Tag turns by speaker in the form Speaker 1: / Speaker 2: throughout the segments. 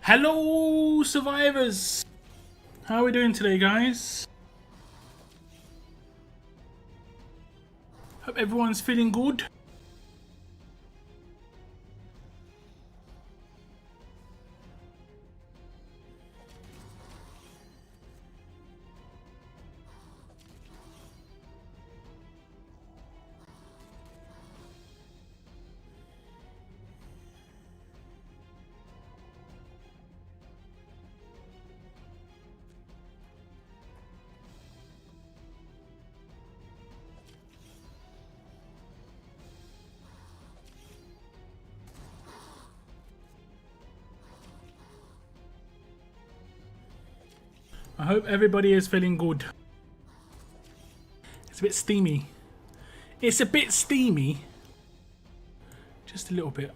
Speaker 1: Hello, survivors! How are we doing today, guys? Hope everyone's feeling good. I hope everybody is feeling good. It's a bit steamy. It's a bit steamy. Just a little bit.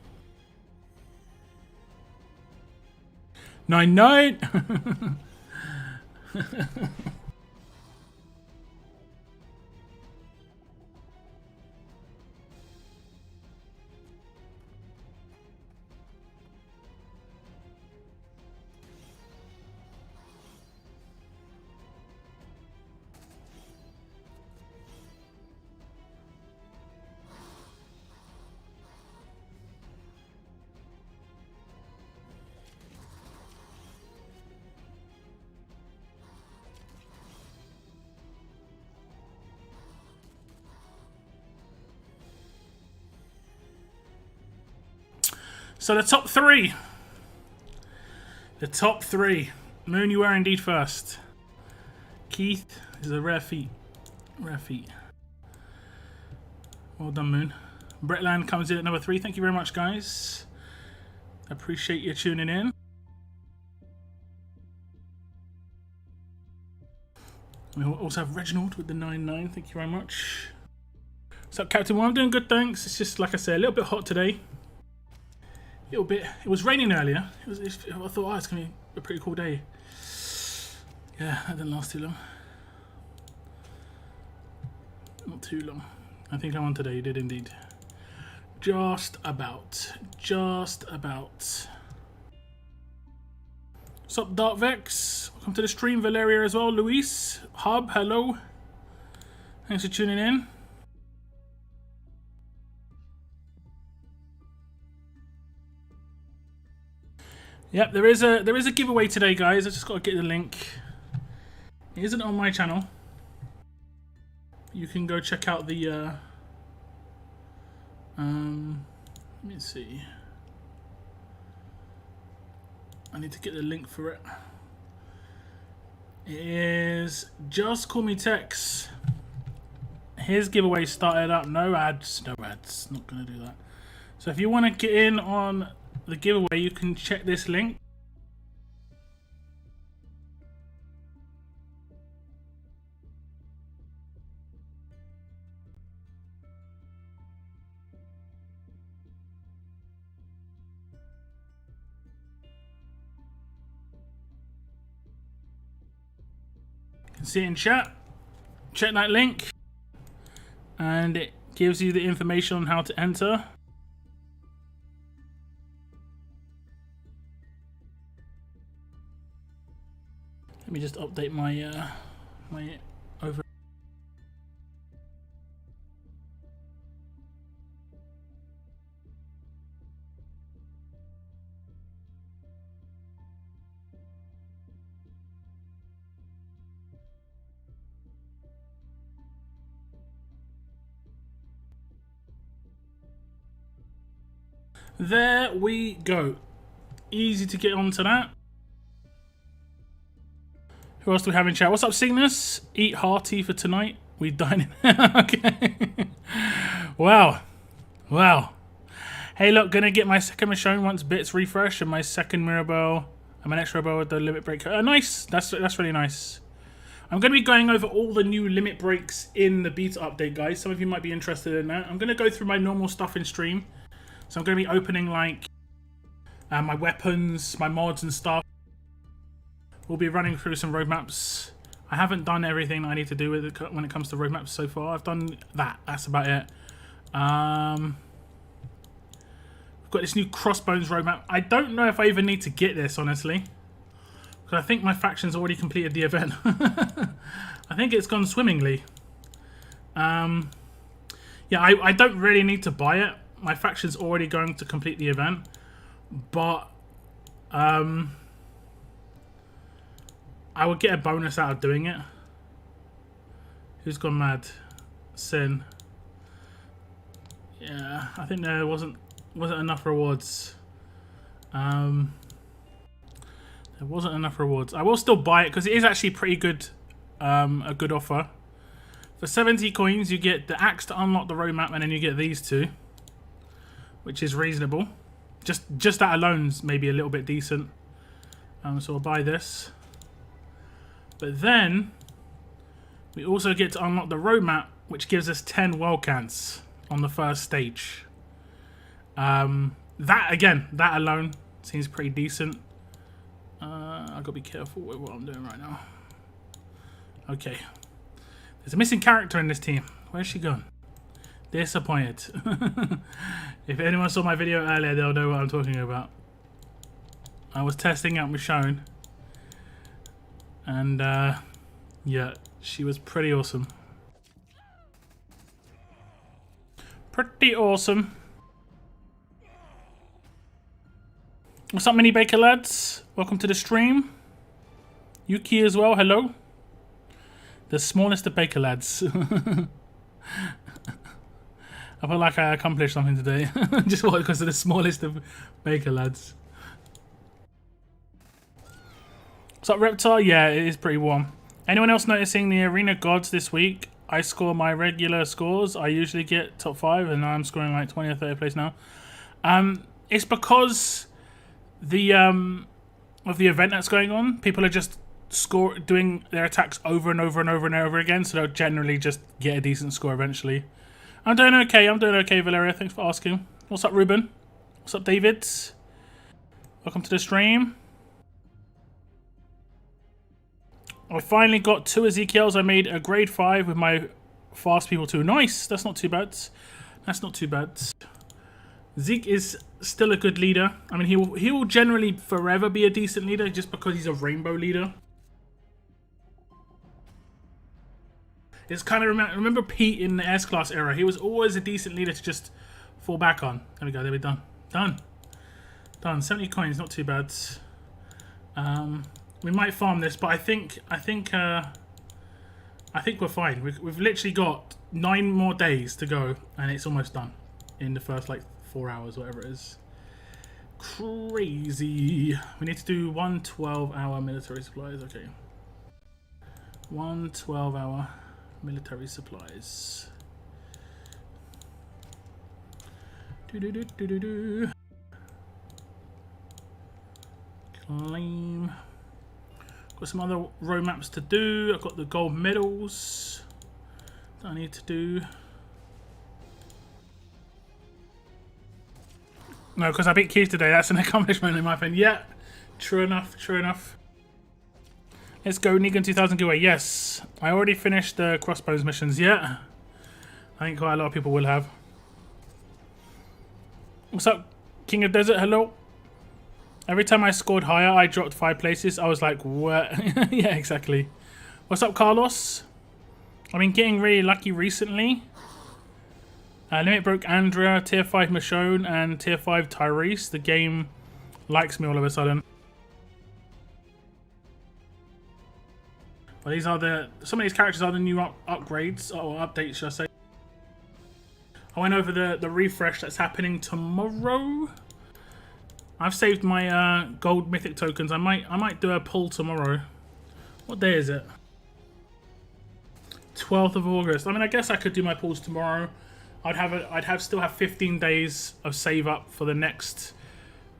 Speaker 1: 9-9! So the top three. The top three. Moon, you are indeed first. Keith is a rare feat. Rare feat. Well done, Moon. Bretland comes in at number 3. Thank you very much, guys. Appreciate you tuning in. We also have Reginald with the 9-9. Thank you very much. What's up, Captain? Well, I'm doing good, thanks. It's just, like I said, a little bit hot today. A little bit. It was raining earlier. I thought, oh, it's going to be a pretty cool day. Yeah, that didn't last too long. Not too long. I think I won today. You did indeed. Just about. Just about. What's up, Dark Vex? Welcome to the stream. Valeria as well. Luis. Hub, hello. Thanks for tuning in. Yep, there is a giveaway today, guys. I just got to get the link. It isn't on my channel. You can go check out the. Let me see. I need to get the link for it. It is Just Call Me Tex. His giveaway started up. No ads. No ads. Not gonna do that. So if you want to get in on the giveaway, you can check this link. You can see it in chat. Check that link and it gives you the information on how to enter. Let me just update my my over. There we go. Easy to get onto that. Who else do we have in chat? What's up, Cygnus? Eat hearty for tonight. We dine in. Okay. Wow. Wow. Hey, look, gonna get my second Michonne once bits refresh and my second Mirabelle and my next Mirabelle with the limit break. Nice. That's really nice. I'm gonna be going over all the new limit breaks in the beta update, guys. Some of you might be interested in that. I'm gonna go through my normal stuff in stream. So I'm gonna be opening like my weapons, my mods and stuff. We'll be running through some roadmaps. I haven't done everything I need to do with it when it comes to roadmaps so far. I've done that. That's about it. We've got this new Crossbones Roadmap. I don't know if I even need to get this, honestly. Because I think my faction's already completed the event. I think it's gone swimmingly. Yeah, I don't really need to buy it. My faction's already going to complete the event. But I would get a bonus out of doing it. Who's gone mad? Sin. Yeah, I think there wasn't enough rewards. There wasn't enough rewards. I will still buy it because it is actually pretty good. A good offer. For 70 coins, you get the axe to unlock the roadmap, and then you get these two, which is reasonable. Just that alone's maybe a little bit decent. So I'll buy this. But then we also get to unlock the roadmap, which gives us 10 Wildcats on the first stage. That alone seems pretty decent. I've got to be careful with what I'm doing right now. Okay. There's a missing character in this team. Where's she gone? Disappointed. If anyone saw my video earlier, they'll know what I'm talking about. I was testing out Michonne. And, yeah, she was pretty awesome. Pretty awesome. What's up, Mini Baker lads? Welcome to the stream. Yuki as well, hello. The smallest of Baker lads. I feel like I accomplished something today. Just because of the smallest of Baker lads. What's up, Reptar? Yeah, it is pretty warm. Anyone else noticing the arena gods this week? I score my regular scores. I usually get top 5, and I'm scoring like 20 or 30 place now. It's because the of the event that's going on. People are just doing their attacks over and over and over and over again, so they'll generally just get a decent score eventually. I'm doing okay, Valeria. Thanks for asking. What's up, Ruben? What's up, David? Welcome to the stream. I finally got 2 Ezekiels. I made a grade 5 with my fast people too. Nice. That's not too bad. That's not too bad. Zeke is still a good leader. I mean, he will generally forever be a decent leader just because he's a rainbow leader. It's kind of remember Pete in the S-Class era. He was always a decent leader to just fall back on. There we go. There we're done. Done. 70 coins. Not too bad. We might farm this, but I think we're fine. We've literally got 9 more days to go, and it's almost done in the first like 4 hours, whatever it is. Crazy. We need to do 1 12-hour military supplies. Okay. 1 12-hour military supplies. Claim. Got some other roadmaps to do. I've got the gold medals that I need to do. No, because I beat Keith today. That's an accomplishment in my opinion. Yeah, true enough. Let's go, Negan 2000 giveaway. Yes, I already finished the Crossbones missions. Yeah, I think quite a lot of people will have. What's up, King of Desert? Hello. Every time I scored higher, I dropped 5 places. I was like, what? Yeah, exactly. What's up, Carlos? I've been getting really lucky recently. Limit broke Andrea, tier 5 Michonne, and tier 5 Tyrese. The game likes me all of a sudden. Well, these are some of these characters are the new upgrades, or updates, should I say. I went over the refresh that's happening tomorrow. I've saved my gold mythic tokens. I might do a pull tomorrow. What day is it? 12th of August. I mean, I guess I could do my pulls tomorrow. I'd still have 15 days of save up for the next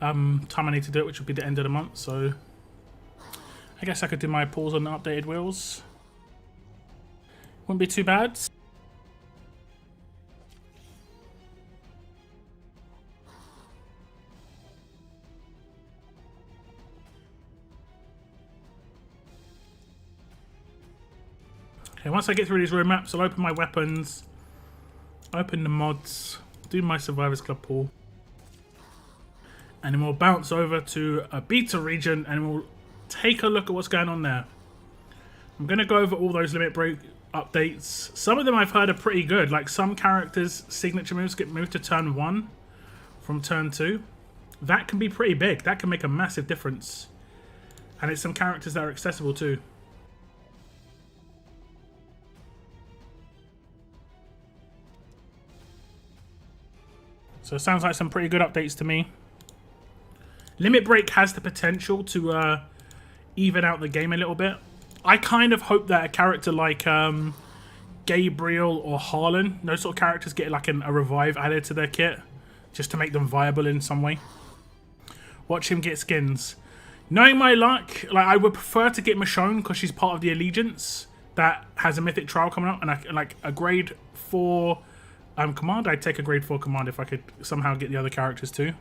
Speaker 1: time I need to do it, which would be the end of the month. So I guess I could do my pulls on the updated wheels. Wouldn't be too bad. Okay, once I get through these roadmaps, I'll open my weapons, open the mods, do my Survivors Club pool. And then we'll bounce over to a beta region and we'll take a look at what's going on there. I'm going to go over all those limit break updates. Some of them I've heard are pretty good. Like some characters' signature moves get moved to turn 1 from turn 2. That can be pretty big. That can make a massive difference. And it's some characters that are accessible too. So it sounds like some pretty good updates to me. Limit break has the potential to even out the game a little bit. I kind of hope that a character like Gabriel or Harlan, those sort of characters, get like a revive added to their kit just to make them viable in some way. Watch him get skins. Knowing my luck, like I would prefer to get Michonne because she's part of the Allegiance that has a Mythic trial coming up, and like a grade 4 command. I'd take a grade 4 command if I could somehow get the other characters too.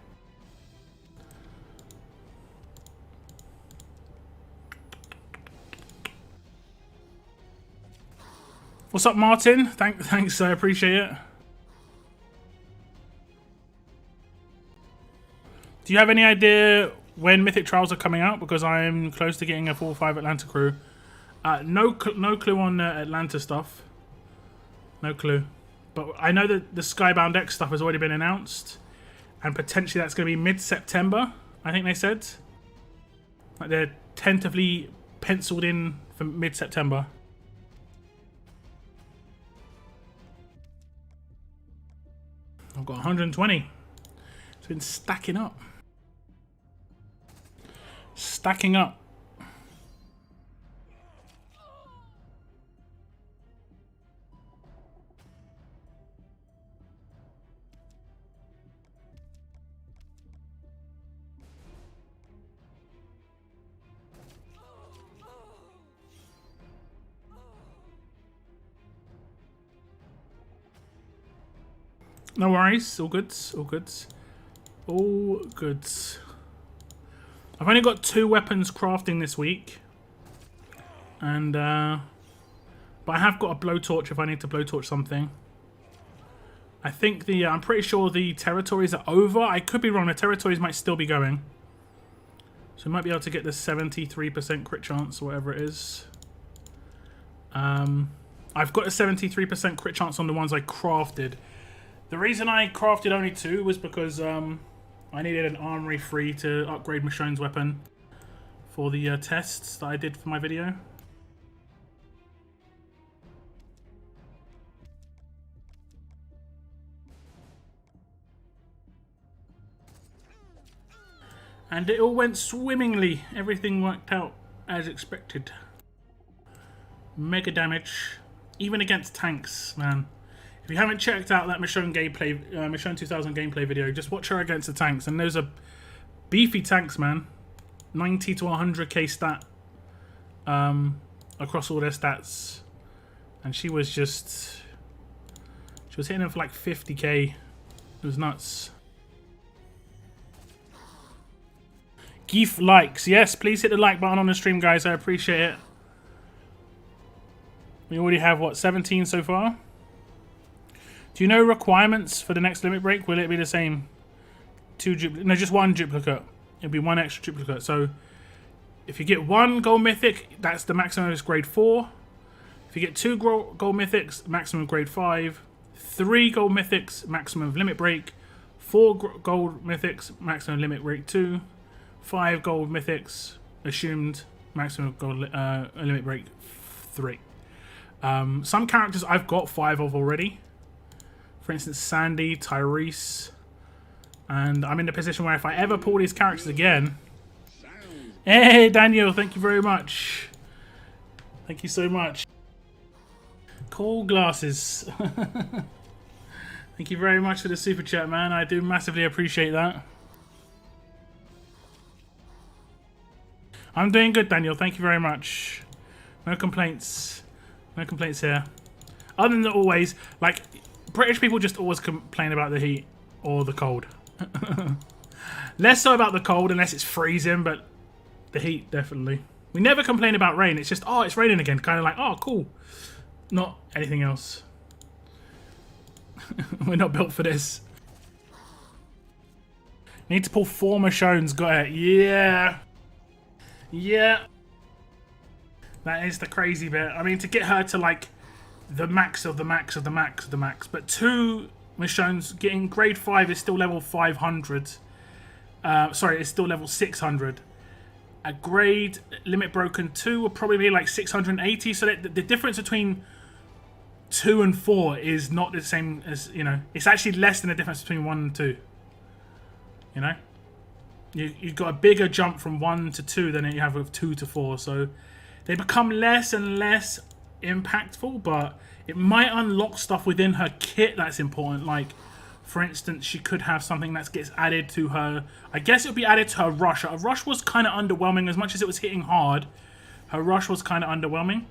Speaker 1: What's up, Martin? Thanks, I appreciate it. Do you have any idea when Mythic Trials are coming out? Because I'm close to getting a 4-5 Atlanta crew. No clue on Atlanta stuff. No clue. But I know that the Skybound X stuff has already been announced. And potentially that's going to be mid-September, I think they said. Like they're tentatively penciled in for mid-September. I've got 120. It's been stacking up. Stacking up. No worries, all good, all good. All good. I've only got 2 weapons crafting this week. And, but I have got a blowtorch if I need to blowtorch something. I think I'm pretty sure the territories are over. I could be wrong, the territories might still be going. So we might be able to get the 73% crit chance or whatever it is. I've got a 73% crit chance on the ones I crafted. The reason I crafted only 2 was because I needed an armory free to upgrade Michonne's weapon for the tests that I did for my video. And it all went swimmingly. Everything worked out as expected. Mega damage, even against tanks, man. If you haven't checked out that Michonne gameplay, Michonne 2000 gameplay video, just watch her against the tanks. And those are beefy tanks, man. 90 to 100k stat across all their stats. And she was hitting them for like 50k. It was nuts. Geef likes. Yes, please hit the like button on the stream, guys. I appreciate it. We already have, what, 17 so far? Do you know requirements for the next limit break? Will it be the same? No, just 1 duplicate. It'll be 1 extra duplicate. So if you get 1 gold mythic, that's the maximum is grade 4. If you get 2 gold mythics, maximum grade 5. 3 gold mythics, maximum of limit break. 4 gold mythics, maximum limit break 2. 5 gold mythics, assumed maximum of gold limit break 3. Some characters I've got 5 of already. For instance, Sandy, Tyrese. And I'm in the position where if I ever pull these characters again... Hey, Daniel, thank you very much. Thank you so much. Cool glasses. Thank you very much for the super chat, man. I do massively appreciate that. I'm doing good, Daniel. Thank you very much. No complaints. No complaints here. Other than always, like... British people just always complain about the heat or the cold. Less so about the cold unless it's freezing, but the heat, definitely. We never complain about rain. It's just, oh, it's raining again. Kind of like, oh, cool. Not anything else. We're not built for this. Need to pull 4 Michonnes. Got it. Yeah. Yeah. That is the crazy bit. I mean, to get her to like the max of the max of the max of the max. But 2 Michonnes getting grade 5 is still level 500. Sorry, it's still level 600. A grade limit broken 2 will probably be like 680. So that the difference between 2 and 4 is not the same as, you know, it's actually less than the difference between 1 and 2. You know? You've got a bigger jump from 1 to 2 than you have with 2 to 4. So they become less and less impactful, but it might unlock stuff within her kit that's important. Like, for instance, she could have something that gets added to her. I guess it would be added to her rush. Her rush was kind of underwhelming. As much as it was hitting hard, her rush was kind of underwhelming.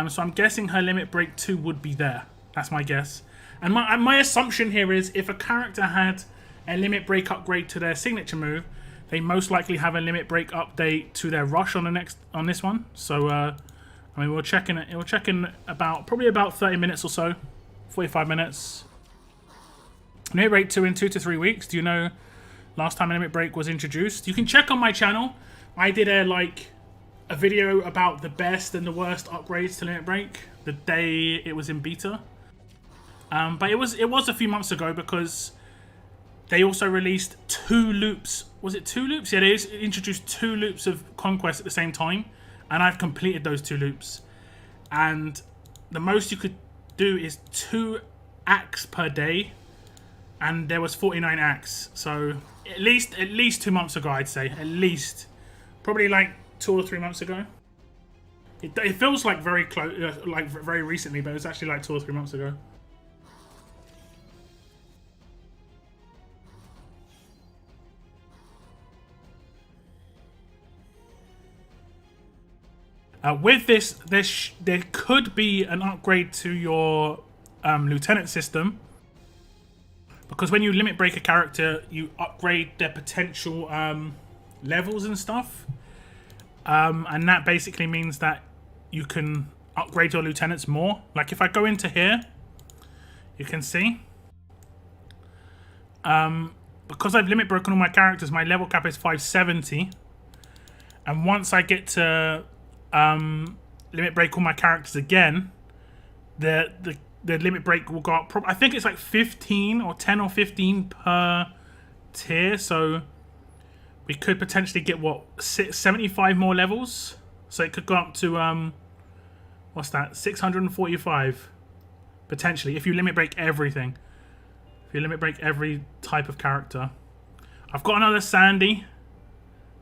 Speaker 1: So I'm guessing her limit break 2 would be there. That's my guess. And my assumption here is if a character had a limit break upgrade to their signature move, they most likely have a limit break update to their rush on this one. So I mean, we'll check in about probably about 30 minutes or so, 45 minutes. Limit break 2 in 2 to 3 weeks. Do you know last time a limit break was introduced? You can check on my channel. I did a video about the best and the worst upgrades to limit break the day it was in beta. But it was a few months ago because they also released 2 loops. Was it 2 loops? Yeah, they introduced 2 loops of Conquest at the same time, and I've completed those 2 loops. And the most you could do is 2 acts per day, and there was 49 acts. So at least 2 months ago, I'd say. At least, probably like 2 or 3 months ago. It feels like very close, like very recently, but it's actually like 2 or 3 months ago. With this, there could be an upgrade to your lieutenant system, because when you limit break a character, you upgrade their potential levels and stuff, and that basically means that you can upgrade your lieutenants more. Like if I go into here, you can see, because I've limit broken all my characters, my level cap is 570, and once I get to limit break all my characters again, the limit break will go up. I think it's like 15 or 10 or 15 per tier. So we could potentially get 75 more levels. So it could go up to what's that? 645 potentially if you limit break everything. If you limit break every type of character. I've got another Sandy.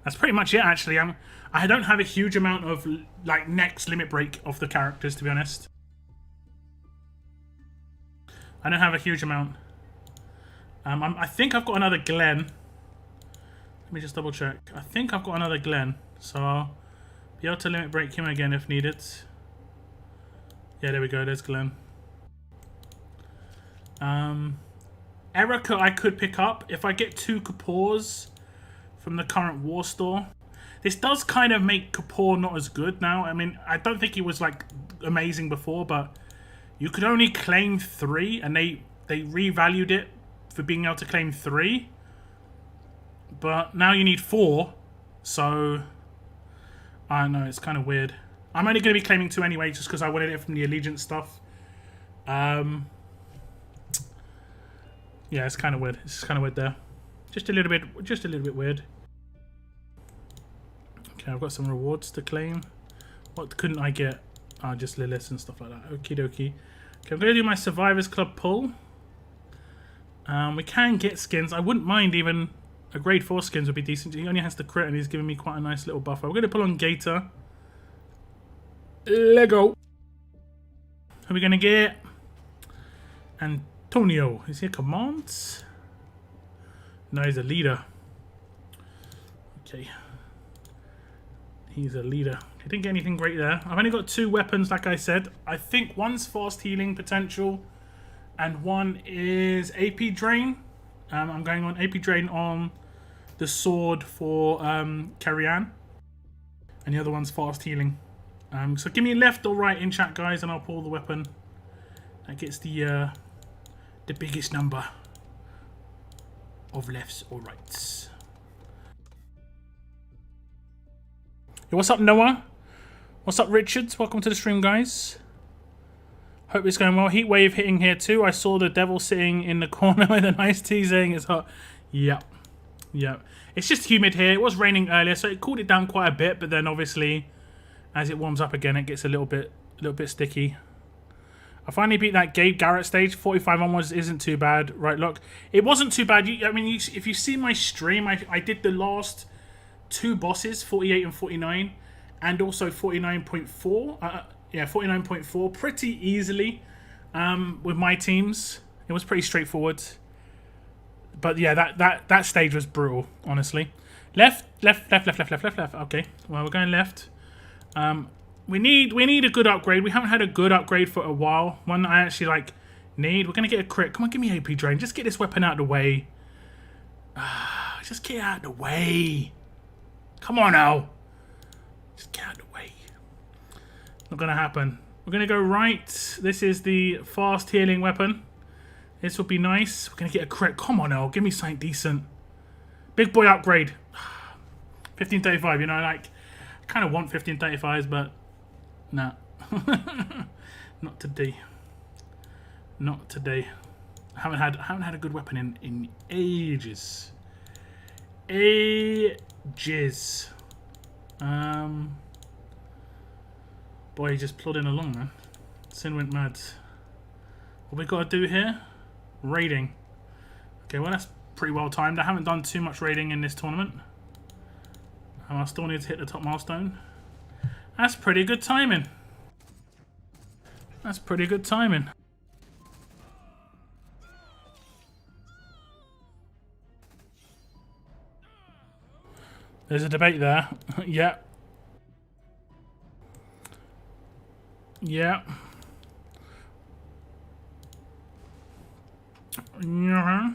Speaker 1: That's pretty much it, actually. I don't have a huge amount of like next limit break of the characters, to be honest. I don't have a huge amount. I think I've got another Glenn. Let me just double check. I think I've got another Glenn, so I'll be able to limit break him again if needed. Yeah, there we go. There's Glenn. Erica I could pick up if I get 2 Kapoors from the current war store. This does kind of make Kapoor not as good now. I mean, I don't think he was like amazing before, but you could only claim 3, and they revalued it for being able to claim 3. But now you need 4, so I don't know, it's kind of weird. I'm only going to be claiming 2 anyway, just because I wanted it from the Allegiance stuff. Yeah, it's kind of weird. It's kind of weird there. Just a little bit weird. Okay, I've got some rewards to claim. What couldn't I get? Just Lilith and stuff like that. Okie dokie. Okay, I'm going to do my Survivors Club pull. We can get skins. I wouldn't mind even a grade 4 skins would be decent. He only has to crit and he's giving me quite a nice little buffer. We're going to pull on Gator. Lego. Who are we going to get? Antonio. Is he a command? No, he's a leader. Okay. He's a leader. He didn't get anything great there. I've only got 2 weapons, like I said. I think one's fast healing potential, and one is AP drain. I'm going on AP drain on the sword for Carrie-Anne, and the other one's fast healing. So give me left or right in chat, guys, and I'll pull the weapon that gets the biggest number. of lefts or rights. Yo, what's up, Noah? What's up, Richards? Welcome to the stream, guys. Hope it's going well. Heat wave hitting here too. I saw the devil sitting in the corner with a nice tea saying it's hot. Yep. Yep. It's just humid here. It was raining earlier, so it cooled it down quite a bit, but then obviously as it warms up again, it gets a little bit sticky. I finally beat that Gabe Garrett stage. 45 onwards isn't too bad. Right, look. It wasn't too bad. I mean, if you see my stream, I did the last two bosses, 48 and 49, and also 49.4. Yeah, 49.4 pretty easily with my teams. It was pretty straightforward. But yeah, that stage was brutal, honestly. Left. Okay, well, we're going left. We need a good upgrade. We haven't had a good upgrade for a while. One I actually like need. We're gonna get a crit. Come on, give me AP drain. Just get this weapon out of the way. Just get out of the way. Come on now. Just get out of the way. Not gonna happen. We're gonna go right. This is the fast healing weapon. This will be nice. We're gonna get a crit. Come on now. Give me something decent. Big boy upgrade. 1535. You know, like I kind of want 1535s, but. Nah. Not today. Not today. I haven't had a good weapon in ages. Ages. Boy, just plodding along, man. Sin went mad. What we gotta do here? Raiding. Okay, well that's pretty well timed. I haven't done too much raiding in this tournament. I still need to hit the top milestone. That's pretty good timing. That's pretty good timing. There's a debate there. Yeah. Yeah. Yeah.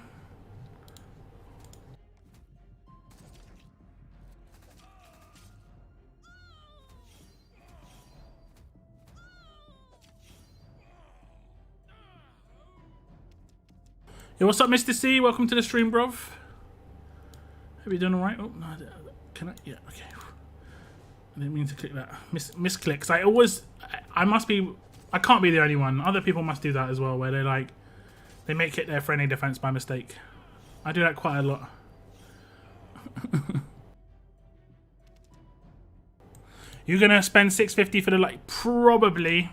Speaker 1: Yo, what's up, Mr. C? Welcome to the stream, bruv. Hope you're doing alright. Oh, no, can I? Yeah, okay. I didn't mean to click that. Misclicks. I must be, I can't be the only one. Other people must do that as well, where they make it their friendly defense by mistake. I do that quite a lot. You're gonna spend $650 for the like probably.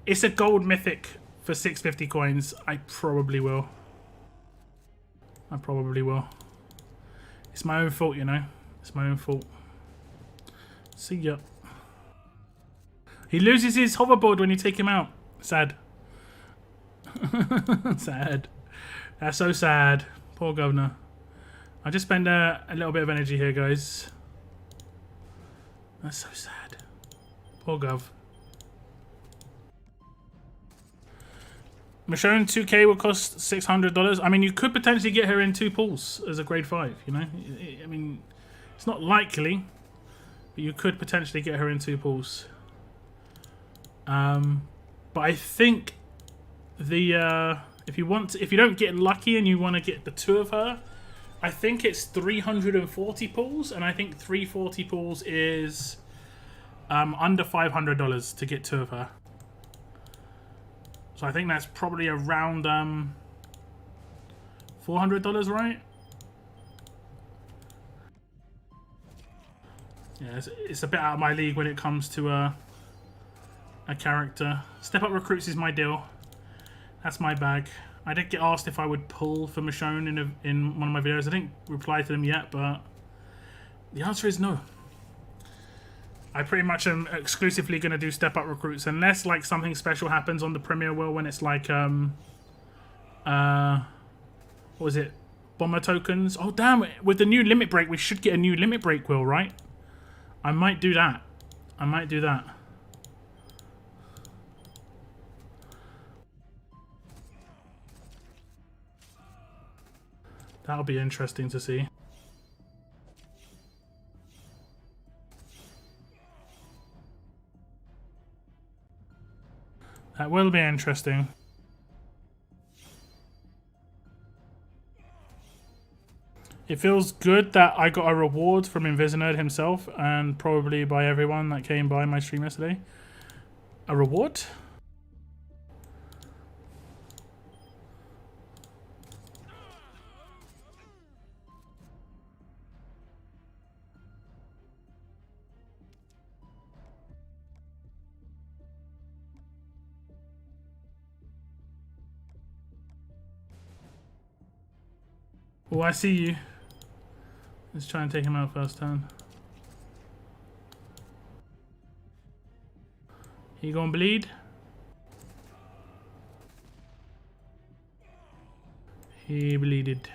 Speaker 1: It's a gold mythic for 650 coins. I probably will. I probably will. It's my own fault, you know. It's my own fault. See ya. He loses his hoverboard when you take him out. Sad. Sad. That's so sad. Poor governor. I just spend a little bit of energy here, guys. That's so sad. Poor gov. Michonne 2K will cost $600. I mean, you could potentially get her in 2 pools as a grade 5, you know? I mean, it's not likely, but you could potentially get her in 2 pools. But I think the if you don't get lucky and you want to get the 2 of her, I think it's 340 pools, and I think 340 pools is under $500 to get 2 of her. So I think that's probably around $400, right? Yeah, it's a bit out of my league when it comes to a character. Step Up Recruits is my deal. That's my bag. I did get asked if I would pull for Michonne in one of my videos. I didn't reply to them yet, but the answer is no. I pretty much am exclusively going to do Step Up Recruits unless like something special happens on the Premier Wheel when it's like what was it? Bomber tokens. Oh damn, with the new limit break we should get a new limit break wheel, right? I might do that. I might do that. That'll be interesting to see. That will be interesting. It feels good that I got a reward from Invisinerd himself and probably by everyone that came by my stream yesterday. A reward? Oh, I see you. Let's try and take him out first turn. He gonna bleed? He bleeded.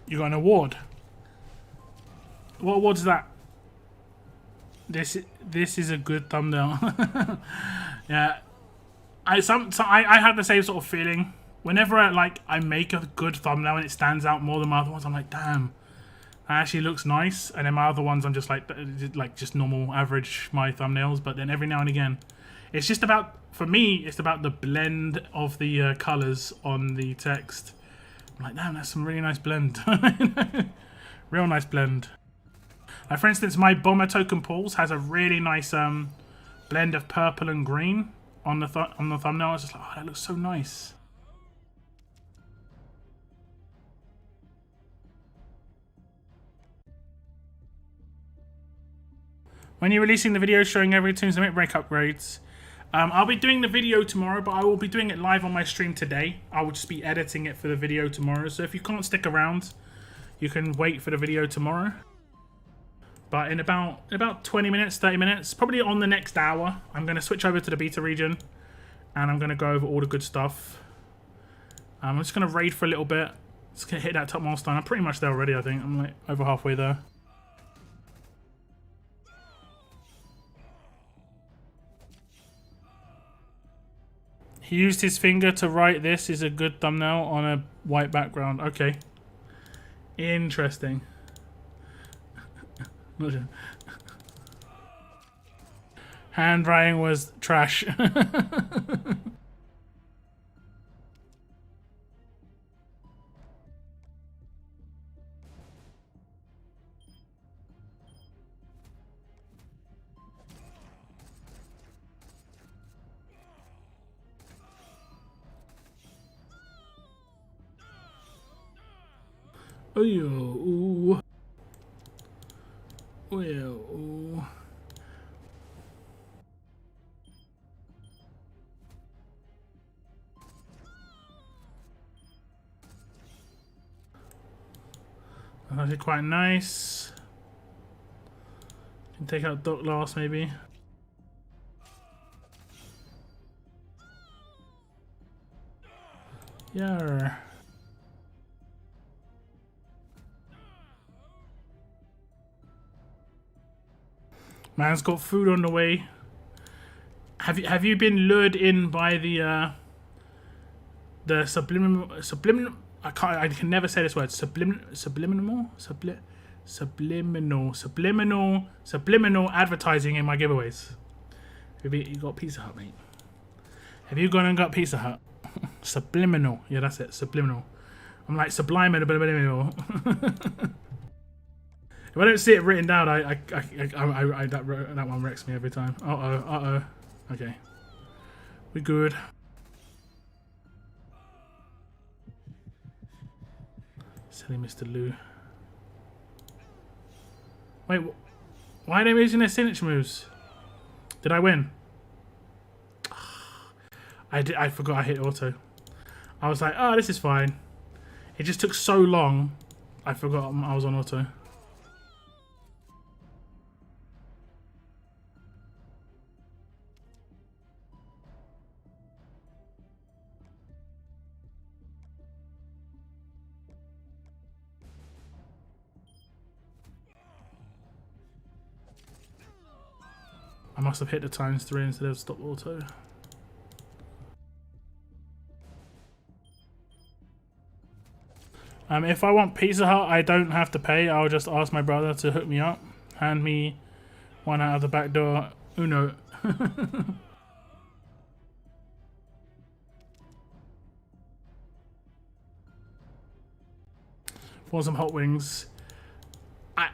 Speaker 1: You got an award. What award's that? This is a good thumbnail. Yeah, I had the same sort of feeling. Whenever I make a good thumbnail and it stands out more than my other ones, I'm like, damn, that actually looks nice. And then my other ones, I'm just like just normal, average my thumbnails. But then every now and again, it's just about, for me, it's about the blend of the colors on the text. I'm like, damn, that's some really nice blend. Real nice blend. Like, for instance, my Bomber Token Pulse has a really nice blend of purple and green on the thumbnail. I was just like, oh, that looks so nice. When you're releasing the video showing every Toons Limit break upgrades, I'll be doing the video tomorrow, but I will be doing it live on my stream today. I will just be editing it for the video tomorrow. So if you can't stick around, you can wait for the video tomorrow. But in about 20 minutes, 30 minutes, probably on the next hour, I'm going to switch over to the beta region. And I'm going to go over all the good stuff. I'm just going to raid for a little bit. Just going to hit that top milestone. I'm pretty much there already, I think. I'm like over halfway there. He used his finger to write "This is a good thumbnail" on a white background. Okay. Interesting. Handwriting was trash. Oh, yo. Well. That's quite nice. Can take out Doc last, maybe. Yeah. Man's got food on the way. Have you been lured in by the subliminal I can never say this word, subliminal advertising in my giveaways? You got Pizza Hut, mate. Have you gone and got Pizza Hut? Subliminal. Yeah, that's it. Subliminal. I'm like subliminal. If I don't see it written down, that one wrecks me every time. Uh-oh. Okay. We good. Silly Mr. Lou. Wait, why are they using their signature moves? Did I win? I forgot I hit auto. I was like, oh, this is fine. It just took so long, I forgot I was on auto. I must have hit the ×3 instead of stop auto. If I want Pizza Hut, I don't have to pay. I'll just ask my brother to hook me up. Hand me one out of the back door. Uno. For some hot wings.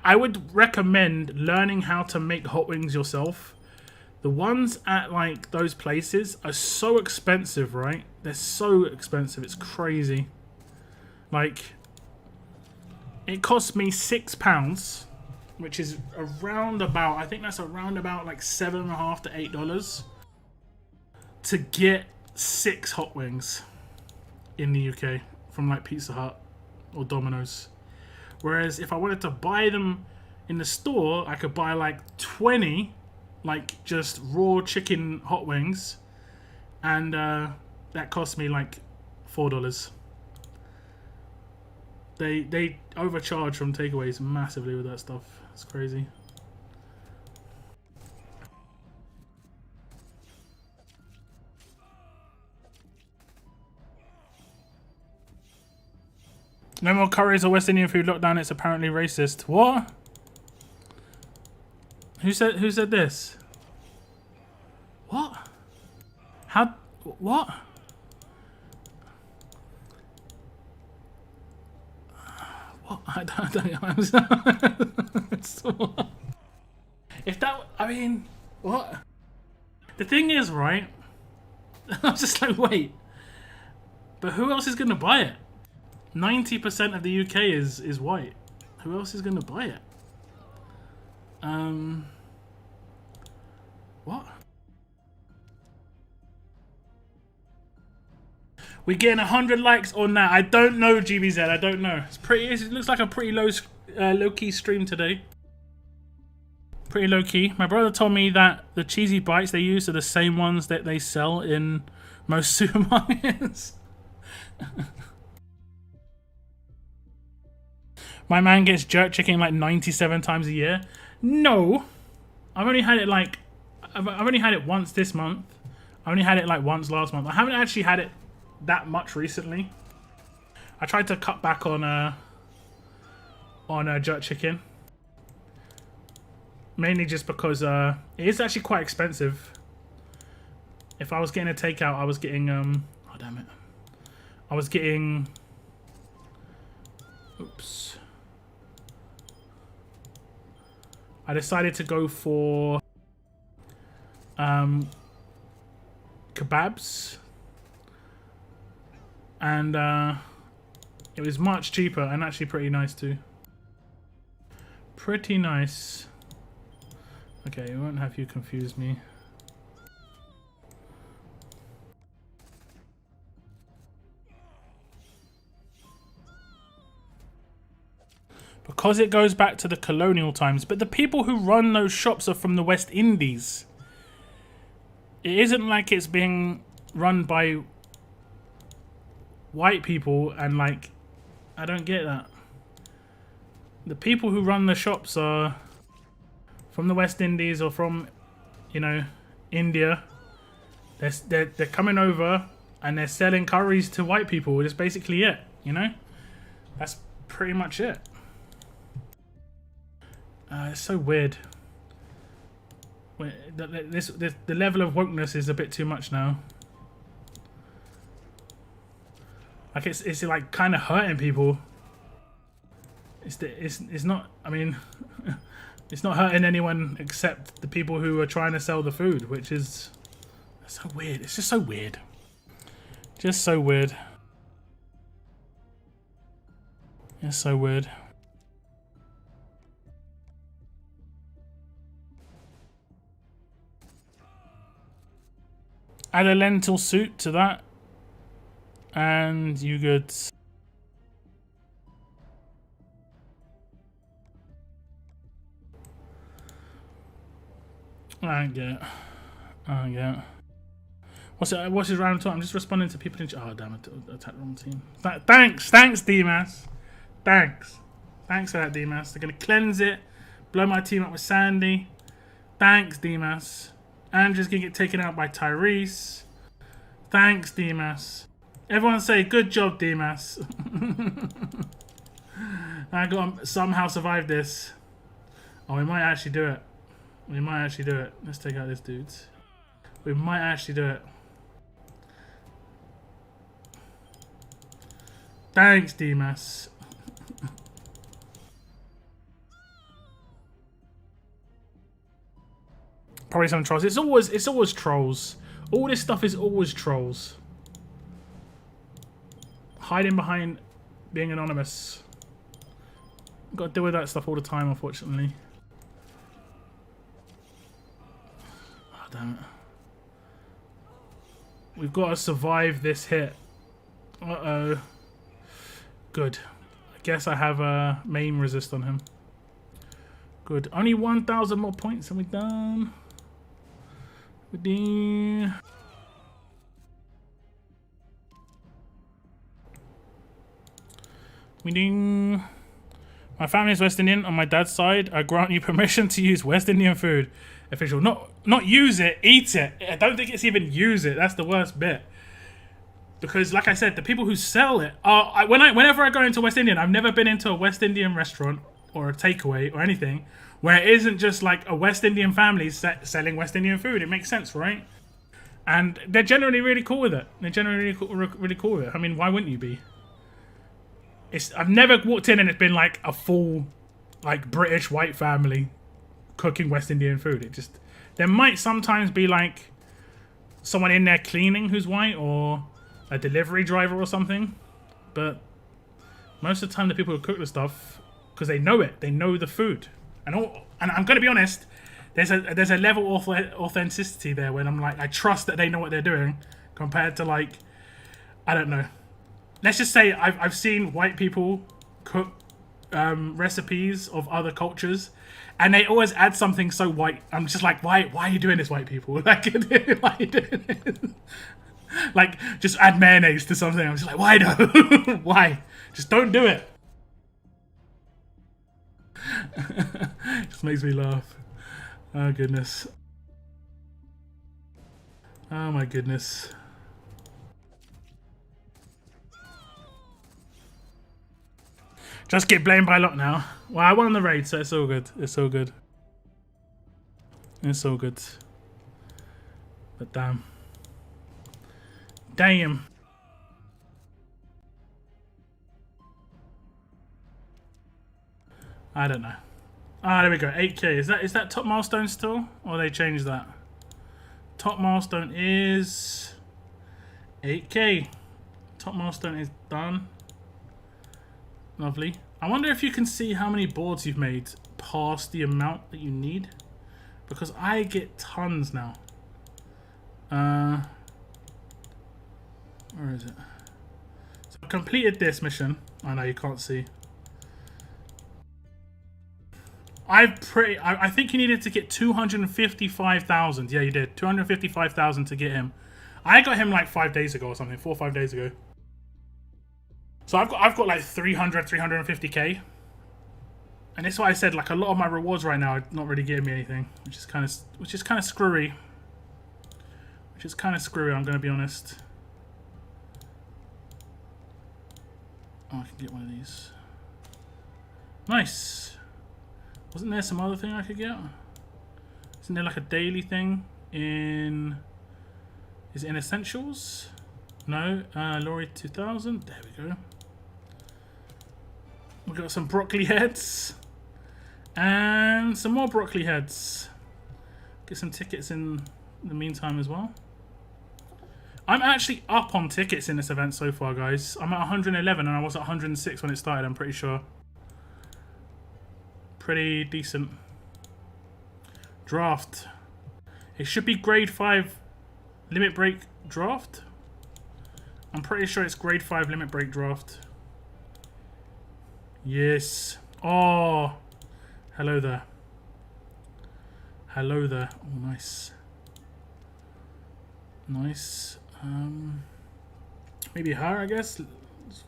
Speaker 1: I would recommend learning how to make hot wings yourself. The ones at like those places are so expensive, right? They're so expensive. It's crazy. Like, it cost me £6, which is around about, I think that's around about like $7.50 to $8 to get 6 hot wings in the UK from like Pizza Hut or Domino's. Whereas if I wanted to buy them in the store, I could buy like 20 like just raw chicken hot wings, and that cost me like $4. They overcharge from takeaways massively with that stuff. It's crazy. No more curries or West Indian food lockdown. It's apparently racist. What? Who said this? What? How? What? What? I don't if that, I mean, what? The thing is, right? I'm just like, wait. But who else is gonna buy it? 90% of the UK is white. Who else is gonna buy it? What? We're getting 100 likes on that. I don't know, GBZ. I don't know. It's pretty. It looks like a pretty low-key stream today. Pretty low-key. My brother told me that the cheesy bites they use are the same ones that they sell in most supermarkets. My man gets jerk chicken like 97 times a year. No, I've only had it like I've only had it once this month. I only had it like once last month. I haven't actually had it that much recently. I tried to cut back on jerk chicken, mainly just because it is actually quite expensive. If I was getting a takeout, I was getting oh damn it, I was getting, oops, I decided to go for kebabs, and it was much cheaper and actually pretty nice too. Pretty nice. Okay, I won't have you confuse me. Because it goes back to the colonial times. But the people who run those shops are from the West Indies. It isn't like it's being run by white people and like, I don't get that. The people who run the shops are from the West Indies or from, you know, India. They're coming over and they're selling curries to white people. That's basically it, you know? That's pretty much it. It's so weird. The level of wokeness is a bit too much now. Like it's like kind of hurting people. It's not. I mean, it's not hurting anyone except the people who are trying to sell the food, which is so weird. It's just so weird. Just so weird. It's so weird. Add a lentil soup to that, and you good. I don't get it. I don't get it. What's his random talk? I'm just responding to people in chat. Oh damn it! Attack the wrong team. Thanks, DMAS. Thanks for that, DMAS. They're gonna cleanse it, blow my team up with Sandy. Thanks, DMAS. Andrew's gonna get taken out by Tyrese. Thanks, DMAS. Everyone say good job, DMAS. I got to somehow survive this. Oh, we might actually do it. We might actually do it. Let's take out this dude. We might actually do it. Thanks, Demas. Probably some trolls. It's always trolls. All this stuff is always trolls. Hiding behind being anonymous. Got to deal with that stuff all the time, unfortunately. Oh, damn it. We've got to survive this hit. Uh-oh. Good. I guess I have a main resist on him. Good. Only 1,000 more points and we're done. We're done. We're done. My family is West Indian on my dad's side. I grant you permission to use West Indian food. Official. Not use it, eat it. I don't think it's even use it. That's the worst bit. Because, like I said, the people who sell it are... Whenever I go into West Indian, I've never been into a West Indian restaurant or a takeaway or anything where it isn't just like a West Indian family selling West Indian food. It makes sense, right? And they're generally really cool with it. They're generally really cool with it. I mean, why wouldn't you be? I've never walked in and it's been like a full, like, British white family cooking West Indian food. It just... There might sometimes be like someone in there cleaning who's white or a delivery driver or something, but most of the time the people who cook the stuff, because they know it, they know the food, and I'm gonna be honest, there's a level of authenticity there when I'm like, I trust that they know what they're doing, compared to like, I don't know, let's just say I've seen white people cook recipes of other cultures, and they always add something so white. I'm just like, why are you doing this, white people? Like, why are you doing this? Like, just add mayonnaise to something. I'm just like, why no? Why? Just don't do it. Just makes me laugh. Oh, goodness. Oh, my goodness. Just get blamed by luck now. Well, I won the raid, so it's all good. It's all good. It's all good. But damn. Damn. I don't know. Ah, there we go. 8K. Is that top milestone still? Or they changed that? Top milestone is 8K. Top milestone is done. Lovely. I wonder if you can see how many boards you've made past the amount that you need. Because I get tons now. Where is it? So I completed this mission. I know you can't see. I think you needed to get 255,000. Yeah, you did. 255,000 to get him. I got him like 5 days ago or something. 4 or 5 days ago. So I've got like 350k. And that's why I said, like, a lot of my rewards right now are not really giving me anything, which is kind of screwy. Which is kind of screwy, I'm going to be honest. Oh, I can get one of these. Nice. Wasn't there some other thing I could get? Isn't there like a daily thing in... Is it in Essentials? No. Laurie 2000. There we go. We've got some broccoli heads. And some more broccoli heads. Get some tickets in the meantime as well. I'm actually up on tickets in this event so far, guys. I'm at 111 and I was at 106 when it started, I'm pretty sure. Pretty decent. Draft. It should be grade 5 limit break draft. I'm pretty sure it's grade 5 limit break draft. Yes. Oh. Hello there. Hello there. Oh, nice. Nice. Maybe her, I guess.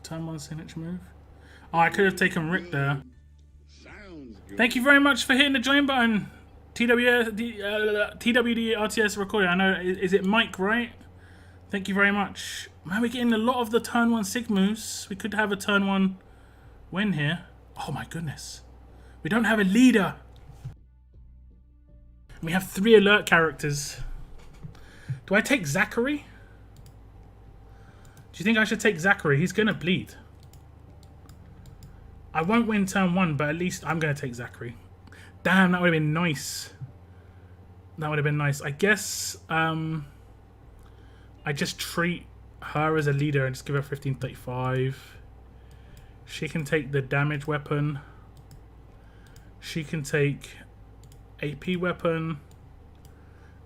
Speaker 1: Turn 1 signature move. Oh, I could have taken Rick there. Thank you very much for hitting the join button. TWD RTS recording. I know, is it Mike, right? Thank you very much. Man, we're getting a lot of the turn 1 sig moves. We could have a turn 1 win here. Oh my goodness. We don't have a leader. We have 3 alert characters. Do I take Zachary? Do you think I should take Zachary? He's going to bleed. I won't win turn 1, but at least I'm going to take Zachary. Damn, that would have been nice. That would have been nice. I guess I just treat her as a leader and just give her 1535. She can take the damage weapon. She can take AP weapon.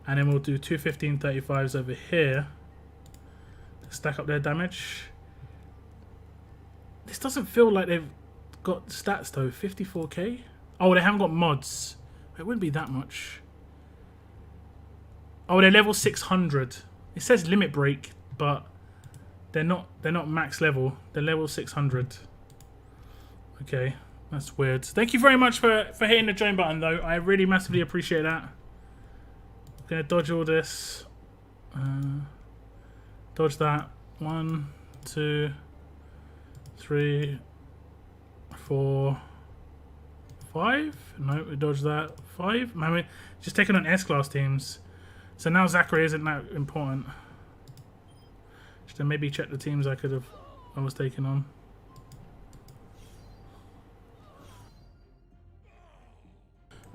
Speaker 1: And then we'll do 2 1535s over here. Stack up their damage. This doesn't feel like they've got stats though. 54k. Oh, they haven't got mods. It wouldn't be that much. Oh, they're level 600. It says limit break, but they're not max level. They're level 600. Okay, that's weird. Thank you very much for hitting the join button though. I really massively appreciate that. I'm gonna dodge all this. Dodge that. 1, 2, 3, 4, 5. No, we dodged that. 5. Man, we're just taking on S-class teams. So now Zachary isn't that important. Should I maybe check the teams I was taking on?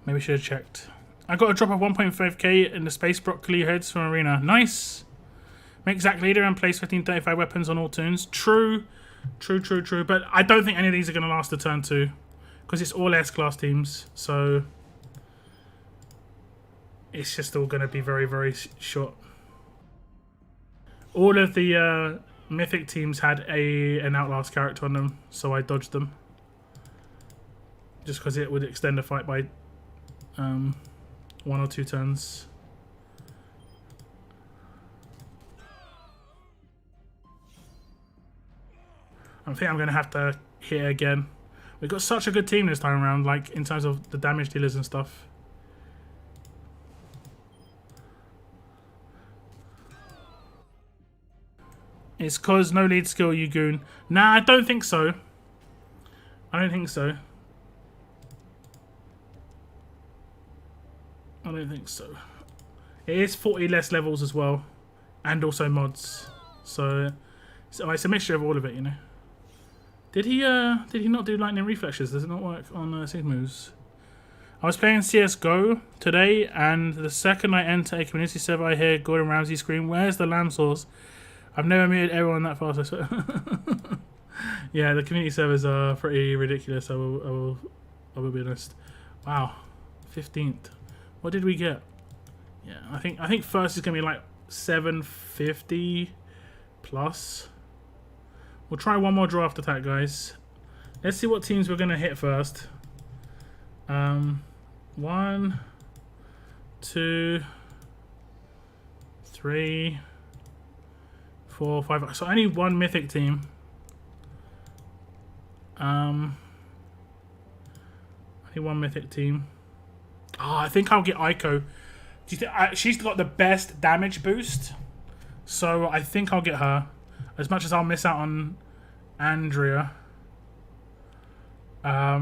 Speaker 1: Maybe should have checked. I got a drop of 1.5k in the Space Broccoli heads from Arena. Nice. Make Zach leader and place 1535 weapons on all tunes. True. But I don't think any of these are going to last a turn 2. Because it's all S-class teams. So it's just all going to be very, very short. All of the Mythic teams had an Outlast character on them. So I dodged them. Just because it would extend the fight by 1 or 2 turns. I think I'm going to have to hit it again. We've got such a good team this time around, like in terms of the damage dealers and stuff. It's cause no lead skill, you goon. Nah, I don't think so. I don't think so. I don't think so. It is 40 less levels as well. And also mods. So it's a mixture of all of it, you know. Did he not do lightning reflexes? Does it not work on sync moves? I was playing CSGO today, and the second I enter a community server, I hear Gordon Ramsay scream, "Where's the lamb sauce?" I've never muted everyone that fast, I swear. Yeah, the community servers are pretty ridiculous. I will be honest. Wow, 15th. What did we get? Yeah, I think first is gonna be like 750 plus. We'll try one more draft attack, guys. Let's see what teams we're gonna hit first. 1, 2, 3, 4, 5. So only one Mythic team. Only one Mythic team. Oh, I think I'll get Ico. Do you think she's got the best damage boost? So I think I'll get her. As much as I'll miss out on Andrea. I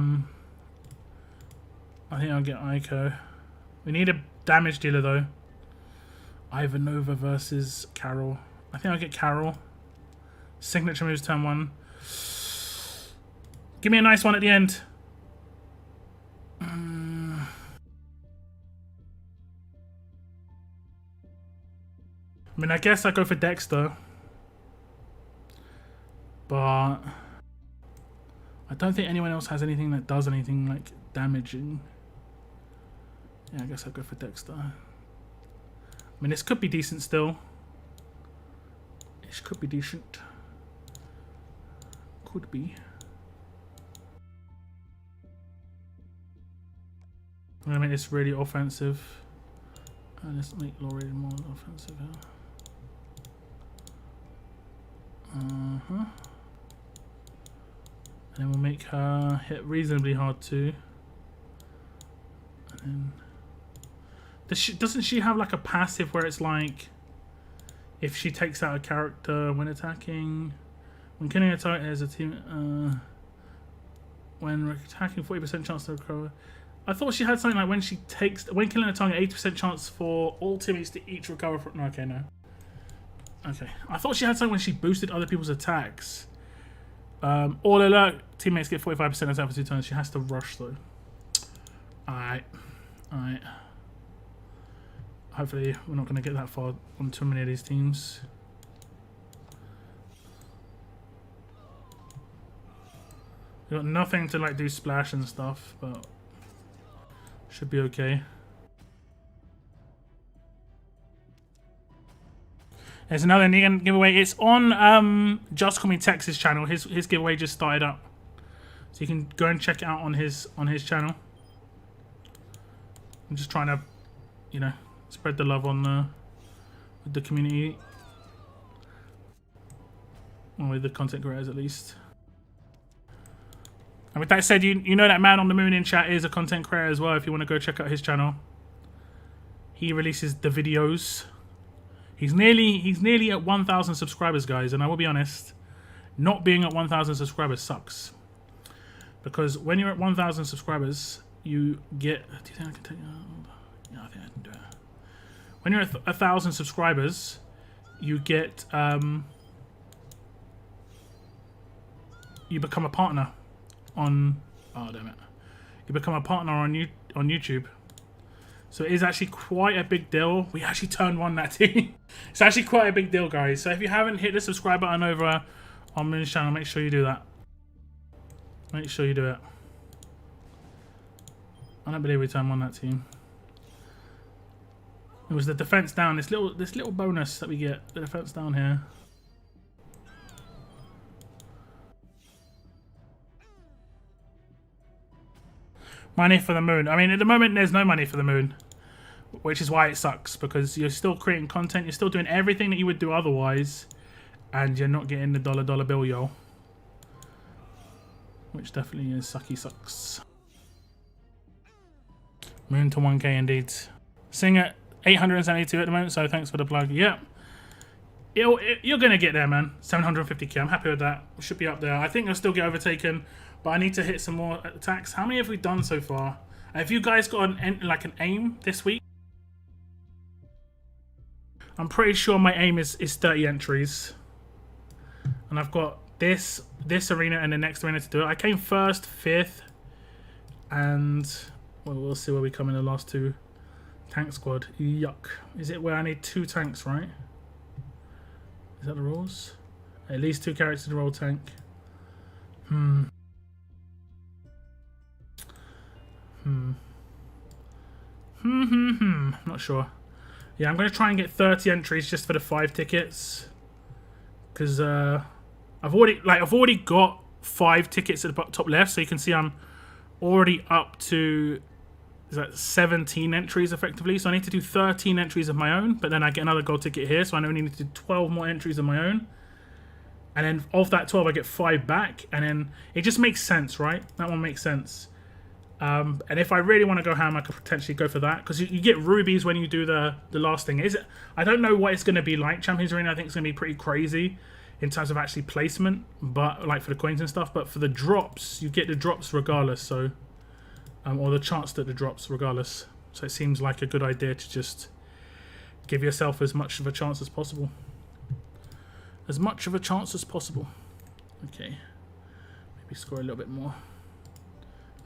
Speaker 1: think I'll get Ico. We need a damage dealer though. Ivanova versus Carol. I think I'll get Carol. Signature moves turn 1. Give me a nice one at the end. I mean, I guess I go for Dexter. But I don't think anyone else has anything that does anything like damaging. Yeah, I guess I'll go for Dexter. I mean, this could be decent still. This could be decent. Could be. I'm gonna make this really offensive. Let's make Laurie more offensive here. And then we'll make her hit reasonably hard too. And then doesn't she have like a passive where it's like if she takes out a character when attacking, when killing a target as a team, when attacking, 40% chance to recover. I thought she had something like when killing a target, 80% chance for all teammates to each recover from. No, okay, no. Okay, I thought she had something when she boosted other people's attacks. All alert, teammates get 45% attack for 2 turns. She has to rush though. Alright. Alright. Hopefully we're not going to get that far on too many of these teams. We've got nothing to like do splash and stuff, but should be okay. There's another Negan giveaway. It's on Just Call Me Tex's channel. His giveaway just started up, so you can go and check it out on his channel. I'm just trying to, you know, spread the love on with the community, or with the content creators at least. And with that said, you know that man on the moon in chat is a content creator as well. If you want to go check out his channel, he releases the videos. He's nearly at 1,000 subscribers, guys. And I will be honest, not being at 1,000 subscribers sucks, because when you're at 1,000 subscribers, you get. Do you think I can take? Yeah, I think I can do it. When you're at 1,000 subscribers, you get you become a partner on. Oh damn it! You become a partner on YouTube. So it is actually quite a big deal. We actually turned one that team. It's actually quite a big deal, guys. So if you haven't hit the subscribe button over on Moon's channel, make sure you do that. Make sure you do it. I don't believe we turned one that team. It was the defense down. This little bonus that we get. The defense down here. Money for the moon. I mean, at the moment, there's no money for the moon, which is why it sucks, because you're still creating content. You're still doing everything that you would do otherwise, and you're not getting the dollar bill, yo. Which definitely is sucky sucks. Moon to 1K indeed. Sing at 872 at the moment, so thanks for the plug. Yep. You're going to get there, man. 750k. I'm happy with that. We should be up there. I think you'll still get overtaken, but I need to hit some more attacks. How many have we done so far? Have you guys got an aim this week? I'm pretty sure my aim is 30 entries. And I've got this arena and the next arena to do it. I came first, 5th, and well, we'll see where we come in the last 2. Tank squad. Yuck. Is it where I need 2 tanks, right? Is that the rules? At least 2 characters to roll tank. Not sure. Yeah, I'm going to try and get 30 entries just for the 5 tickets. Because I've already got 5 tickets at the top left, so you can see I'm already up to 17 entries effectively. So I need to do 13 entries of my own, but then I get another gold ticket here, so I only need to do 12 more entries of my own. And then of that 12, I get 5 back, and then it just makes sense, right? That one makes sense. And if I really want to go ham, I could potentially go for that, because you get rubies when you do the last thing. I don't know what it's going to be like. Champions Arena, I think it's going to be pretty crazy in terms of actually placement, but like for the coins and stuff. But for the drops, you get the drops regardless. So, or the chance that the drops regardless. So it seems like a good idea to just give yourself as much of a chance as possible. As much of a chance as possible. Okay, maybe score a little bit more.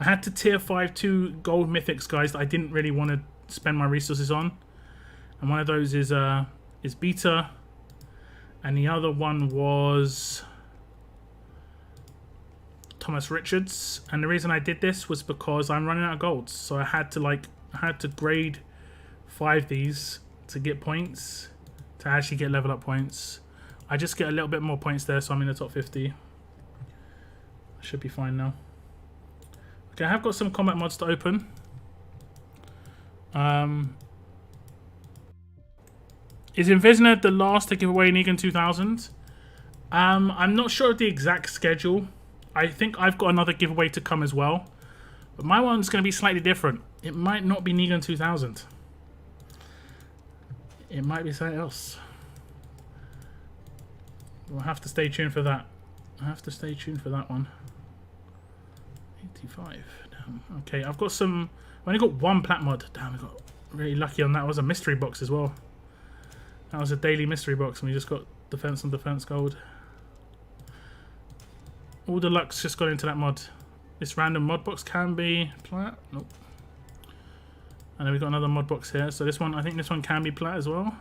Speaker 1: I had to tier 5 2 gold mythics, guys, that I didn't really want to spend my resources on. And one of those is Beta. And the other one was Thomas Richards. And the reason I did this was because I'm running out of golds. So I had to grade 5 these to get points, to actually get level up points. I just get a little bit more points there, so I'm in the top 50. I should be fine now. Okay, I have got some combat mods to open. Is Invisner the last to give away Negan 2000? I'm not sure of the exact schedule. I think I've got another giveaway to come as well. But my one's going to be slightly different. It might not be Negan 2000. It might be something else. We'll have to stay tuned for that. I have to stay tuned for that one. 85. Damn. Okay, I've got some. I've only got one plat mod. Damn, we got really lucky on that. It was a mystery box as well. That was a daily mystery box, and we just got defense on defense gold. All the luck's just gone into that mod. This random mod box can be plat. Nope. And then we've got another mod box here. So this one, I think this one can be plat as well.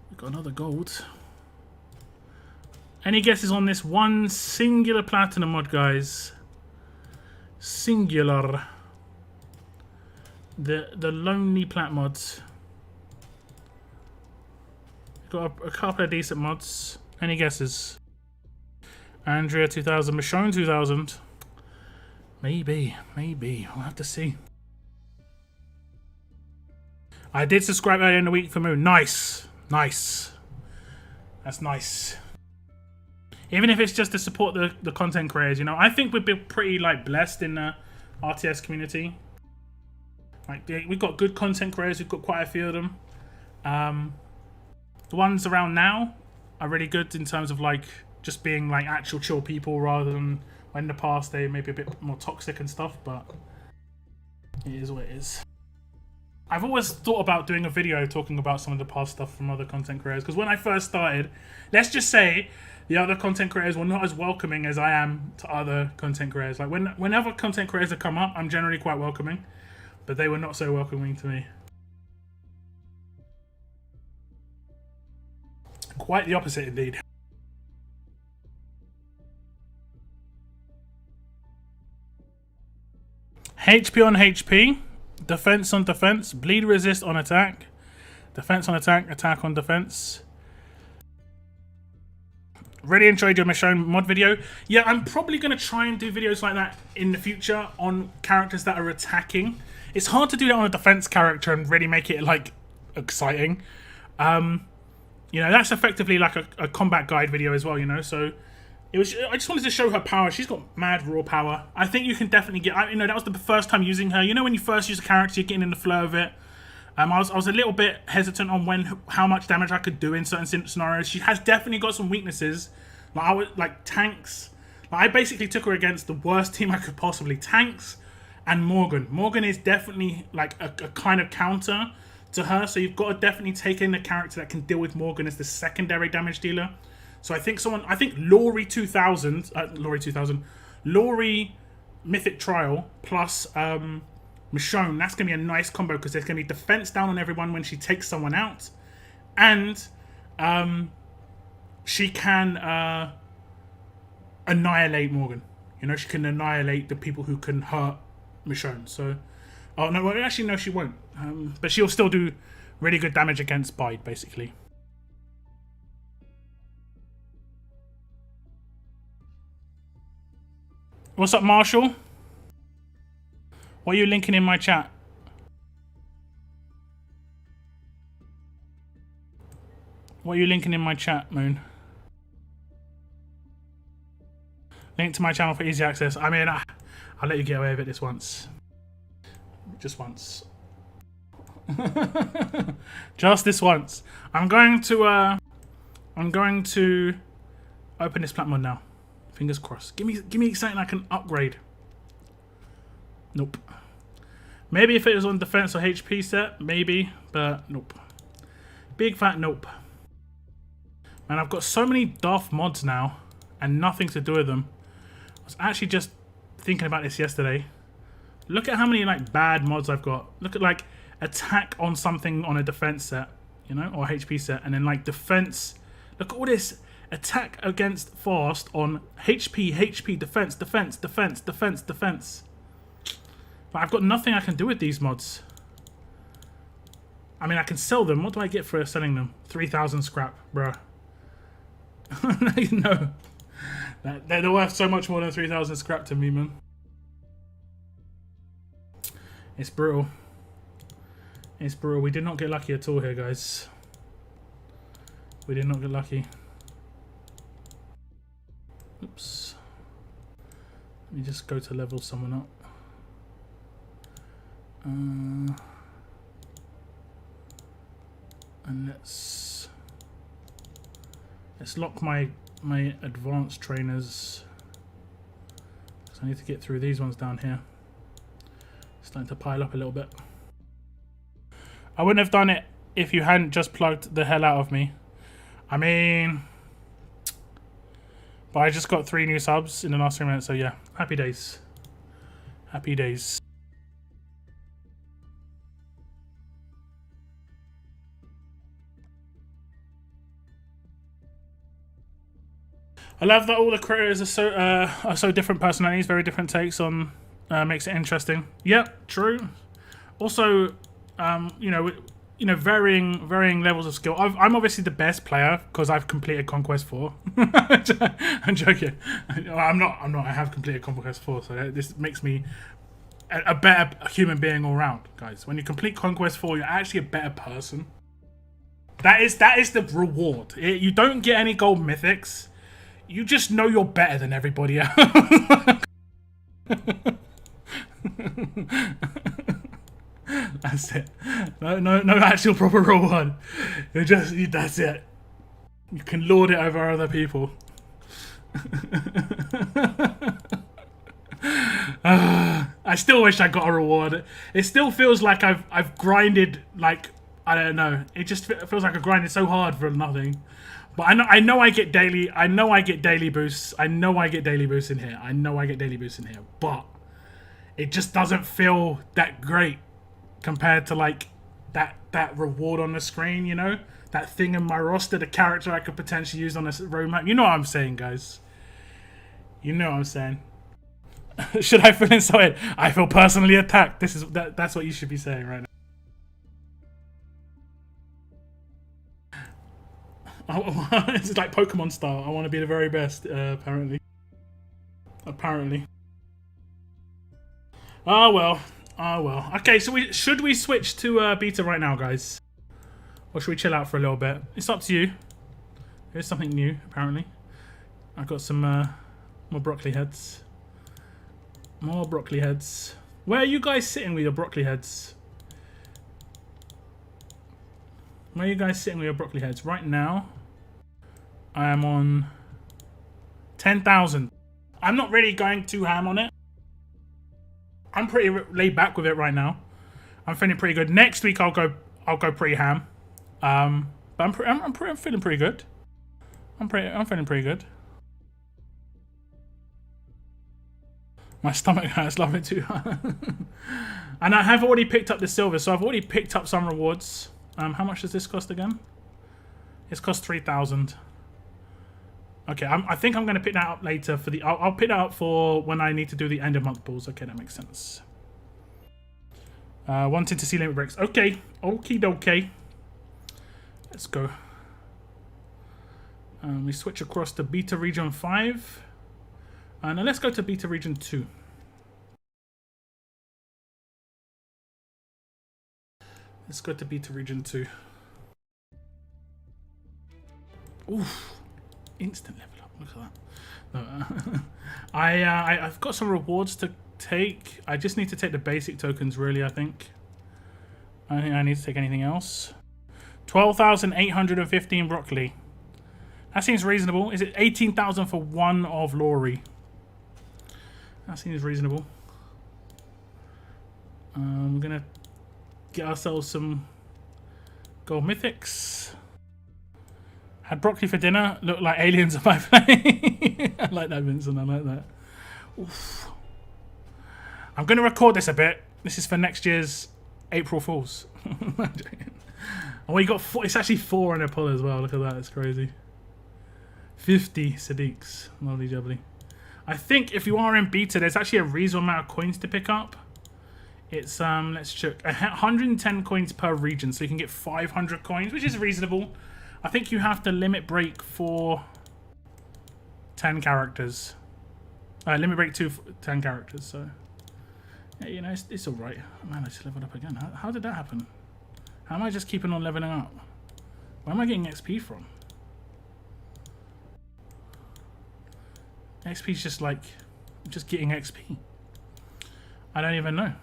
Speaker 1: We've got another gold. Any guesses on this one singular platinum mod, guys? Singular. The lonely plat mods. We've got a couple of decent mods. Any guesses? Andrea 2000, Michonne 2000. Maybe. We'll have to see. I did subscribe earlier in the week for Moon. Nice. That's nice. Even if it's just to support the content creators, you know. I think we've been pretty like blessed in the RTS community. Like we've got good content creators. We've got quite a few of them. The ones around now are really good in terms of like just being like actual chill people rather than when in the past they may be a bit more toxic and stuff, but it is what it is. I've always thought about doing a video talking about some of the past stuff from other content creators, because when I first started, let's just say the other content creators were not as welcoming as I am to other content creators. Like whenever content creators have come up, I'm generally quite welcoming, but they were not so welcoming to me. Quite the opposite indeed. HP on HP, defense on defense, bleed resist on attack, defense on attack, attack on defense. Really enjoyed your Michonne mod video. Yeah, I'm probably going to try and do videos like that in the future on characters that are attacking. It's hard to do that on a defense character and really make it like exciting. You know, that's effectively like a combat guide video as well, you know, so I just wanted to show her power. She's got mad raw power. I think you can definitely get, you know, that was the first time using her. You know, when you first use a character, you're getting in the flow of it. I was a little bit hesitant on how much damage I could do in certain scenarios. She has definitely got some weaknesses. Like tanks. Like, I basically took her against the worst team I could possibly. Tanks and Morgan. Morgan is definitely like a kind of counter to her. So you've got to definitely take in a character that can deal with Morgan as the secondary damage dealer. So I think Laurie 2000, Laurie Mythic Trial plus Michonne, that's going to be a nice combo because there's going to be defense down on everyone when she takes someone out. And she can annihilate Morgan. You know, she can annihilate the people who can hurt Michonne. So, oh no, well, actually no, she won't. But she'll still do really good damage against Bide, basically. What's up, Marshall? What are you linking in my chat? What are you linking in my chat, Moon? Link to my channel for easy access. I mean, I'll let you get away with it this once. Just once. Just this once. I'm going to open this plat mod now. Fingers crossed. Give me something I can upgrade. Nope. Maybe if it was on defense or HP set, maybe, but nope. Big fat nope. Man, I've got so many daft mods now and nothing to do with them. I was actually just thinking about this yesterday. Look at how many like bad mods I've got. Look at like attack on something on a defense set, you know, or HP set, and then like defense. Look at all this. Attack against fast on HP, defense. But I've got nothing I can do with these mods. I mean, I can sell them. What do I get for selling them? 3,000 scrap, bruh. No. They're worth so much more than 3,000 scrap to me, man. It's brutal. It's brutal. We did not get lucky at all here, guys. We did not get lucky. Oops. Let me just go to level someone up. And let's lock my advanced trainers. So I need to get through these ones down here. Starting to pile up a little bit. I wouldn't have done it if you hadn't just plugged the hell out of me. I mean... But I just got 3 new subs in the last 3 minutes, so yeah. Happy days. Happy days. I love that all the creators are so different personalities, very different takes on... makes it interesting. Yep, true. Also, you know, varying levels of skill. I'm obviously the best player because I've completed Conquest 4. I'm joking. I'm not. I have completed Conquest 4, so this makes me a better human being all round, guys. When you complete Conquest 4, you're actually a better person. That is the reward. You don't get any gold mythics. You just know you're better than everybody else. That's it. No actual proper reward. That's it. You can lord it over other people. I still wish I got a reward. It still feels like I've grinded, like, I don't know. It just feels like I grinded so hard for nothing. But I know I get daily. I know I get daily boosts. I know I get daily boosts in here. But it just doesn't feel that great compared to like that reward on the screen. You know, that thing in my roster, the character I could potentially use on this roadmap. You know what I'm saying, guys. You know what I'm saying. Should I feel insulted? I feel personally attacked. That's what you should be saying right now. It's like Pokemon style. I want to be the very best, apparently. Oh well. Okay, so should we switch to beta right now, guys? Or should we chill out for a little bit? It's up to you. There's something new, apparently. I've got some more broccoli heads. More broccoli heads. Where are you guys sitting with your broccoli heads? Where are you guys sitting with your broccoli heads? Right now, I am on 10,000. I'm not really going too ham on it. I'm pretty laid back with it right now. I'm feeling pretty good. Next week I'll go pretty ham. But I'm feeling pretty good. I'm feeling pretty good. My stomach hurts, love it too. And I have already picked up the silver, so I've already picked up some rewards. How much does this cost again? It's cost 3,000. Okay, I think I'm going to pick that up later for the... I'll pick that up for when I need to do the end of month balls. Okay, that makes sense. Wanting to see limit breaks. Okay, okie dokie. Let's go. We switch across to Beta Region 5. Now let's go to Beta Region 2. Let's go to Beta Region 2. Oof. Instant level up. Look at that. No, I've got some rewards to take. I just need to take the basic tokens, really, I think. I don't think I need to take anything else. 12,815 broccoli. That seems reasonable. Is it 18,000 for one of Laurie? That seems reasonable. We're going to get ourselves some gold mythics. Had broccoli for dinner. Look like aliens on my plate. I like that, Vincent. I like that. Oof. I'm going to record this a bit. This is for next year's April Fools. Oh, you got 4. It's actually 4 in a pull as well. Look at that. It's crazy. 50 Sadiqs. Lovely jubbly. I think if you are in beta, there's actually a reasonable amount of coins to pick up. It's, let's check. 110 coins per region. So you can get 500 coins, which is reasonable. I think you have to limit break for 10 characters. Limit break 10 characters, so... Yeah, you know, it's alright. Man, I just leveled up again. How did that happen? How am I just keeping on leveling up? Where am I getting XP from? XP's just like... just getting XP. I don't even know.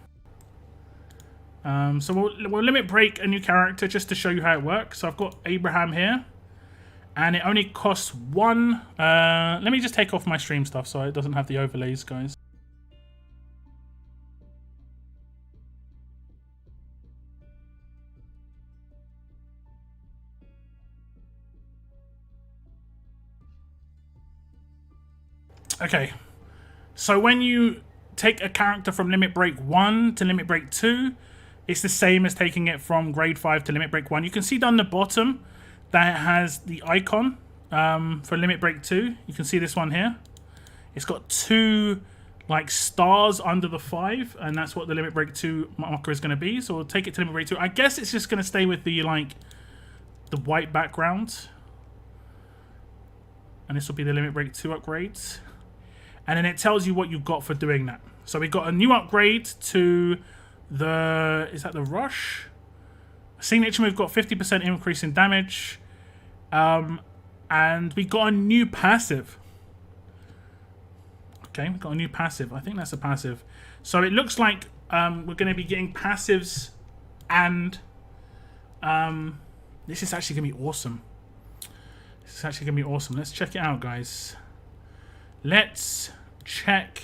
Speaker 1: So we'll limit break a new character just to show you how it works. So I've got Abraham here. And it only costs 1... let me just take off my stream stuff so it doesn't have the overlays, guys. Okay, so when you take a character from Limit Break 1 to Limit Break 2, it's the same as taking it from Grade 5 to Limit Break 1. You can see down the bottom that it has the icon for Limit Break 2. You can see this one here. It's got 2 like stars under the 5, and that's what the Limit Break 2 marker is going to be. So we'll take it to Limit Break 2. I guess it's just going to stay with the like the white background, and this will be the Limit Break 2 upgrades. And then it tells you what you got for doing that. So we got a new upgrade to the, is that the Rush? Signature move got 50% increase in damage. And we got a new passive. Okay, we got a new passive. I think that's a passive. So it looks like we're going to be getting passives, and this is actually going to be awesome. This is actually going to be awesome. Let's check it out, guys. Let's check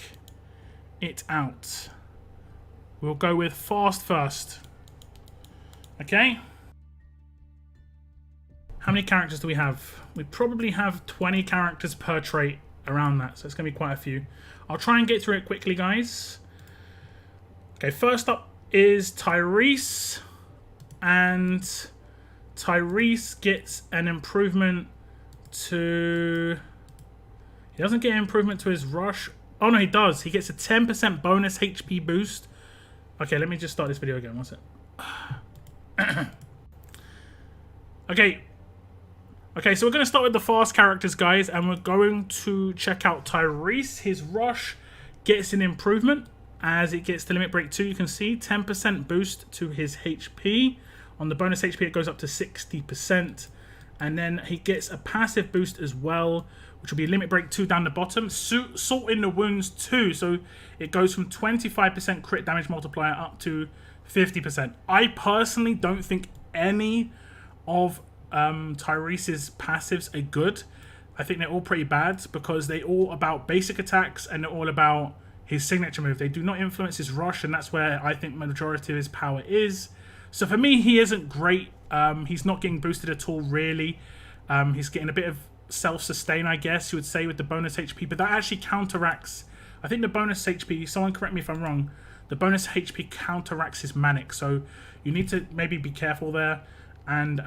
Speaker 1: it out. We'll go with fast first. Okay. How many characters do we have? We probably have 20 characters per trait, around that. So it's going to be quite a few. I'll try and get through it quickly, guys. Okay, first up is Tyrese. And Tyrese gets an improvement to... He doesn't get an improvement to his rush. Oh, no, he does. He gets a 10% bonus HP boost. Okay, let me just start this video again. What's it? Okay. Okay, so we're going to start with the fast characters, guys. And we're going to check out Tyrese. His rush gets an improvement as it gets to Limit Break 2. You can see 10% boost to his HP. On the bonus HP, it goes up to 60%. And then he gets a passive boost as well, which will be Limit Break 2 down the bottom. Salt in the Wounds 2, so it goes from 25% crit damage multiplier up to 50%. I personally don't think any of Tyrese's passives are good. I think they're all pretty bad because they're all about basic attacks and they're all about his signature move. They do not influence his rush, and that's where I think the majority of his power is. So for me, he isn't great. He's not getting boosted at all, really. He's getting a bit of self-sustain, I guess you would say, with the bonus HP, but that actually counteracts, I think the bonus HP, someone correct me if I'm wrong, the bonus HP counteracts his manic, so you need to maybe be careful there. And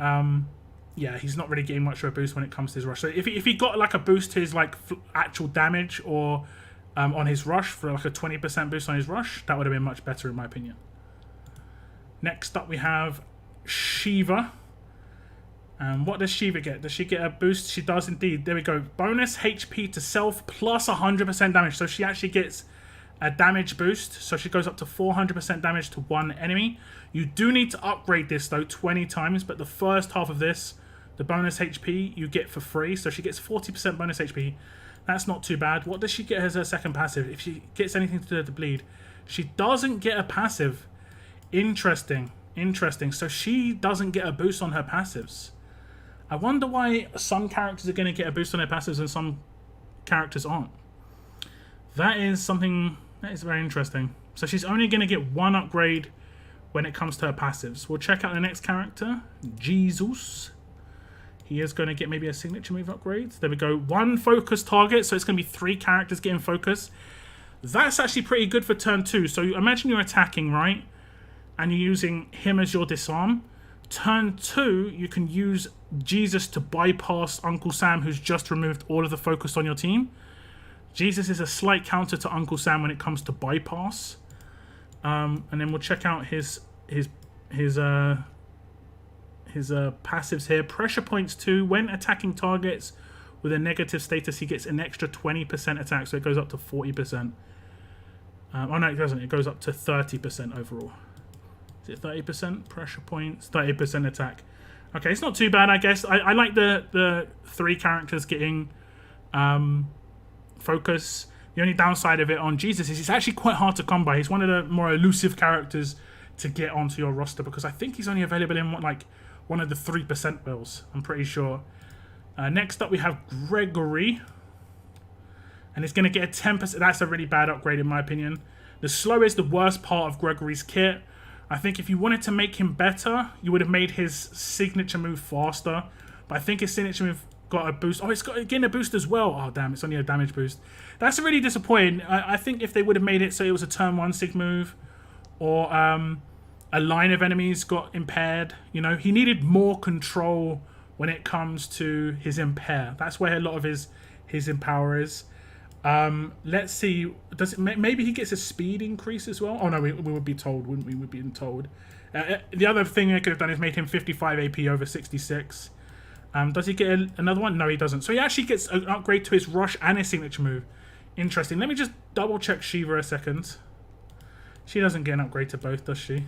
Speaker 1: yeah, he's not really getting much of a boost when it comes to his rush. So if he got like a boost to his like actual damage, or on his rush for like a 20% boost on his rush, that would have been much better in my opinion. Next up we have Shiva. And what does Shiva get? Does she get a boost? She does indeed. There we go. Bonus HP to self plus 100% damage. So she actually gets a damage boost. So she goes up to 400% damage to one enemy. You do need to upgrade this though 20 times. But the first half of this, the bonus HP, you get for free. So she gets 40% bonus HP. That's not too bad. What does she get as her second passive? If she gets anything to do with the bleed. She doesn't get a passive. Interesting. Interesting. So she doesn't get a boost on her passives. I wonder why some characters are going to get a boost on their passives and some characters aren't. That is something that is very interesting. So she's only going to get one upgrade when it comes to her passives. We'll check out the next character, Jesus. He is going to get maybe a signature move upgrade. There we go. One focus target, so it's going to be 3 characters getting focus. That's actually pretty good for turn 2. So imagine you're attacking, right? And you're using him as your disarm. Turn 2, you can use Jesus to bypass Uncle Sam, who's just removed all of the focus on your team. Jesus is a slight counter to Uncle Sam when it comes to bypass. And then we'll check out his passives here. Pressure points 2. When attacking targets with a negative status, he gets an extra 20% attack, so it goes up to 40%. Oh no, it doesn't. It goes up to 30% overall. Is it 30% pressure points? 30% attack. Okay, it's not too bad, I guess. I like the 3 characters getting focus. The only downside of it on Jesus is it's actually quite hard to come by. He's one of the more elusive characters to get onto your roster because I think he's only available in like one of the 3% bills, I'm pretty sure. Next up we have Gregory. And it's going to get a 10%. That's a really bad upgrade in my opinion. The slow is the worst part of Gregory's kit. I think if you wanted to make him better, you would have made his signature move faster. But I think his signature move got a boost. Oh, it's got again a boost as well. Oh, damn, it's only a damage boost. That's really disappointing. I think if they would have made it so it was a turn 1 Sig move, or a line of enemies got impaired, you know, he needed more control when it comes to his impair. That's where a lot of his empower is. Let's see. Does it, maybe he gets a speed increase as well? Oh no, we would be told, wouldn't we? We'd be told. The other thing they could have done is made him 55 AP over 66. Does he get another one? No, he doesn't. So he actually gets an upgrade to his rush and his signature move. Interesting. Let me just double check Shiva a second. She doesn't get an upgrade to both, does she?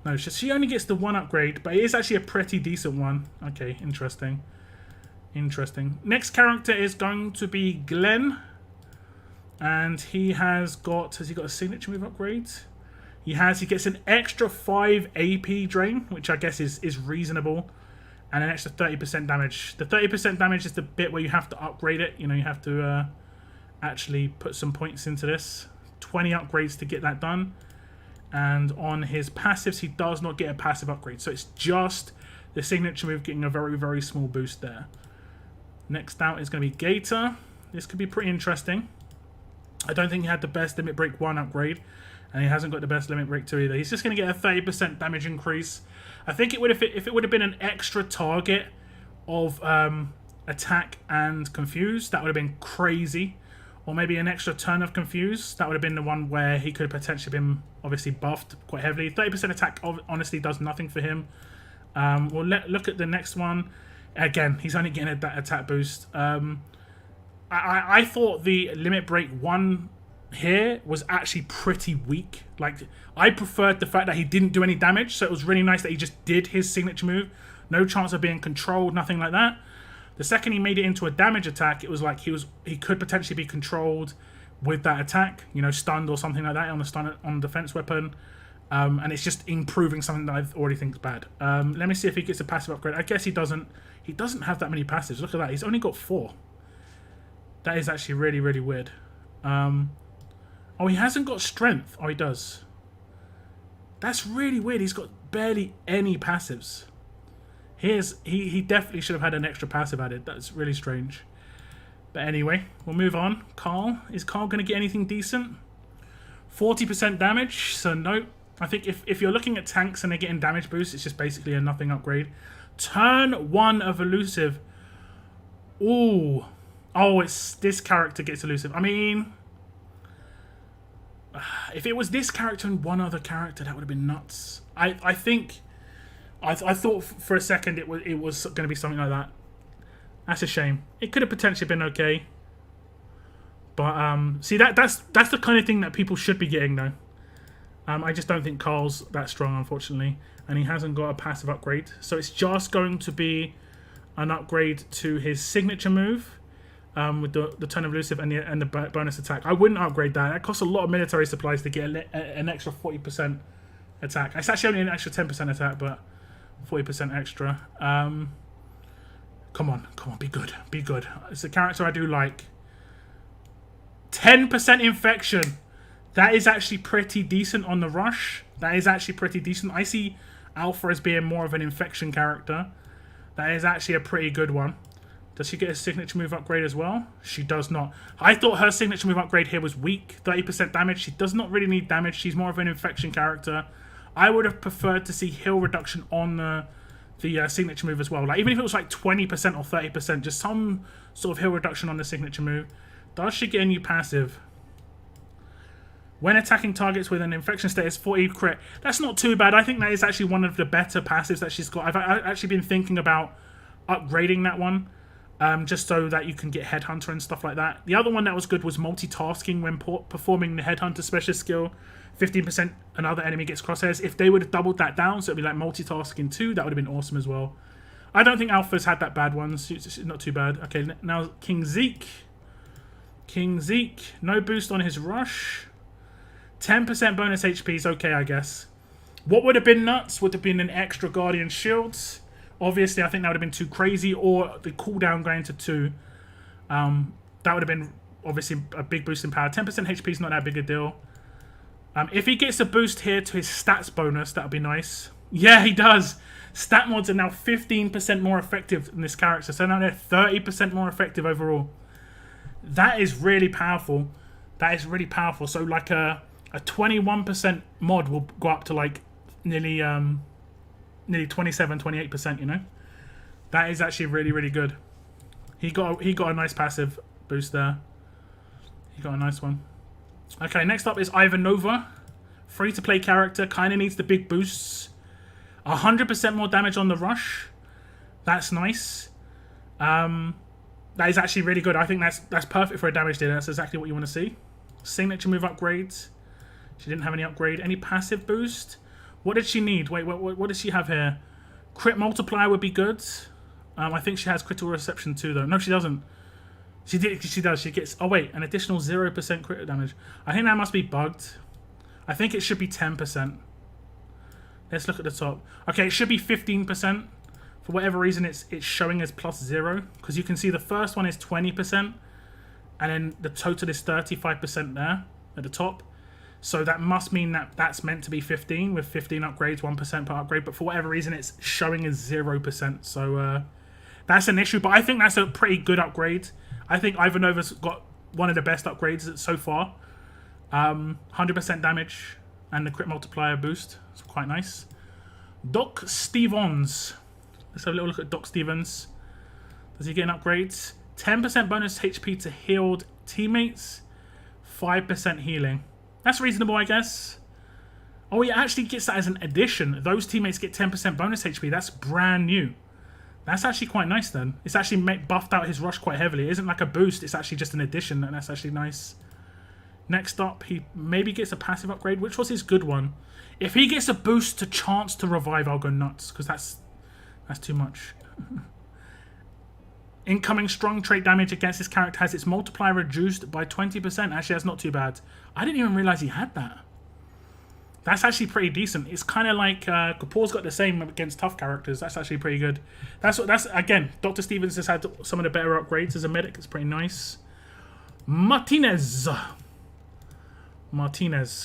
Speaker 1: No, she only gets the one upgrade, but it is actually a pretty decent one. Okay, interesting. Interesting. Next character is going to be Glenn. And he has got a signature move upgrade? He gets an extra 5 AP drain, which I guess is reasonable. And an extra 30% damage. The 30% damage is the bit where you have to upgrade it. You know, you have to actually put some points into this. 20 upgrades to get that done. And on his passives, he does not get a passive upgrade. So it's just the signature move getting a very, very small boost there. Next out is going to be Gator. This could be pretty interesting. I don't think he had the best Limit Break 1 upgrade. And he hasn't got the best Limit Break 2 either. He's just going to get a 30% damage increase. I think it would have, if it would have been an extra target of attack and confuse, that would have been crazy. Or maybe an extra turn of confuse. That would have been the one where he could have potentially been obviously buffed quite heavily. 30% attack honestly does nothing for him. We'll look at the next one. Again, he's only getting that attack boost. I thought the Limit Break 1 here was actually pretty weak. Like, I preferred the fact that he didn't do any damage, so it was really nice that he just did his signature move. No chance of being controlled, nothing like that. The second he made it into a damage attack, it was like he could potentially be controlled with that attack, you know, stunned or something like that on a defense weapon. And it's just improving something that I already think is bad. Let me see if he gets a passive upgrade. I guess he doesn't. He doesn't have that many passives. Look at that. He's only got 4. That is actually really, really weird. Oh, he hasn't got strength. Oh, he does. That's really weird. He's got barely any passives. He definitely should have had an extra passive added. That's really strange. But anyway, we'll move on. Carl. Is Carl going to get anything decent? 40% damage. So no. I think if you're looking at tanks and they're getting damage boost, it's just basically a nothing upgrade. Turn 1 of elusive. Ooh. Oh, it's this character gets elusive. I mean, if it was this character and one other character, that would have been nuts. I thought for a second it was going to be something like that. That's a shame. It could have potentially been okay. But see, that's the kind of thing that people should be getting though. I just don't think Carl's that strong, unfortunately, and he hasn't got a passive upgrade. So it's just going to be an upgrade to his signature move with the turn of elusive and the bonus attack. I wouldn't upgrade that. That costs a lot of military supplies to get an extra 40% attack. It's actually only an extra 10% attack, but 40% extra. Come on, be good, be good. It's a character I do like. 10% infection. That is actually pretty decent on the rush. That is actually pretty decent. I see Alpha as being more of an infection character. That is actually a pretty good one. Does she get a signature move upgrade as well? She does not. I thought her signature move upgrade here was weak. 30% damage. She does not really need damage. She's more of an infection character. I would have preferred to see heal reduction on the signature move as well. Like, even if it was like 20% or 30%, just some sort of heal reduction on the signature move. Does she get a new passive? When attacking targets with an infection status, 40 crit. That's not too bad. I think that is actually one of the better passives that she's got. I've actually been thinking about upgrading that one, just so that you can get Headhunter and stuff like that. The other one that was good was multitasking when performing the Headhunter specialist skill. 15% another enemy gets crosshairs. If they would have doubled that down, so it'd be like multitasking too, that would have been awesome as well. I don't think Alpha's had that bad one. It's not too bad. Okay, now King Zeke. King Zeke. No boost on his rush. 10% bonus HP is okay, I guess. What would have been nuts would have been an extra Guardian Shields. Obviously, I think that would have been too crazy. Or the cooldown going to 2. That would have been, obviously, a big boost in power. 10% HP is not that big a deal. If he gets a boost here to his stats bonus, that would be nice. Yeah, he does. Stat mods are now 15% more effective in this character. So now they're 30% more effective overall. That is really powerful. That is really powerful. So like a 21% mod will go up to like nearly 27, 28%, you know? That is actually really, really good. He got a nice passive boost there. He got a nice one. Okay, next up is Ivanova. Free-to-play character. Kind of needs the big boosts. 100% more damage on the rush. That's nice. That is actually really good. I think that's perfect for a damage dealer. That's exactly what you want to see. Signature move upgrades. She didn't have any upgrade. Any passive boost? What did she need? Wait, what does she have here? Crit multiplier would be good. I think she has critical reception too, though. No, she doesn't. She does. She gets... Oh, wait. An additional 0% crit damage. I think that must be bugged. I think it should be 10%. Let's look at the top. Okay, it should be 15%. For whatever reason, it's showing as +0. Because you can see the first one is 20%. And then the total is 35% there at the top. So that must mean that that's meant to be 15 with 15 upgrades, 1% per upgrade. But for whatever reason, it's showing as 0%. So that's an issue. But I think that's a pretty good upgrade. I think Ivanova's got one of the best upgrades so far. 100% damage and the crit multiplier boost. It's quite nice. Doc Stevens. Let's have a little look at Doc Stevens. Does he get an upgrade? 10% bonus HP to healed teammates. 5% healing. That's reasonable, I guess. Oh, he actually gets that as an addition. Those teammates get 10% bonus HP. That's brand new. That's actually quite nice then. It's actually buffed out his rush quite heavily. It isn't like a boost. It's actually just an addition, and that's actually nice. Next up, he maybe gets a passive upgrade. Which was his good one? If he gets a boost to chance to revive, I'll go nuts, because that's too much. Incoming strong trait damage against this character has its multiplier reduced by 20%. Actually, that's not too bad. I didn't even realize he had that. That's actually pretty decent. It's kind of like Kapoor's got the same against tough characters. That's actually pretty good. That's again, Dr. Stevens has had some of the better upgrades as a medic. It's pretty nice. Martinez.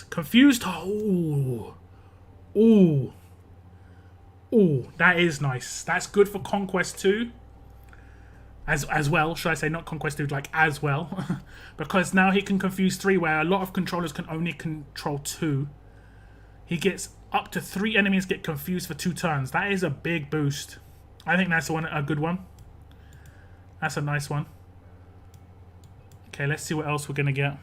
Speaker 1: Confused. Ooh. That is nice. That's good for Conquest 2. As well, should I say, not Conquest 2, like as well. Because now he can confuse 3, where a lot of controllers can only control 2. He gets up to 3 enemies get confused for 2 turns. That is a big boost. I think that's a good one. That's a nice one. Okay, let's see what else we're going to get.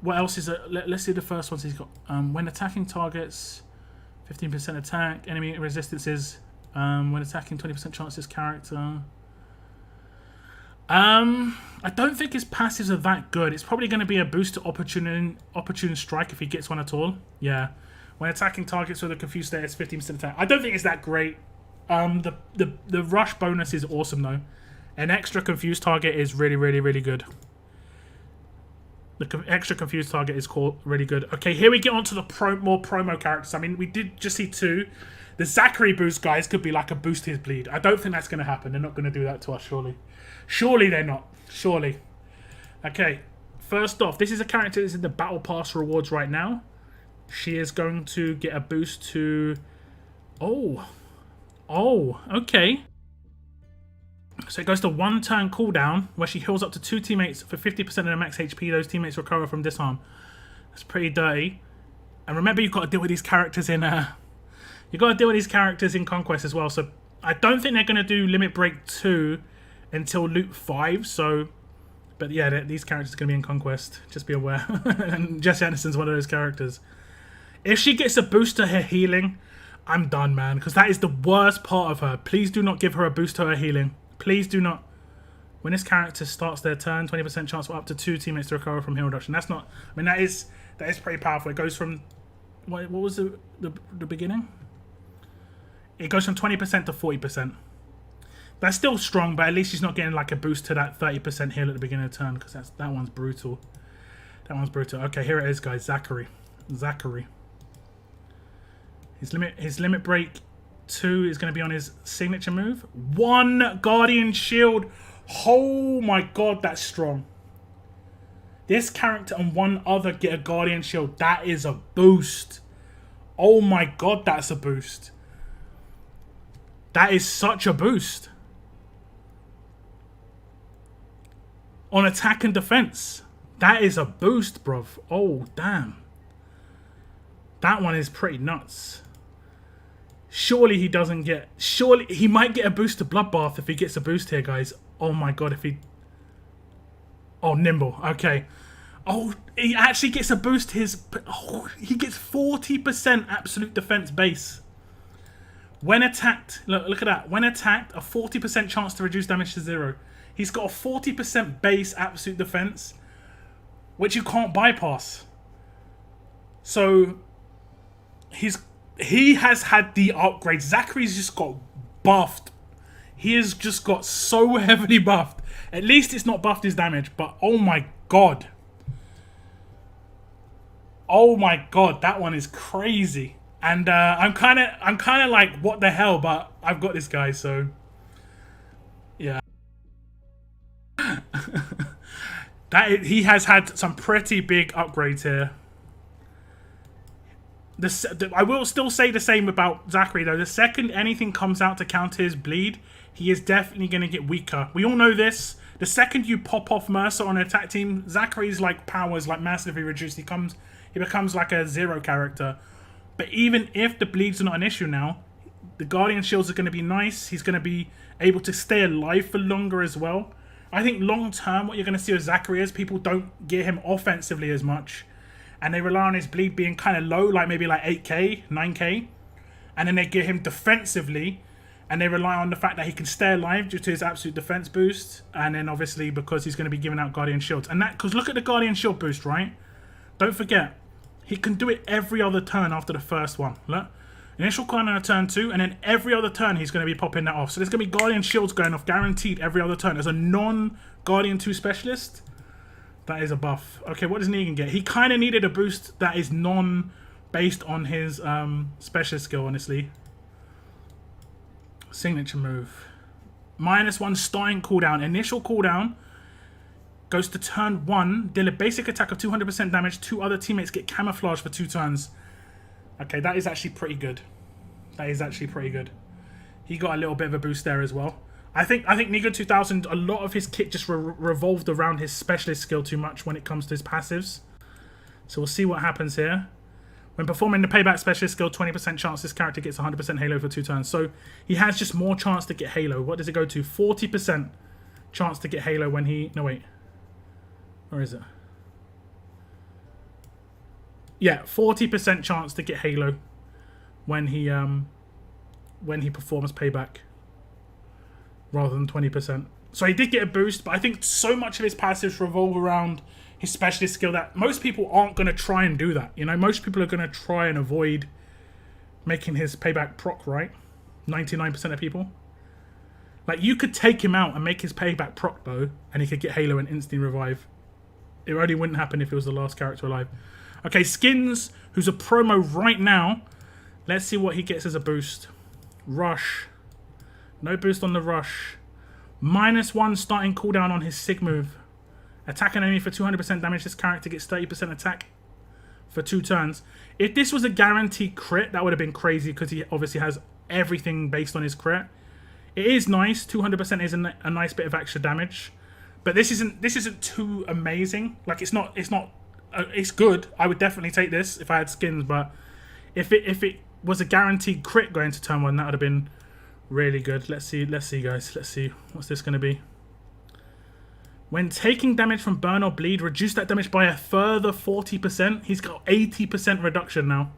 Speaker 1: What else is it? Let's see the first ones he's got. When attacking targets, 15% attack. Enemy resistances. When attacking, 20% chance this character. I don't think his passives are that good. It's probably going to be a boost to opportune strike if he gets one at all. Yeah. When attacking targets with a confused state, it's 15% attack. I don't think it's that great. The rush bonus is awesome though. An extra confused target is really, really, really good. The extra confused target is really good. Okay, here we get on to the more promo characters. I mean, we did just see 2. The Zachary boost, guys, could be like a boost his bleed. I don't think that's going to happen. They're not going to do that to us, surely. Surely they're not. Surely. Okay, first off, this is a character that's in the Battle Pass rewards right now. She is going to get a boost to... Oh, okay. So it goes to 1 turn cooldown, where she heals up to 2 teammates for 50% of their max HP. Those teammates recover from disarm. That's pretty dirty. And remember, you've got to deal with these characters in... You've got to deal with these characters in Conquest as well. So I don't think they're going to do Limit Break 2 until Loot 5. So, but yeah, these characters are going to be in Conquest. Just be aware. And Jesse Anderson's one of those characters. If she gets a boost to her healing, I'm done, man. Because that is the worst part of her. Please do not give her a boost to her healing. Please do not. When this character starts their turn, 20% chance for up to 2 teammates to recover from heal reduction. That's not... I mean, that is pretty powerful. It goes from... What was the beginning? It goes from 20% to 40%. That's still strong, but at least she's not getting like a boost to that 30% heal at the beginning of the turn, because that one's brutal. That one's brutal. Okay, here it is, guys. Zachary. His limit break 2 is going to be on his signature move. 1 Guardian Shield. Oh my god, that's strong. This character and 1 other get a Guardian Shield. That is a boost. Oh my god, that's a boost. That is such a boost. On attack and defense. That is a boost, bruv. Oh, damn. That one is pretty nuts. Surely he doesn't get... Surely he might get a boost to Bloodbath if he gets a boost here, guys. Oh my god, if he... Oh, Nimble. Okay. Oh, he actually gets a boost to his... Oh, he gets 40% absolute defense base. When attacked... Look at that. When attacked, a 40% chance to reduce damage to 0. He's got a 40% base absolute defense, which you can't bypass. So, he has had the upgrade. Zachary's just got buffed. He has just got so heavily buffed. At least it's not buffed his damage, but oh my god. Oh my god, that one is crazy. And I'm kind of like, what the hell? But I've got this guy, so yeah. He has had some pretty big upgrades here. I will still say the same about Zachary, though. The second anything comes out to counter his bleed, he is definitely going to get weaker. We all know this. The second you pop off Mercer on an attack team, Zachary's like powers like massively reduced. He becomes like a 0 character. But even if the bleeds are not an issue now, the Guardian Shields are going to be nice. He's going to be able to stay alive for longer as well. I think long term, what you're going to see with Zachary is people don't get him offensively as much. And they rely on his bleed being kind of low, like maybe like 8k, 9k. And then they get him defensively. And they rely on the fact that he can stay alive due to his absolute defense boost. And then obviously because he's going to be giving out Guardian Shields. And that, because look at the Guardian Shield boost, right? Don't forget, he can do it every other turn after the first one. Look. Initial cooldown on a turn 2, and then every other turn he's going to be popping that off. So there's going to be Guardian Shields going off guaranteed every other turn. As a non-Guardian 2 specialist, that is a buff. Okay, what does Negan get? He kind of needed a boost that is non-based on his specialist skill, honestly. Signature move. -1 starting cooldown. Initial cooldown goes to turn 1. Deal a basic attack of 200% damage. 2 other teammates get camouflage for 2 turns. Okay, that is actually pretty good. That is actually pretty good. He got a little bit of a boost there as well. I think Negan 2000, a lot of his kit just revolved around his specialist skill too much when it comes to his passives. So we'll see what happens here. When performing the payback specialist skill, 20% chance this character gets 100% Halo for 2 turns. So he has just more chance to get Halo. What does it go to? 40% chance to get Halo when he... No, wait. Where is it? Yeah, 40% chance to get Halo when he performs payback, rather than 20%. So he did get a boost, but I think so much of his passives revolve around his specialist skill that most people aren't going to try and do that. You know, most people are going to try and avoid making his payback proc, right? 99% of people. Like, you could take him out and make his payback proc, though, and he could get Halo and instantly revive. It only wouldn't happen if it was the last character alive. Okay, Skins, who's a promo right now. Let's see what he gets as a boost. Rush. No boost on the Rush. -1 starting cooldown on his Sig move. Attack an enemy for 200% damage. This character gets 30% attack for 2 turns. If this was a guaranteed crit, that would have been crazy because he obviously has everything based on his crit. It is nice. 200% is a nice bit of extra damage. But this isn't too amazing. Like, it's good. I would definitely take this if I had Skins, but if it was a guaranteed crit going to turn 1, that would have been really good. Let's see, guys. Let's see. What's this going to be? When taking damage from burn or bleed, reduce that damage by a further 40%. He's got 80% reduction now.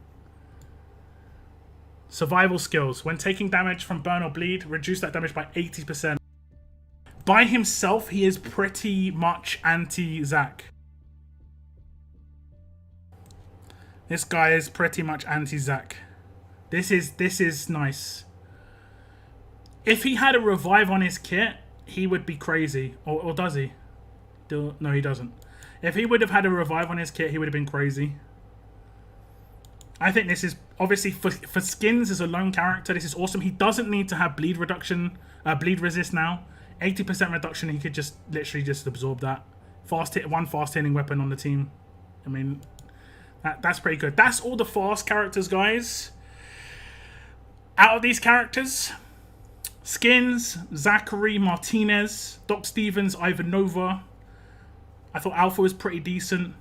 Speaker 1: Survival skills. When taking damage from burn or bleed, reduce that damage by 80%. By himself, he is pretty much anti-Zach. This guy is pretty much anti-Zach. This is nice. If he had a revive on his kit, he would be crazy. Or does he? No, he doesn't. If he would have had a revive on his kit, he would have been crazy. I think this is, obviously, for Skins as a lone character, this is awesome. He doesn't need to have bleed reduction, bleed resist now. 80% reduction, he could just literally just absorb that. One fast hitting weapon on the team. I mean, That's pretty good. That's all the fast characters, guys. Out of these characters, Skins, Zachary, Martinez, Doc Stevens, Ivanova. I thought Alpha was pretty decent.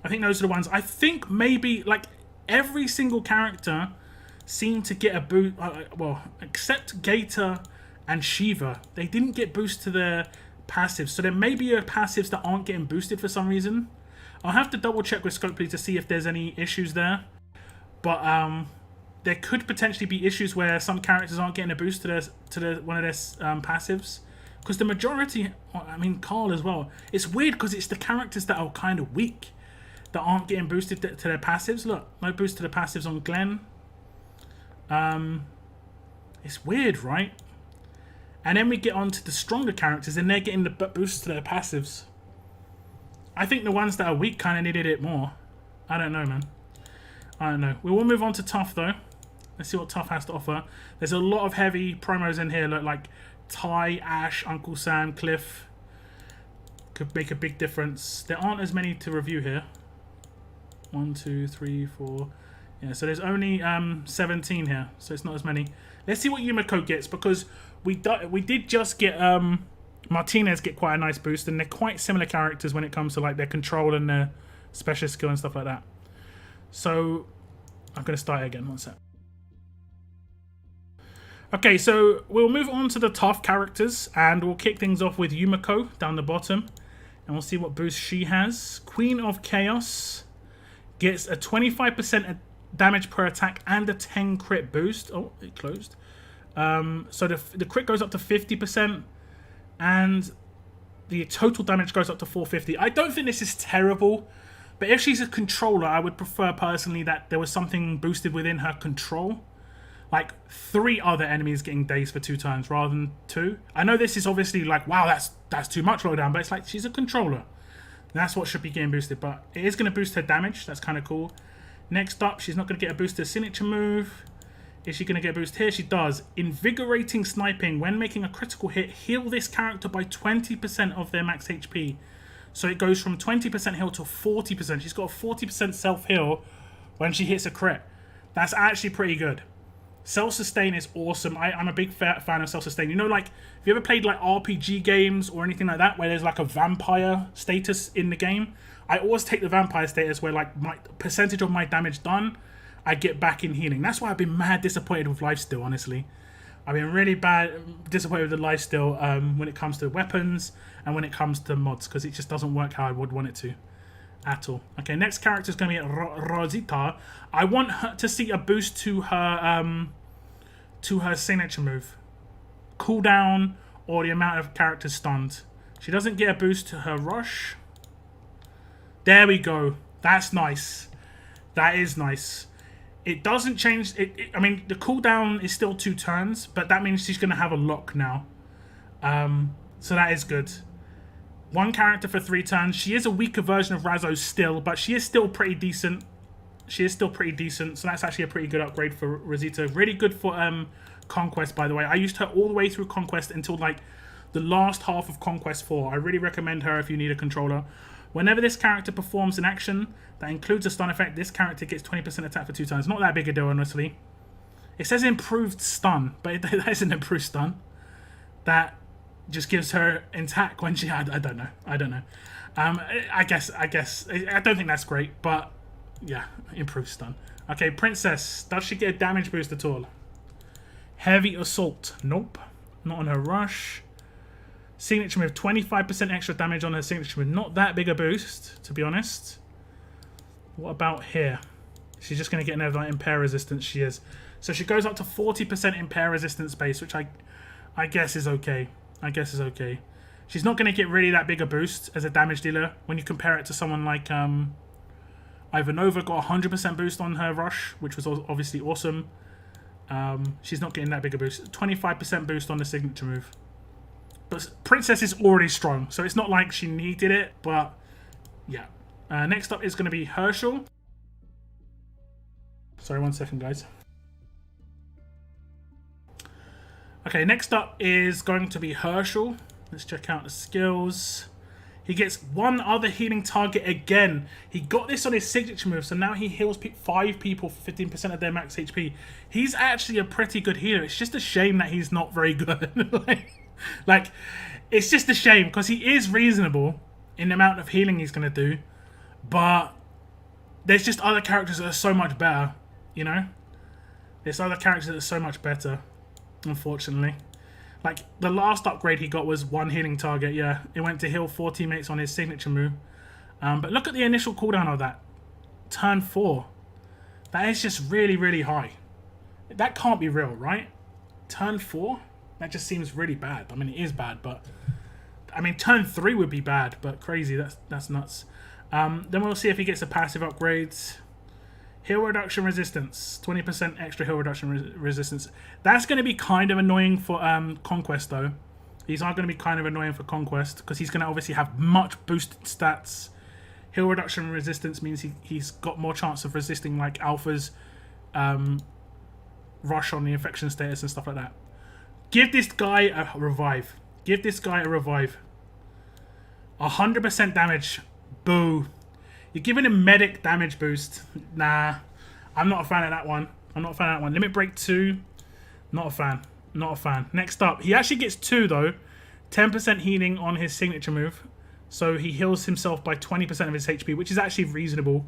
Speaker 1: I think those are the ones. I think maybe like every single character seemed to get a boost. Well, except Gator and Shiva. They didn't get boost to their passives. So there may be passives that aren't getting boosted for some reason. I'll have to double check with Scopely to see if there's any issues there. But there could potentially be issues where some characters aren't getting a boost to one of their passives. Because the majority, I mean Carl as well. It's weird because it's the characters that are kind of weak that aren't getting boosted to their passives. Look, no boost to the passives on Glenn. It's weird, right? And then we get on to the stronger characters and they're getting the boosts to their passives. I think the ones that are weak kind of needed it more. I don't know, man. I don't know. We will move on to Tough, though. Let's see what Tough has to offer. There's a lot of heavy promos in here. Look, like Ty, Ash, Uncle Sam, Cliff. Could make a big difference. There aren't as many to review here. 1, 2, 3, 4. Yeah, so there's only 17 here. So it's not as many. Let's see what Yumiko gets, because we did just get Martinez get quite a nice boost, and they're quite similar characters when it comes to like their control and their special skill and stuff like that. So I'm going to start again. One sec. Okay, so we'll move on to the tough characters, and we'll kick things off with Yumiko down the bottom, and we'll see what boost she has. Queen of Chaos gets a 25% damage per attack and a 10 crit boost. Oh, it closed. So the crit goes up to 50%, and the total damage goes up to 450. I don't think this is terrible, but if she's a controller, I would prefer personally that there was something boosted within her control. Like 3 other enemies getting dazed for 2 turns rather than 2. I know this is obviously like, wow, that's too much low down, but it's like she's a controller. That's what should be getting boosted, but it is going to boost her damage. That's kind of cool. Next up, she's not going to get a boost to signature move. Is she going to get a boost here? She does. Invigorating Sniping. When making a critical hit, heal this character by 20% of their max HP. So it goes from 20% heal to 40%. She's got a 40% self-heal when she hits a crit. That's actually pretty good. Self-sustain is awesome. I'm a big fan of self-sustain. You know, like, have you ever played like RPG games or anything like that where there's like a vampire status in the game? I always take the vampire status where like my percentage of my damage done, I get back in healing. That's why I've been mad disappointed with lifesteal, honestly. I've been really disappointed with the lifesteal when it comes to weapons and when it comes to mods, because it just doesn't work how I would want it to at all. Okay, next character is going to be Rosita. I want her to see a boost to her signature move, cooldown, or the amount of characters stunned. She doesn't get a boost to her rush. There we go. That's nice. That is nice. It doesn't change. I mean, the cooldown is still 2 turns, but that means she's going to have a lock now. So that is good. 1 character for 3 turns. She is a weaker version of Razzo still, but she is still pretty decent. She is still pretty decent, so that's actually a pretty good upgrade for Rosita. Really good for Conquest, by the way. I used her all the way through Conquest until like the last half of Conquest 4. I really recommend her if you need a controller. Whenever this character performs an action that includes a stun effect, this character gets 20% attack for 2 turns. Not that big a deal, honestly. It says improved stun, but that is an improved stun. That just gives her attack when she... I don't know. I don't know. I guess... I don't think that's great, but... yeah, improved stun. Okay, Princess. Does she get a damage boost at all? Heavy Assault. Nope. Not on her rush. Signature move. 25% extra damage on her signature move. Not that big a boost, to be honest. What about here? She's just going to get another impair resistance. She is. So she goes up to 40% impair resistance base, which I guess is okay. I guess is okay. She's not going to get really that big a boost as a damage dealer when you compare it to someone like Ivanova. Got 100% boost on her rush, which was obviously awesome. She's not getting that big a boost. 25% boost on the signature move. But Princess is already strong, so it's not like she needed it, but yeah. Next up is going to be Herschel. Sorry, 1 second, guys. Okay, next up is going to be Herschel. Let's check out the skills. He gets one other healing target again. He got this on his signature move, so now he heals 5 people for 15% of their max HP. He's actually a pretty good healer. It's just a shame that he's not very good. like, it's just a shame, because he is reasonable in the amount of healing he's going to do. But there's just other characters that are so much better, you know? There's other characters that are so much better, unfortunately. Like, the last upgrade he got was 1 healing target, yeah. It went to heal 4 teammates on his signature move. But look at the initial cooldown of that. Turn 4. That is just really, really high. That can't be real, right? Turn 4? That just seems really bad. I mean, it is bad, but... I mean, turn 3 would be bad, but crazy. That's nuts. Then we'll see if he gets a passive upgrades. Heal reduction resistance. 20% extra heal reduction resistance. That's going to be kind of annoying for Conquest, though. These are going to be kind of annoying for Conquest, because he's going to obviously have much boosted stats. Heal reduction resistance means he's got more chance of resisting, like, Alpha's rush on the infection status and stuff like that. Give this guy a revive. Give this guy a revive. 100% damage. Boo. You're giving him medic damage boost. Nah. I'm not a fan of that one. I'm not a fan of that one. Limit break 2. Not a fan. Not a fan. Next up. He actually gets 2 though. 10% healing on his signature move. So he heals himself by 20% of his HP, which is actually reasonable.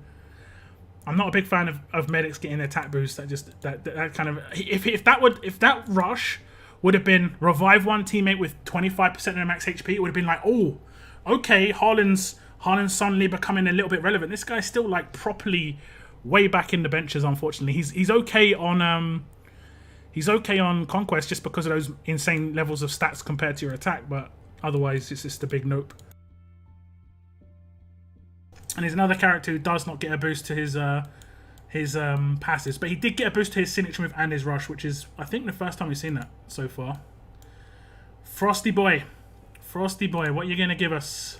Speaker 1: I'm not a big fan of medics getting attack boost. That kind of... If that rush would have been revive 1 teammate with 25% of their max HP, it would have been like, oh, okay, Harlan's suddenly becoming a little bit relevant. This guy's still like properly way back in the benches, unfortunately. He's okay on Conquest just because of those insane levels of stats compared to your attack, but otherwise it's just a big nope. And there's another character who does not get a boost to his passives, but he did get a boost to his signature move and his rush, which is, I think, the first time we've seen that so far. Frosty Boy. Frosty Boy, what are you going to give us?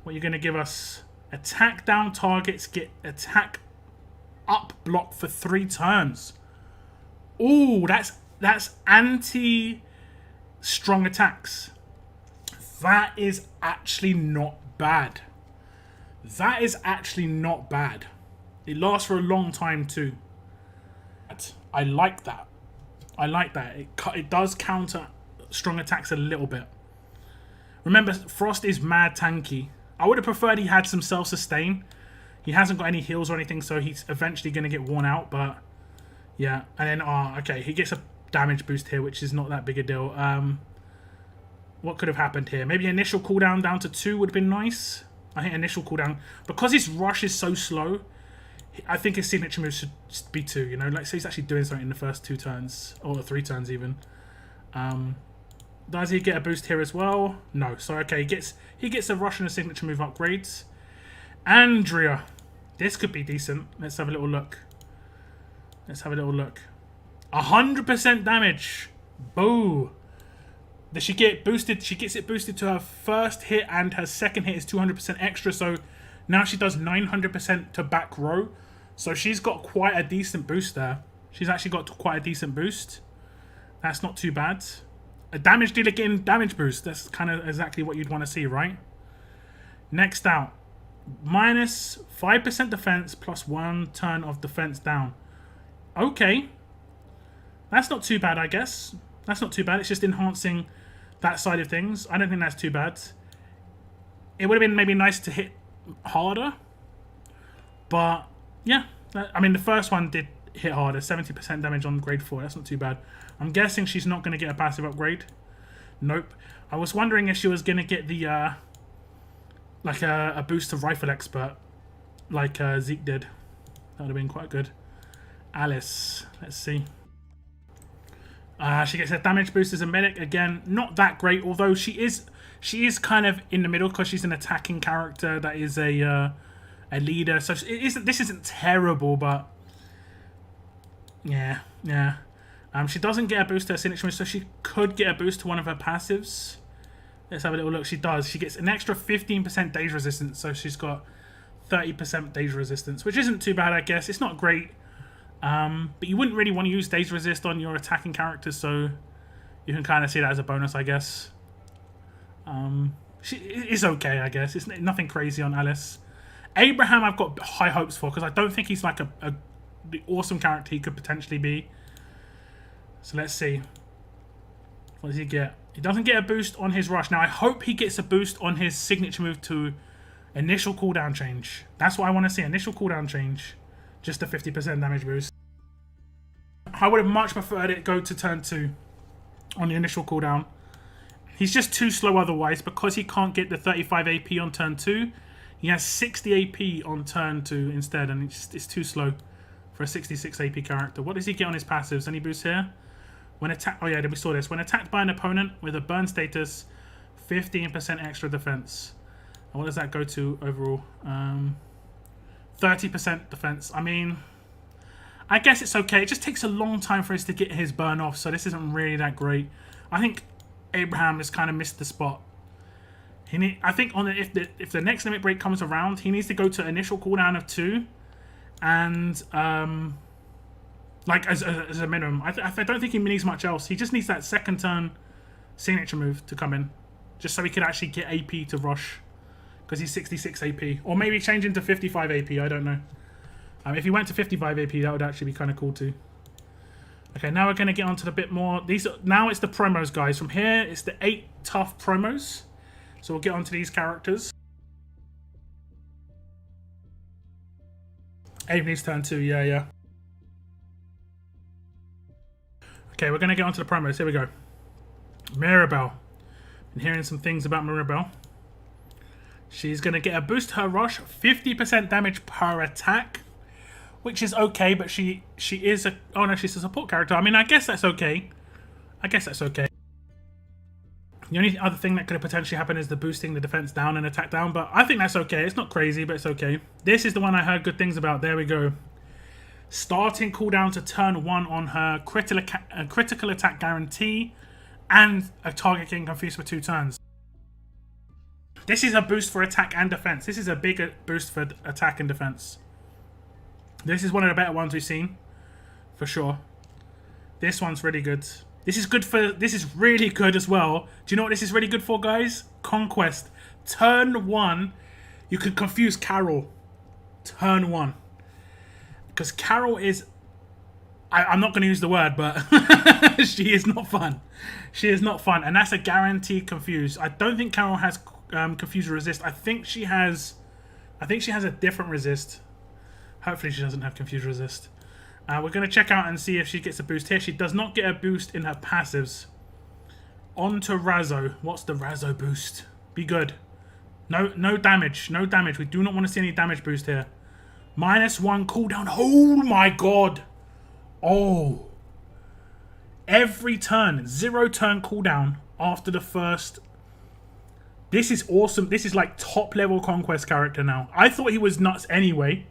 Speaker 1: What are you going to give us? Attack down targets get attack up block for 3 turns. Ooh, that's anti-strong attacks. That is actually not bad. That is actually not bad. It lasts for a long time too. I like that. I like that. It does counter strong attacks a little bit. Remember, Frost is mad tanky. I would have preferred he had some self-sustain. He hasn't got any heals or anything, so he's eventually going to get worn out, but yeah. And then, okay, he gets a damage boost here, which is not that big a deal. What could have happened here? Maybe initial cooldown down to 2 would have been nice. I think initial cooldown, because his rush is so slow, I think his signature move should be 2, you know? Like, so he's actually doing something in the first 2 turns, or 3 turns even. Does he get a boost here as well? No. So, okay, he gets a rush and a signature move upgrades. Andrea. This could be decent. Let's have a little look. Let's have a little look. 100% damage. Boo. Does she get boosted? She gets it boosted to her first hit, and her second hit is 200% extra. So now she does 900% to back row. So she's got quite a decent boost there. She's actually got quite a decent boost. That's not too bad. A damage dealer getting damage boost. That's kind of exactly what you'd want to see, right? Next out. Minus 5% defense plus 1 turn of defense down. Okay. That's not too bad, I guess. That's not too bad. It's just enhancing that side of things. I don't think that's too bad. It would have been maybe nice to hit harder. But, yeah. I mean, the first one did hit harder. 70% damage on grade 4. That's not too bad. I'm guessing she's not going to get a passive upgrade. Nope. I was wondering if she was going to get the, like a boost to Rifle Expert, like Zeke did. That would have been quite good. Alice. Let's see. She gets a damage boost as a medic. Again, not that great, although she is kind of in the middle because she's an attacking character that is a leader. So this isn't terrible, but yeah. She doesn't get a boost to her signature move, so she could get a boost to one of her passives. Let's have a little look. She does. She gets an extra 15% dage resistance, so she's got 30% dage resistance, which isn't too bad, I guess. It's not great, but you wouldn't really want to use dage resist on your attacking characters, so you can kind of see that as a bonus, I guess. It's okay, I guess. It's nothing crazy on Alice. Abraham, I've got high hopes for because I don't think he's like the awesome character he could potentially be. So let's see. What does he get? He doesn't get a boost on his rush. Now, I hope he gets a boost on his signature move to initial cooldown change. That's what I want to see. Initial cooldown change. Just a 50% damage boost. I would have much preferred it go to turn 2 on the initial cooldown. He's just too slow otherwise because he can't get the 35 AP on turn 2. He has 60 AP on turn 2 instead, and it's too slow for a 66 AP character. What does he get on his passives? Any boost here? When attacked, oh yeah, we saw this. When attacked by an opponent with a burn status, 15% extra defense. And what does that go to overall? 30% defense. I mean, I guess it's okay. It just takes a long time for us to get his burn off, so this isn't really that great. I think Abraham has kind of missed the spot. I think if the next limit break comes around, he needs to go to initial cooldown of 2, and like as a minimum. I don't think he needs much else. He just needs that second turn signature move to come in, just so he could actually get AP to rush, because he's 66 AP, or maybe change into 55 AP. I don't know. If he went to 55 AP, that would actually be kind of cool too. Okay, now we're going to get on to the bit more. Now it's the promos, guys. From here, it's the 8 tough promos. So we'll get on to these characters. Abe needs turn 2, yeah. Okay, we're going to get on to the promos. Here we go. Mirabelle. Been hearing some things about Mirabelle. She's going to get a boost to her rush, 50% damage per attack, which is okay, but she is a... Oh, no, she's a support character. I mean, I guess that's okay. The only other thing that could have potentially happened is the boosting the defense down and attack down, but I think that's okay. It's not crazy, but it's okay. This is the one I heard good things about. There we go. Starting cooldown to turn 1 on her critical attack guarantee and a target getting confused for 2 turns. This is a boost for attack and defense. This is a bigger boost for attack and defense. This is one of the better ones we've seen, for sure. This one's really good. This is really good as well. Do you know what this is really good for, guys? Conquest. Turn 1, you can confuse Carol. Turn 1. Because Carol is... I'm not going to use the word, but she is not fun. She is not fun. And that's a guaranteed confuse. I don't think Carol has confuse or resist. I think she has a different resist. Hopefully she doesn't have confuse resist. We're going to check out and see if she gets a boost here. She does not get a boost in her passives. On to Razzo. What's the Razzo boost? Be good. No damage. No damage. We do not want to see any damage boost here. -1 cooldown. Oh my god. Oh. Every turn. 0 turn cooldown after the first. This is awesome. This is like top level Conquest character now. I thought he was nuts anyway.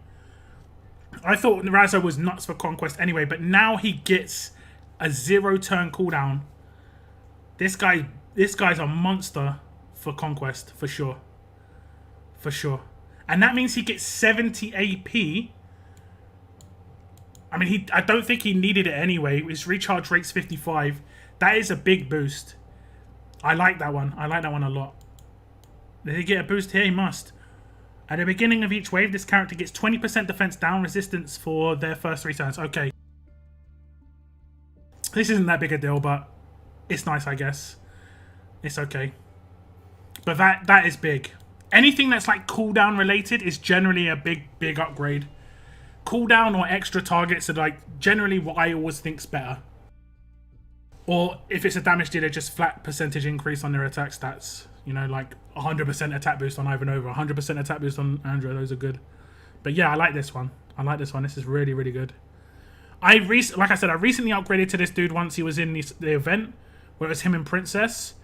Speaker 1: I thought Razzo was nuts for Conquest anyway, but now he gets a 0 turn cooldown. This guy's a monster for Conquest, for sure. For sure. And that means he gets 70 AP. I mean, I don't think he needed it anyway. His recharge rate's 55. That is a big boost. I like that one. I like that one a lot. Did he get a boost here? He must. At the beginning of each wave, this character gets 20% defense down resistance for their first 3 turns. Okay. This isn't that big a deal, but it's nice, I guess. It's okay. But that is big. Anything that's like cooldown related is generally a big upgrade. Cooldown or extra targets are like generally what I always think's better. Or if it's a damage dealer, just flat percentage increase on their attack stats. You know, like 100% attack boost on Ivanova, 100% attack boost on Andrea. Those are good. But yeah, I like this one. I like this one. This is really, really good. Like I said, I recently upgraded to this dude once he was in the event where it was him and Princess.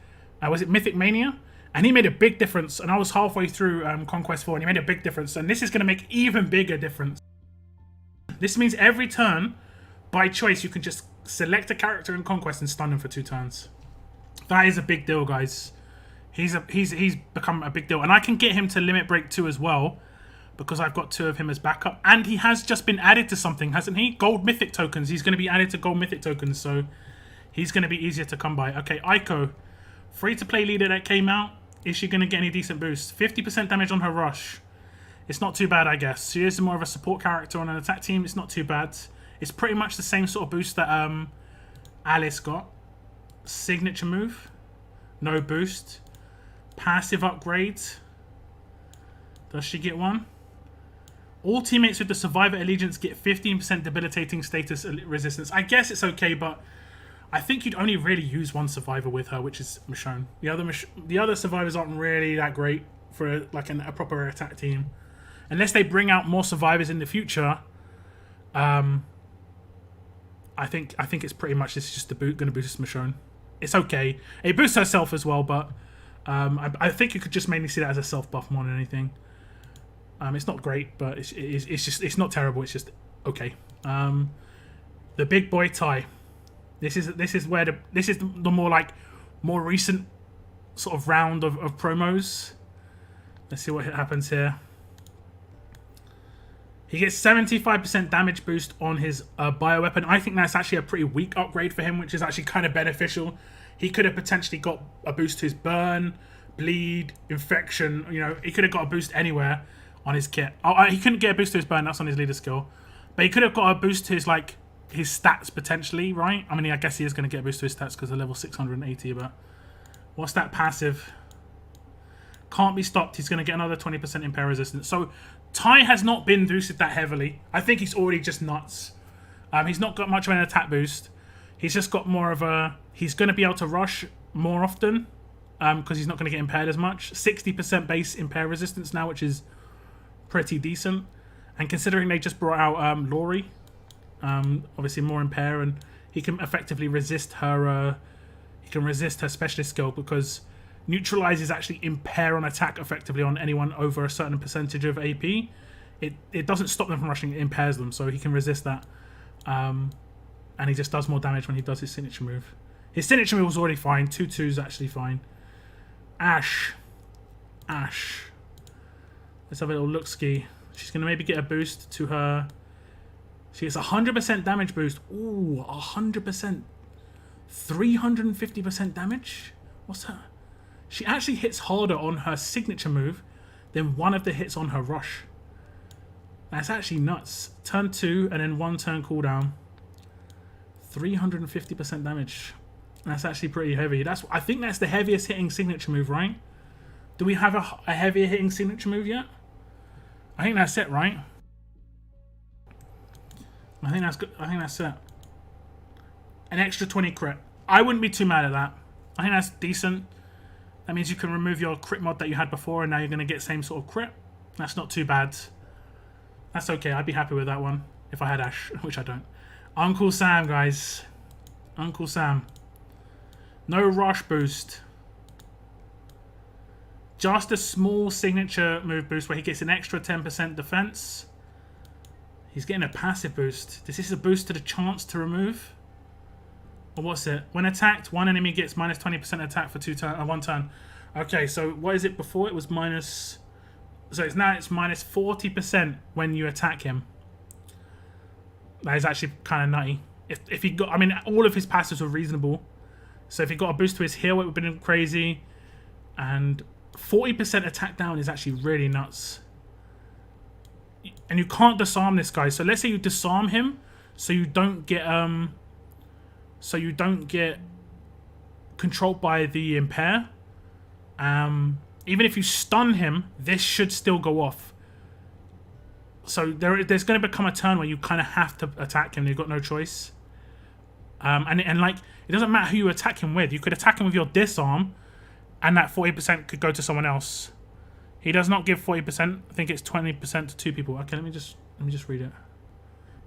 Speaker 1: Was it Mythic Mania? And he made a big difference. And I was halfway through Conquest 4 and he made a big difference. And this is going to make even bigger difference. This means every turn, by choice, you can just select a character in Conquest and stun him for 2 turns. That is a big deal, guys. He's become a big deal. And I can get him to Limit Break 2 as well, because I've got 2 of him as backup. And he has just been added to something, hasn't he? Gold Mythic tokens. He's going to be added to Gold Mythic tokens, so he's going to be easier to come by. Okay, Aiko. Free-to-play leader that came out. Is she going to get any decent boost? 50% damage on her rush. It's not too bad, I guess. She is more of a support character on an attack team. It's not too bad. It's pretty much the same sort of boost that Alice got. Signature move. No boost. Passive upgrade. Does she get one? All teammates with the Survivor Allegiance get 15% debilitating status resistance. I guess it's okay, but I think you'd only really use one Survivor with her, which is Michonne. The other Survivors aren't really that great for like a proper attack team. Unless they bring out more Survivors in the future, I think it's pretty much this is just going to boost Michonne. It's okay. It boosts herself as well, but I think you could just mainly see that as a self buff more than anything. It's not great, but it's not terrible. It's just okay. The big boy Ty. This is the more recent sort of round of promos. Let's see what happens here. He gets 75% damage boost on his bioweapon. I think that's actually a pretty weak upgrade for him, which is actually kind of beneficial. He could have potentially got a boost to his burn, bleed, infection. You know, he could have got a boost anywhere on his kit. Oh, he couldn't get a boost to his burn. That's on his leader skill. But he could have got a boost to his his stats potentially, right? I mean, I guess he is going to get a boost to his stats because they're level 680. But what's that passive? Can't be stopped. He's going to get another 20% impair resistance. So Ty has not been boosted that heavily. I think he's already just nuts. He's not got much of an attack boost. He's just got more of a... He's going to be able to rush more often because he's not going to get impaired as much. 60% base impair resistance now, which is pretty decent. And considering they just brought out Laurie, obviously more impair, and he can effectively resist her... he can resist her specialist skill because... Neutralize is actually impair on attack effectively on anyone over a certain percentage of AP. It doesn't stop them from rushing, it impairs them, so he can resist that. And he just does more damage when he does his signature move. His signature move was already fine. 2-2 is actually fine. Ash. Let's have a little look-ski. She's going to maybe get a boost to her... She gets 100% damage boost. Ooh, 100%. 350% damage? What's her... She actually hits harder on her signature move than one of the hits on her rush. That's actually nuts. Turn 2 and then 1 turn cooldown. 350% damage. That's actually pretty heavy. I think that's the heaviest hitting signature move, right? Do we have a heavier hitting signature move yet? I think that's it, right? I think that's good. I think that's it. An extra 20 crit. I wouldn't be too mad at that. I think that's decent. That means you can remove your crit mod that you had before and now you're going to get same sort of crit. That's not too bad. That's okay. I'd be happy with that one if I had Ash, which I don't. Uncle Sam, guys. Uncle Sam. No rush boost. Just a small signature move boost where he gets an extra 10% defense. He's getting a passive boost. This is a boost to the chance to remove. Or what's it? When attacked, one enemy gets minus 20% attack for 1 turn. Okay, so what is it before? It was minus... So it's minus 40% when you attack him. That is actually kind of nutty. If he got... I mean, all of his passives were reasonable. So if he got a boost to his heal, it would have been crazy. And 40% attack down is actually really nuts. And you can't disarm this guy. So let's say you disarm him so you don't get... So you don't get controlled by the impair. Even if you stun him, this should still go off. So there's going to become a turn where you kind of have to attack him. You've got no choice. And like, it doesn't matter who you attack him with. You could attack him with your disarm, and that 40% could go to someone else. He does not give 40%. I think it's 20% to 2 people. Okay, let me just read it.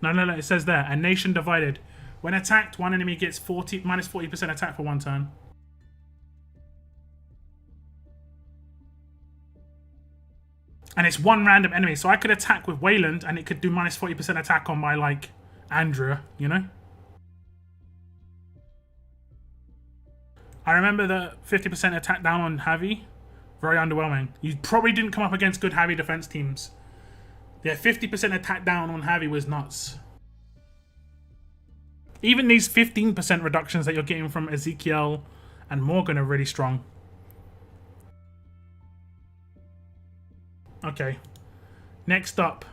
Speaker 1: No. It says there, a nation divided. When attacked, one enemy gets minus 40% attack for 1 turn. And it's one random enemy. So I could attack with Wayland and it could do minus 40% attack on my, like, Andrea, you know? I remember the 50% attack down on Javi. Very underwhelming. You probably didn't come up against good Javi defense teams. Yeah, 50% attack down on Javi was nuts. Even these 15% reductions that you're getting from Ezekiel and Morgan are really strong. Okay. Next up,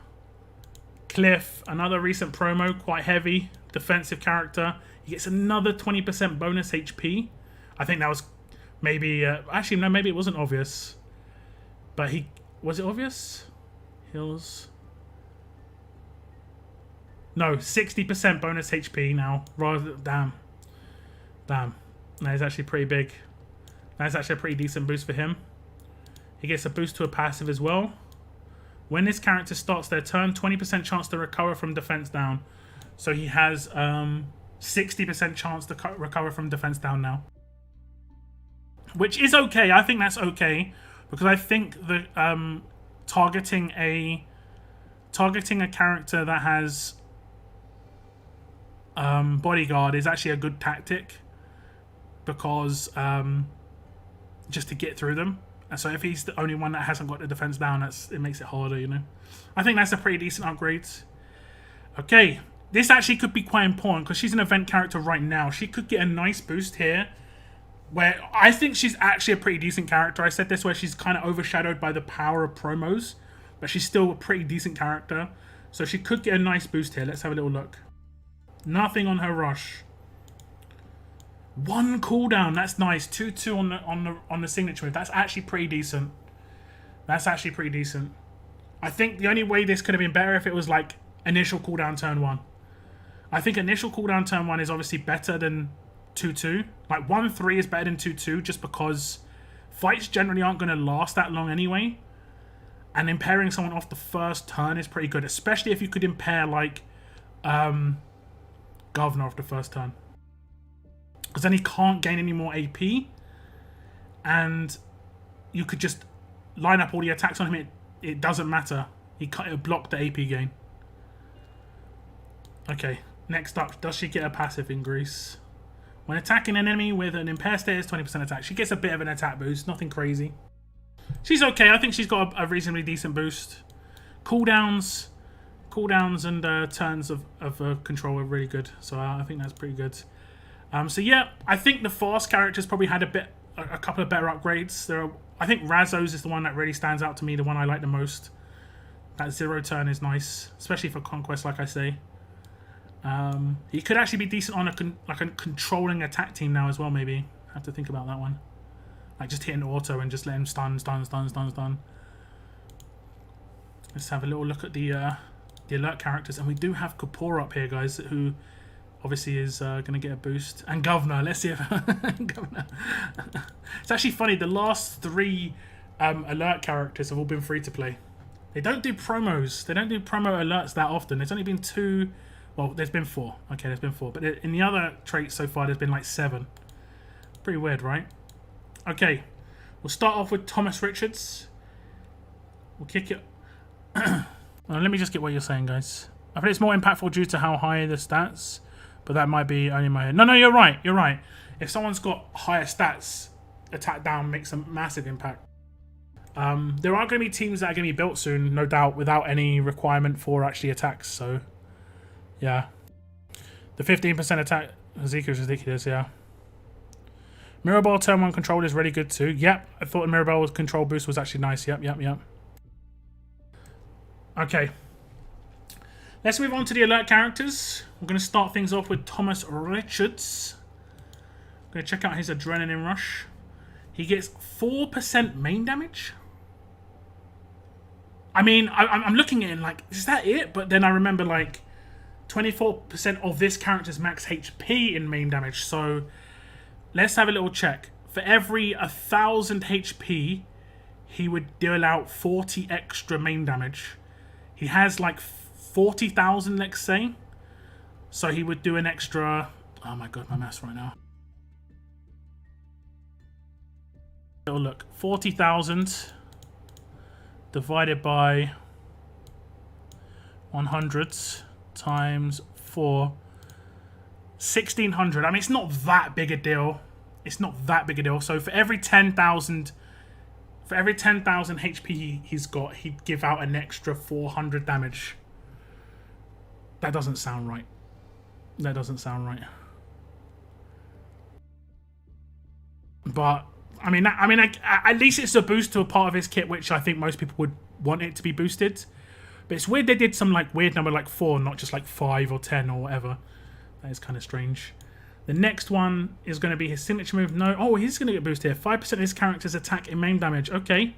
Speaker 1: Cliff, another recent promo, quite heavy, defensive character. He gets another 20% bonus HP. I think that was maybe, actually no, maybe it wasn't obvious. But was it obvious? Heals. No, 60% bonus HP now. Damn. That is actually pretty big. That's actually a pretty decent boost for him. He gets a boost to a passive as well. When this character starts their turn, 20% chance to recover from defense down. So he has 60% chance to recover from defense down now. Which is okay. I think that's okay. Because I think that targeting a character that has bodyguard is actually a good tactic. Because just to get through them. And so if he's the only one that hasn't got the defense down, it makes it harder, you know. I think that's a pretty decent upgrade. Okay, this actually could be quite important because she's an event character right now. She could get a nice boost here, where I think she's actually a pretty decent character. I said this where she's kind of overshadowed by the power of promos, but she's still a pretty decent character. So she could get a nice boost here. Let's have a little look. Nothing on her rush. 1 cooldown, that's nice. 2-2 on the signature move. That's actually pretty decent. That's actually pretty decent. I think the only way this could have been better if it was like initial cooldown turn 1. I think initial cooldown turn 1 is obviously better than 2-2. Like 1-3 is better than 2-2 just because fights generally aren't going to last that long anyway. And impairing someone off the first turn is pretty good, especially if you could impair like Governor off the first turn. Because then he can't gain any more AP. And you could just line up all the attacks on him. It doesn't matter. He can't block the AP gain. Okay, next up. Does she get a passive increase? When attacking an enemy with an impaired status, 20% attack. She gets a bit of an attack boost. Nothing crazy. She's okay. I think she's got a reasonably decent boost. Cooldowns and turns of control are really good. So I think that's pretty good. So yeah, I think the fast characters probably had a couple of better upgrades. I think Razzo's is the one that really stands out to me, the one I like the most. That 0 turn is nice, especially for Conquest, like I say. He could actually be decent on a controlling attack team now as well, maybe. I have to think about that one. Like just hitting auto and just let him stun. Let's have a little look at the alert characters. And we do have Kapoor up here, guys, who obviously is going to get a boost. And Governor, let's see if... Governor. It's actually funny, the last 3 alert characters have all been free to play. They don't do promos. They don't do promo alerts that often. There's only been 2... Well, there's been 4. Okay, there's been 4. But in the other traits so far, there's been like 7. Pretty weird, right? Okay. We'll start off with Thomas Richards. We'll kick it... let me just get what you're saying, guys. I think it's more impactful due to how high the stats... But that might be only my head. No, you're right. You're right. If someone's got higher stats, attack down makes a massive impact. There are going to be teams that are going to be built soon, no doubt, without any requirement for actually attacks. So, yeah. The 15% attack Zeke is ridiculous, yeah. Mirabelle turn 1 control is really good too. Yep, I thought Mirabelle's control boost was actually nice. Yep. Okay. Let's move on to the alert characters. We're going to start things off with Thomas Richards. I'm going to check out his Adrenaline Rush. He gets 4% main damage. I mean, I'm looking at it like, is that it? But then I remember like 24% of this character's max HP in main damage. So let's have a little check. For every 1,000 HP, he would deal out 40 extra main damage. He has like 40,000, let's say. So he would do an extra... Oh my god, my maths right now. Little look. 40,000 divided by 100 times 4. 1,600. I mean, it's not that big a deal. It's not that big a deal. So for every 10,000... For every 10,000 HP he's got, he'd give out an extra 400 damage. That doesn't sound right. That doesn't sound right. But I mean, at least it's a boost to a part of his kit, which I think most people want it to be boosted. But it's weird they did some like weird number like 4, not just like 5 or 10 or whatever. That is kind of strange. The next one is going to be his signature move. No, oh, he's going to get boosted here. 5% of his character's attack and main damage. Okay.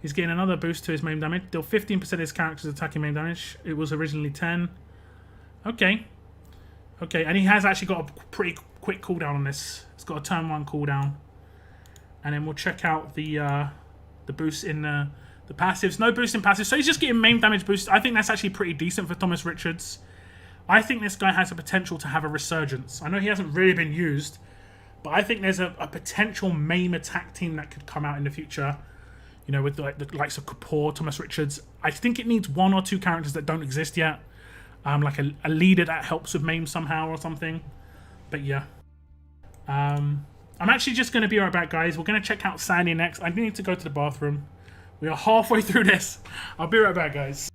Speaker 1: He's getting another boost to his main damage. Deal 15% of his character's attack and main damage. It was originally 10. Okay. Okay, and he has actually got a pretty quick cooldown on this. It's got a turn 1 cooldown. And then we'll check out the boost in the passives. No boost in passives. So he's just getting main damage boost. I think that's actually pretty decent for Thomas Richards. I think this guy has the potential to have a resurgence. I know he hasn't really been used, but I think there's a potential main attack team that could come out in the future. You know, with the likes of Kapoor, Thomas Richards. I think it needs 1 or 2 characters that don't exist yet. Like a leader that helps with MAME somehow or something. But yeah. I'm actually just going to be right back, guys. We're going to check out Sandy next. I need to go to the bathroom. We are halfway through this. I'll be right back, guys.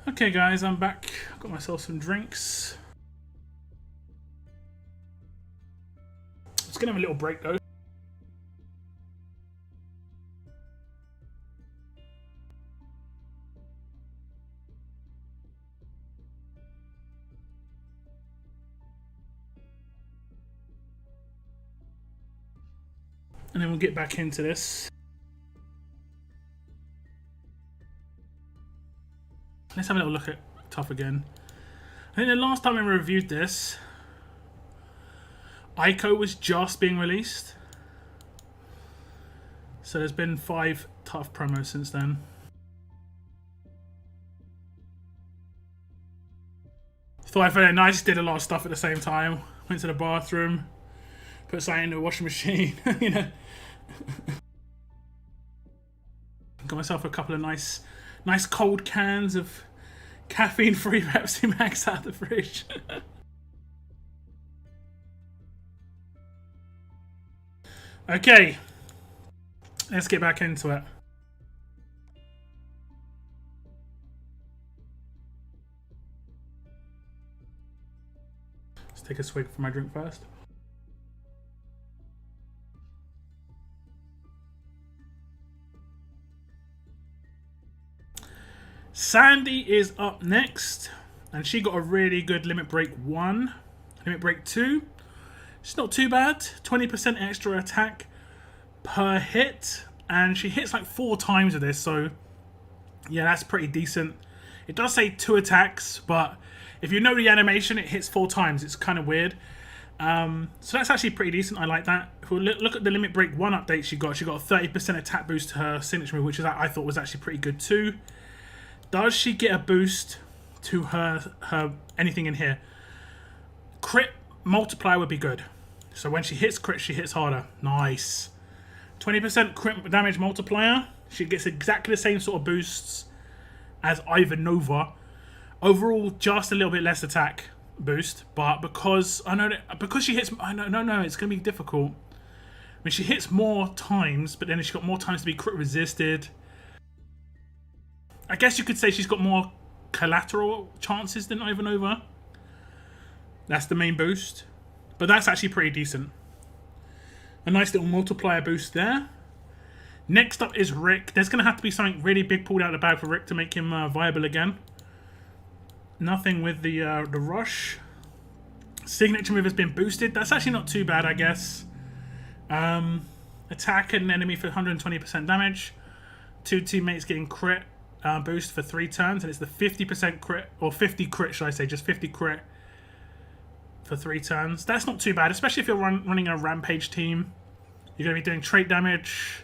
Speaker 1: Okay, guys, I'm back. Got myself some drinks. Just gonna have a little break though. and then we'll get back into this. Let's have a little look at Tough again. I think the last time we reviewed this, Ico was just being released. So there's been 5 Tough promos since then. Thought I felt nice, did a lot of stuff at the same time. Went to the bathroom, put something in the washing machine, you know. Got myself a couple of nice cold cans of caffeine-free Pepsi Max out of the fridge. Okay, let's get back into it. Let's take a swig from my drink first. Sandy is up next, and she got a really good limit break 1. Limit break 2. It's not too bad. 20% extra attack per hit, and she hits like 4 times with this, so yeah, that's pretty decent. It does say 2 attacks, but if you know the animation, it hits 4 times. It's kind of weird. So that's actually pretty decent. I like that. If we look at the limit break 1 update she got a 30% attack boost to her signature move, which is I thought was actually pretty good too. Does she get a boost to her anything in here? Crit multiplier would be good. So when she hits crit, she hits harder. Nice. 20% crit damage multiplier. She gets exactly the same sort of boosts as Ivanova. Overall, just a little bit less attack boost, but because she hits, no, it's gonna be difficult. I mean, she hits more times, but then she's got more times to be crit resisted. I guess you could say she's got more collateral chances than Ivanova. That's the main boost. But that's actually pretty decent. A nice little multiplier boost there. Next up is Rick. There's going to have to be something really big pulled out of the bag for Rick to make him viable again. Nothing with the rush. Signature move has been boosted. That's actually not too bad, I guess. Attack an enemy for 120% damage. 2 teammates getting crit. Boost for 3 turns, and it's the 50% crit, or 50 crit, should I say, just 50 crit for 3 turns. That's not too bad, especially if you're running a rampage team. You're going to be doing trait damage.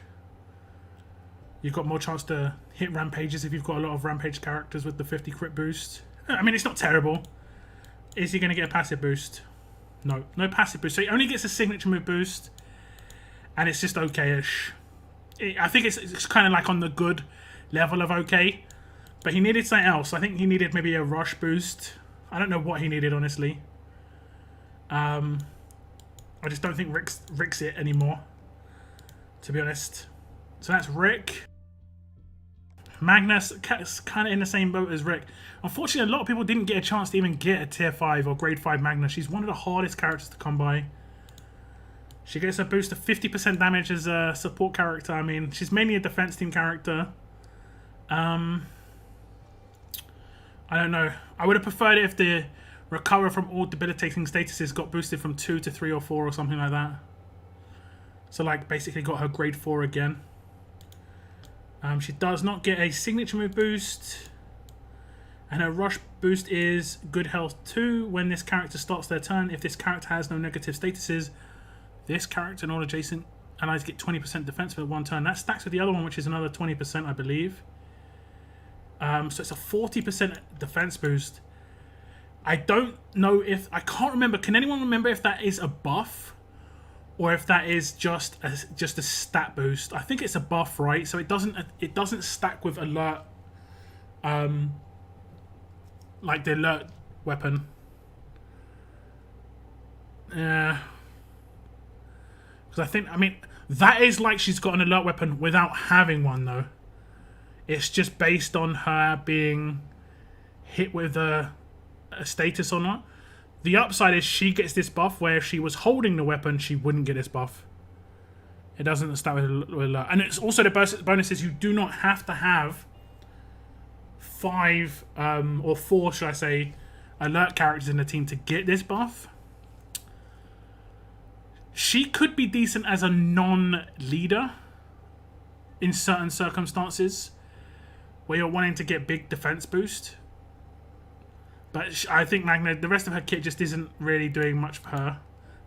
Speaker 1: You've got more chance to hit rampages if you've got a lot of rampage characters with the 50 crit boost. I mean, it's not terrible. Is he going to get a passive boost? No, no passive boost. So he only gets a signature move boost, and it's just okay-ish. I think it's kind of like on the good level of okay, but he needed something else. I think he needed maybe a rush boost. I don't know what he needed, honestly. I just don't think Rick's it anymore, to be honest. So that's Rick. Magnus is kind of in the same boat as Rick. Unfortunately, a lot of people didn't get a chance to even get a tier 5 or grade 5 Magnus. She's one of the hardest characters to come by. She gets a boost of 50% damage as a support character. I mean, she's mainly a defense team character. I don't know. I would have preferred it if the recover from all debilitating statuses got boosted from 2 to 3 or 4 or something like that. So, like, basically got her grade 4 again. She does not get a signature move boost. And her rush boost is good health 2 when this character starts their turn. If this character has no negative statuses, this character and all adjacent allies get 20% defense for 1 turn. That stacks with the other one, which is another 20%, I believe. So it's a 40% defense boost. I don't know if... I can't remember. Can anyone remember if that is a buff? Or if that is just a stat boost? I think it's a buff, right? So it doesn't stack with alert... like the alert weapon. Yeah. Because I mean, that is like she's got an alert weapon without having one, though. It's just based on her being hit with a status or not. The upside is she gets this buff where if she was holding the weapon, she wouldn't get this buff. It doesn't start with alert. And it's also the bonus is you do not have to have 5 or 4, should I say, alert characters in the team to get this buff. She could be decent as a non-leader in certain circumstances where you're wanting to get big defense boost. But I think Magna, the rest of her kit just isn't really doing much for her.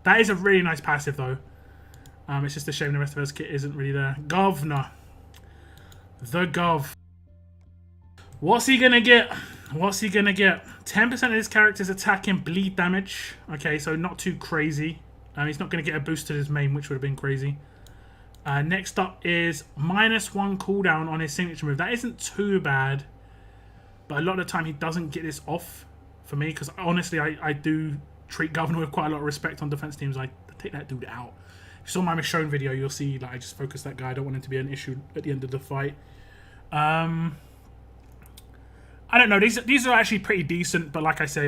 Speaker 1: That is a really nice passive though. It's just a shame the rest of her kit isn't really there. Governor. The Gov. What's he gonna get? What's he gonna get? 10% of his character's attack and bleed damage. Okay, so not too crazy. He's not gonna get a boost to his main, which would have been crazy. Next up is -1 cooldown on his signature move. That isn't too bad. But a lot of the time he doesn't get this off for me. Because honestly, I do treat Governor with quite a lot of respect on defense teams. I take that dude out. If you saw my Michonne video, you'll see like I just focus that guy. I don't want him to be an issue at the end of the fight. I don't know. These are actually pretty decent. But like I say,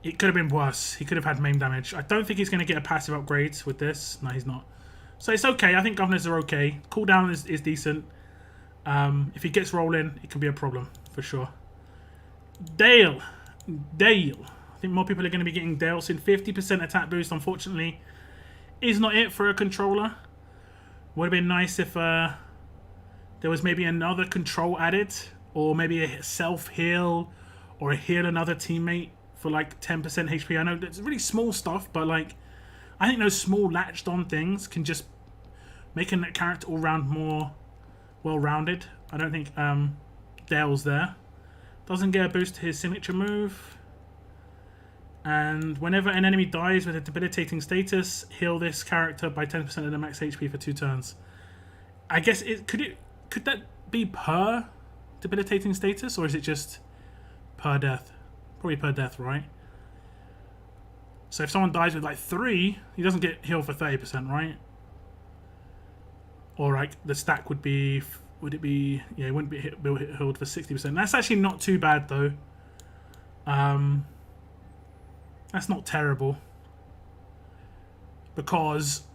Speaker 1: it could have been worse. He could have had main damage. I don't think he's going to get a passive upgrade with this. No, he's not. So it's okay. I think Governors are okay. Cooldown is decent. If he gets rolling, it can be a problem for sure. Dale. I think more people are going to be getting Dale soon. 50% attack boost, unfortunately, is not it for a controller. Would have been nice if there was maybe another control added, or maybe a self-heal, or a heal another teammate for like 10% HP. I know it's really small stuff, but like I think those small latched-on things can just make a character all-round more well-rounded. I don't think Dale's there. Doesn't get a boost to his signature move. And whenever an enemy dies with a debilitating status, heal this character by 10% of the max HP for 2 turns. I guess could that be per debilitating status, or is it just per death? Probably per death, right? So if someone dies with like 3, he doesn't get healed for 30%, right? Or like the stack would be, would it be? Yeah, it wouldn't be healed for 60%. That's actually not too bad though. That's not terrible, because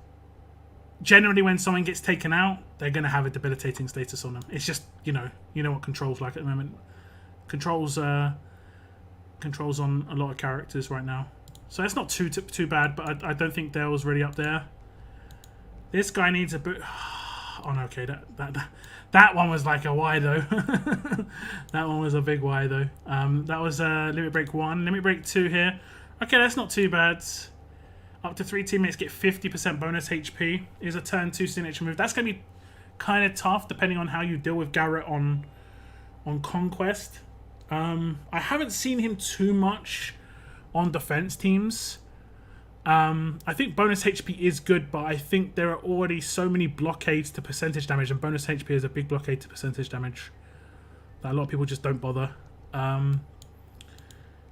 Speaker 1: generally when someone gets taken out, they're gonna have a debilitating status on them. It's just you know what controls like at the moment. Controls on a lot of characters right now. So that's not too bad, but I don't think Dale's really up there. This guy needs a boot. Oh no, okay, that one was like a Y though. That one was a big Y though. That was limit break 1. Limit break 2 here. Okay, that's not too bad. Up to 3 teammates get 50% bonus HP. Is a turn 2 signature move. That's gonna be kind of tough depending on how you deal with Garrett on Conquest. I haven't seen him too much on defense teams. I think bonus HP is good, but I think there are already so many blockades to percentage damage, and bonus HP is a big blockade to percentage damage that a lot of people just don't bother.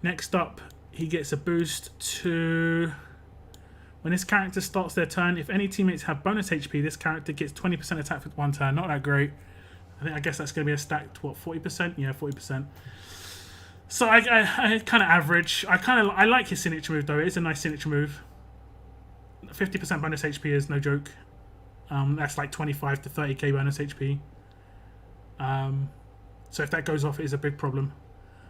Speaker 1: Next up, he gets a boost to... When this character starts their turn, if any teammates have bonus HP, this character gets 20% attack for 1 turn. Not that great. I guess that's going to be a stacked, what, 40%? Yeah, 40%. So I kind of average. I like his signature move though. It is a nice signature move. 50% bonus HP is no joke. That's like 25 to 30k bonus HP. So if that goes off, it is a big problem.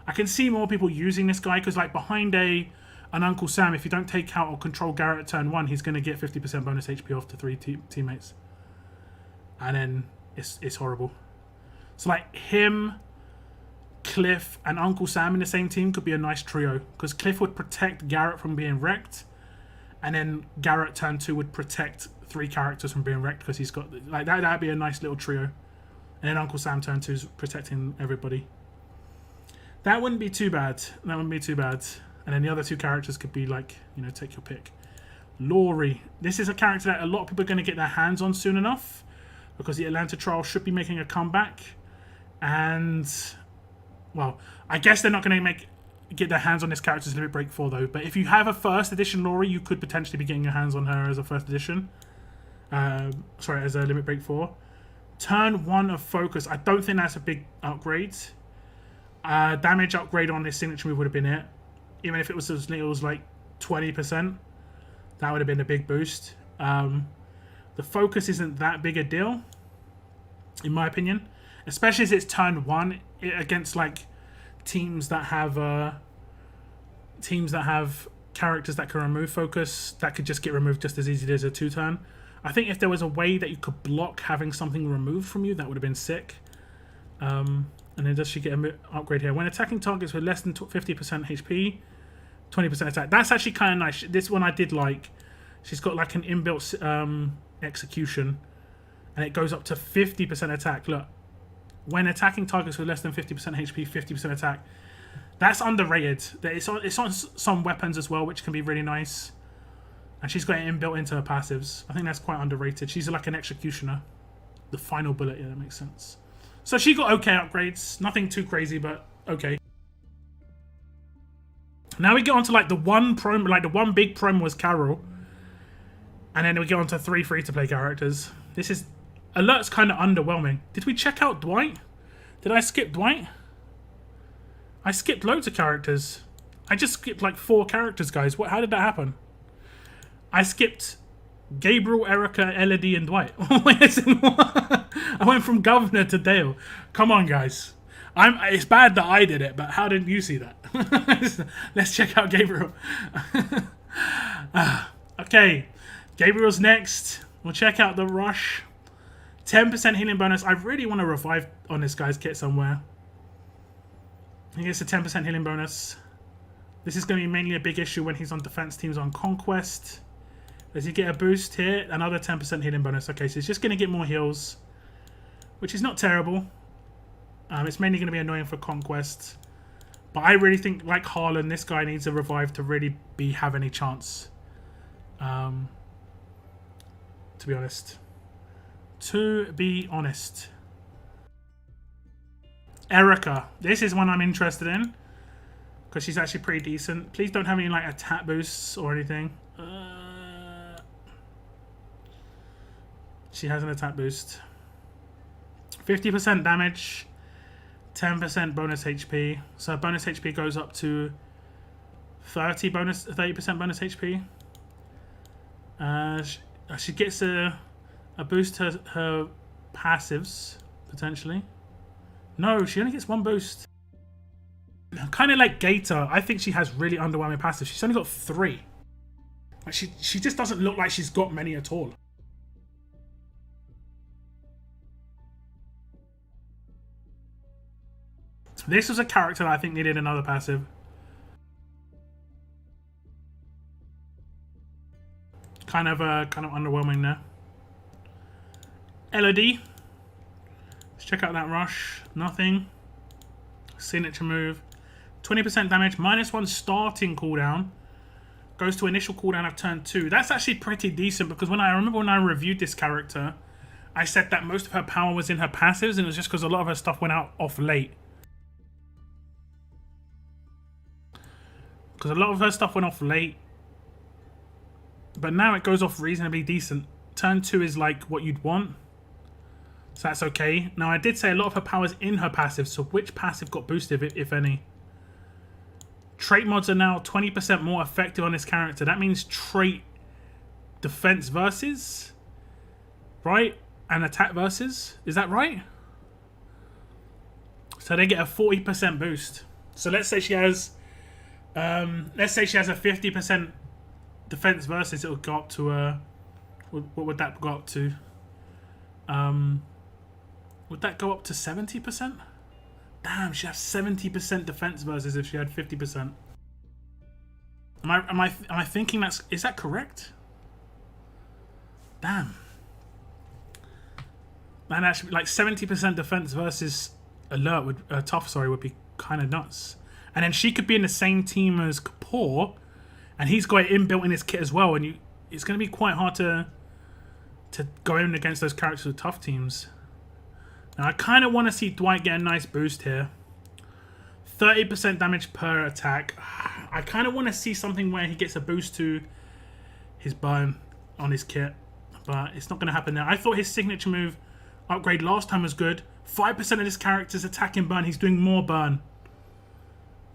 Speaker 1: I can see more people using this guy because like behind an Uncle Sam, if you don't take out or control Garrett at turn 1, he's going to get 50% bonus HP off to 3 teammates. And then it's horrible. So like him, Cliff, and Uncle Sam in the same team could be a nice trio, because Cliff would protect Garrett from being wrecked, and then Garrett turn 2 would protect 3 characters from being wrecked, because he's got like that'd be a nice little trio, and then Uncle Sam turn 2 is protecting everybody. That wouldn't be too bad. That wouldn't be too bad. And then the other 2 characters could be like, you know, take your pick. Laurie. This is a character that a lot of people are going to get their hands on soon enough, because the Atlanta trial should be making a comeback, and well, I guess they're not going to get their hands on this character's limit break 4 though. But if you have a first edition Laurie, you could potentially be getting your hands on her as a first edition. Sorry, as a limit break 4. Turn 1 of focus. I don't think that's a big upgrade. Damage upgrade on this signature move would have been it. Even if it was as little as like 20%, that would have been a big boost. The focus isn't that big a deal, in my opinion, especially as it's turn 1 against like teams that have characters that can remove focus, that could just get removed just as easily as a 2-turn. I think if there was a way that you could block having something removed from you, that would have been sick. And then does she get an upgrade here? When attacking targets with less than 50% HP, 20% attack. That's actually kind of nice. This one I did like. She's got like an inbuilt execution, and it goes up to 50% attack. Look, when attacking targets with less than 50% HP, 50% attack. That's underrated. It's on some weapons as well, which can be really nice. And she's got it inbuilt into her passives. I think that's quite underrated. She's like an executioner. The final bullet, yeah, that makes sense. So she got okay upgrades. Nothing too crazy, but okay. Now we get on to like the one promo, like the one big promo was Carol. And then we get on to 3 free-to-play characters. This is... Alert's kind of underwhelming. Did we check out Dwight? Did I skip Dwight? I skipped loads of characters. I just skipped like 4 characters, guys. How did that happen? I skipped Gabriel, Erica, Elodie, and Dwight. I went from Governor to Dale. Come on, guys. It's bad that I did it, but how did you see that? Let's check out Gabriel. Okay, Gabriel's next. We'll check out the Rush. 10% healing bonus. I really want to revive on this guy's kit somewhere. He gets a 10% healing bonus. This is going to be mainly a big issue when he's on defense teams on Conquest. Does he get a boost here? Another 10% healing bonus. Okay, so he's just going to get more heals, which is not terrible. It's mainly going to be annoying for Conquest. But I really think, like Harlan, this guy needs a revive to really have any chance. To be honest. Erica. This is one I'm interested in. Because she's actually pretty decent. Please don't have any like attack boosts or anything. She has an attack boost. 50% damage. 10% bonus HP. So bonus HP goes up to 30% bonus HP. She gets a boost to her passives, potentially. No, she only gets 1 boost. Kind of like Gator. I think she has really underwhelming passives. She's only got 3. Like she just doesn't look like she's got many at all. This was a character that I think needed another passive. Kind of underwhelming there. Elodie. Let's check out that Rush. Nothing. Signature move. 20% damage. -1 starting cooldown. Goes to initial cooldown of turn 2. That's actually pretty decent because I remember when I reviewed this character, I said that most of her power was in her passives, and it was just because a lot of her stuff went out off late. Because a lot of her stuff went off late. But now it goes off reasonably decent. Turn 2 is like what you'd want. So that's okay. Now I did say a lot of her power's in her passive. So which passive got boosted, if any? Trait mods are now 20% more effective on this character. That means trait defense versus, right? And attack versus. Is that right? So they get a 40% boost. So let's say she has a 50% defense versus. It'll go up to what would that go up to? Would that go up to 70%? Damn, she has 70% defense versus if she had 50%. Am I thinking is that correct? Damn. Man, actually, like 70% defense versus alert would tough would be kind of nuts. And then she could be in the same team as Kapoor, and he's got it inbuilt in his kit as well. And it's going to be quite hard to go in against those characters with tough teams. Now I kind of want to see Dwight get a nice boost here. 30% damage per attack. I kind of want to see something where he gets a boost to his burn on his kit, but it's not going to happen now. I thought his signature move upgrade last time was good. 5% of this character's attack and burn. He's doing more burn.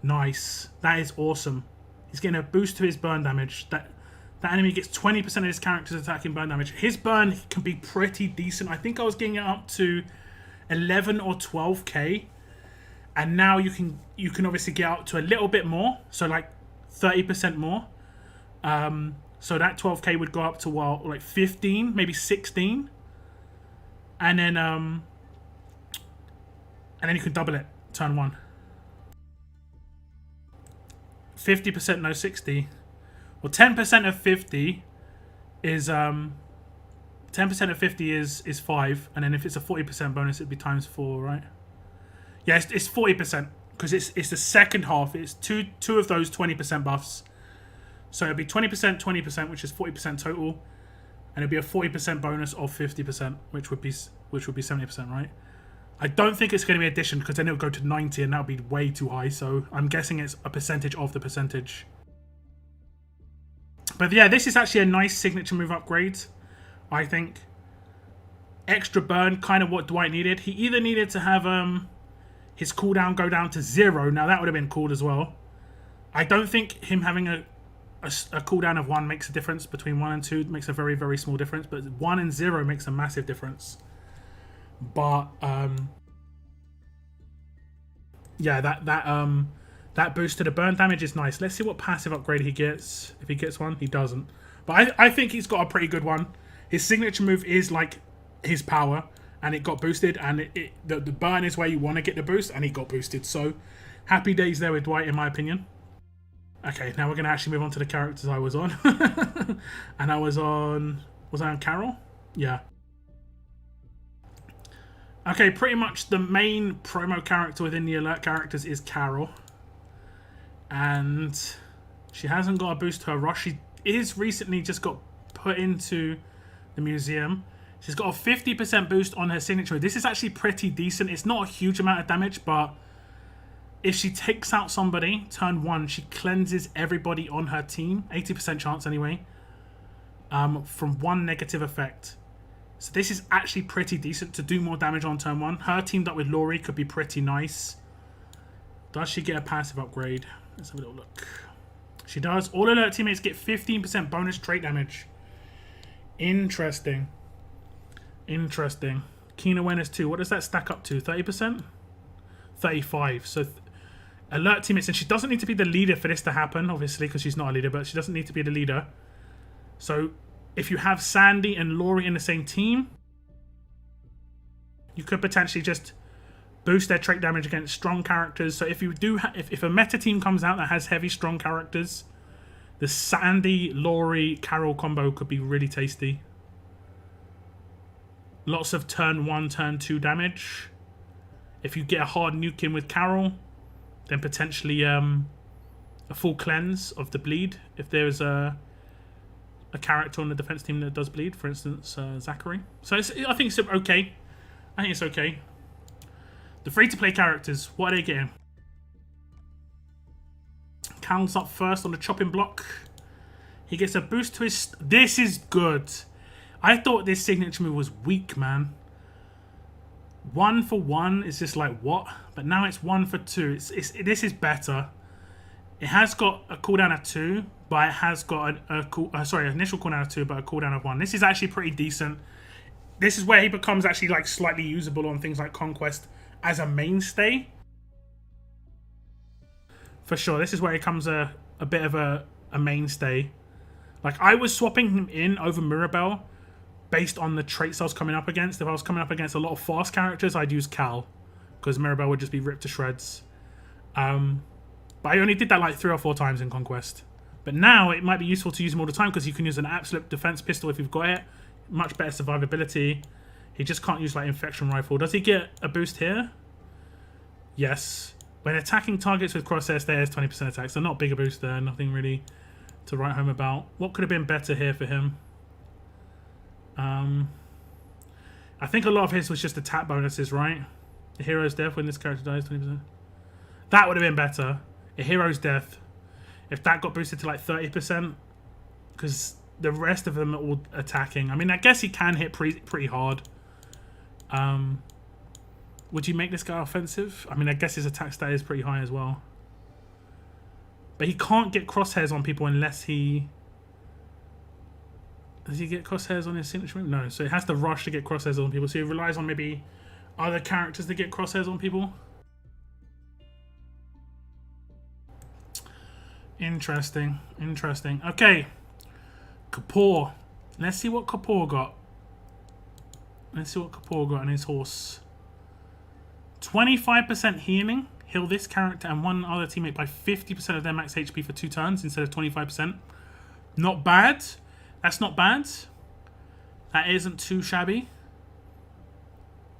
Speaker 1: Nice. That is awesome. He's getting a boost to his burn damage. That enemy gets 20% of his character's attack and burn damage. His burn can be pretty decent. I think I was getting it up to 11 or 12k, and now you can obviously get up to a little bit more, so like 30% more. So that 12k would go up to, well, like 15, maybe 16. And then you can double it, turn 1. 50%, no, 60. Well, 10% of 50 is 10% of 50 is 5, and then if it's a 40% bonus, it'd be times 4, right? Yeah, it's 40% because it's the second half. It's two of those 20% buffs, so it'd be 20%, 20%, which is 40% total, and it'd be a 40% bonus of 50%, which would be 70%, right? I don't think it's going to be addition because then it'll go to 90, and that would be way too high. So I'm guessing it's a percentage of the percentage. But yeah, this is actually a nice signature move upgrade, I think. Extra burn, kind of what Dwight needed. He either needed to have his cooldown go down to 0. Now that would have been cool as well. I don't think him having a cooldown of 1 makes a difference. Between 1 and 2 makes a very, very small difference. But 1 and 0 makes a massive difference. But yeah, that boost to the burn damage is nice. Let's see what passive upgrade he gets. If he gets one, he doesn't. But I think he's got a pretty good one. His signature move is like his power, and it got boosted, and the burn is where you want to get the boost, and he got boosted. So happy days there with Dwight, in my opinion. Okay, now we're going to actually move on to the characters I was on. And was I on Carol? Yeah. Okay, pretty much the main promo character within the alert characters is Carol. And she hasn't got a boost to her rush. She is recently just got put into the museum. She's got a 50% boost on her signature. This is actually pretty decent. It's not a huge amount of damage, but if she takes out somebody, turn 1, she cleanses everybody on her team. 80% chance anyway. From 1 negative effect. So this is actually pretty decent to do more damage on turn 1. Her teamed up with Laurie could be pretty nice. Does she get a passive upgrade? Let's have a little look. She does. All alert teammates get 15% bonus trait damage. Interesting. Interesting. Keen awareness 2. What does that stack up to? 30%? 35. So alert teammates. And she doesn't need to be the leader for this to happen, obviously, because she's not a leader, but she doesn't need to be the leader. So if you have Sandy and Laurie in the same team, you could potentially just boost their trait damage against strong characters. So if you do, if a meta team comes out that has heavy strong characters, the Sandy, Laurie, Carol combo could be really tasty. Lots of turn 1, turn 2 damage. If you get a hard nuke in with Carol, then potentially a full cleanse of the bleed. If there's a character on the defense team that does bleed, for instance, Zachary. So I think it's okay. I think it's okay. The free-to-play characters, what are they getting? Cal's up first on the chopping block. He gets a boost to his... This is good. I thought this signature move was weak, man. 1 for 1 is just like, what? But now it's 1 for 2. This is better. It has got a cooldown of 2, but it has got initial cooldown of 2, but a cooldown of 1. This is actually pretty decent. This is where he becomes actually like slightly usable on things like Conquest as a mainstay. For sure, this is where he comes a bit of a mainstay. Like, I was swapping him in over Mirabelle based on the traits I was coming up against. If I was coming up against a lot of fast characters, I'd use Cal, because Mirabelle would just be ripped to shreds. But I only did that like 3 or 4 times in Conquest. But now it might be useful to use him all the time, because you can use an absolute defense pistol if you've got it. Much better survivability. He just can't use like infection rifle. Does he get a boost here? Yes. When attacking targets with crosshairs, there's 20% attack. So not big a boost there. Nothing really to write home about. What could have been better here for him? I think a lot of his was just attack bonuses, right? A hero's death when this character dies, 20%. That would have been better. A hero's death. If that got boosted to like 30%. Because the rest of them are all attacking. I mean, I guess he can hit pretty hard. Would you make this guy offensive? I mean, I guess his attack stat is pretty high as well. But he can't get crosshairs on people unless he... Does he get crosshairs on his signature move? No, so it has to rush to get crosshairs on people. So he relies on maybe other characters to get crosshairs on people. Interesting. Interesting. Okay. Kapoor. Let's see what Kapoor got. Let's see what Kapoor got on his horse. 25% healing. Heal this character and one other teammate by 50% of their max HP for 2 turns instead of 25%. Not bad. That's not bad. That isn't too shabby.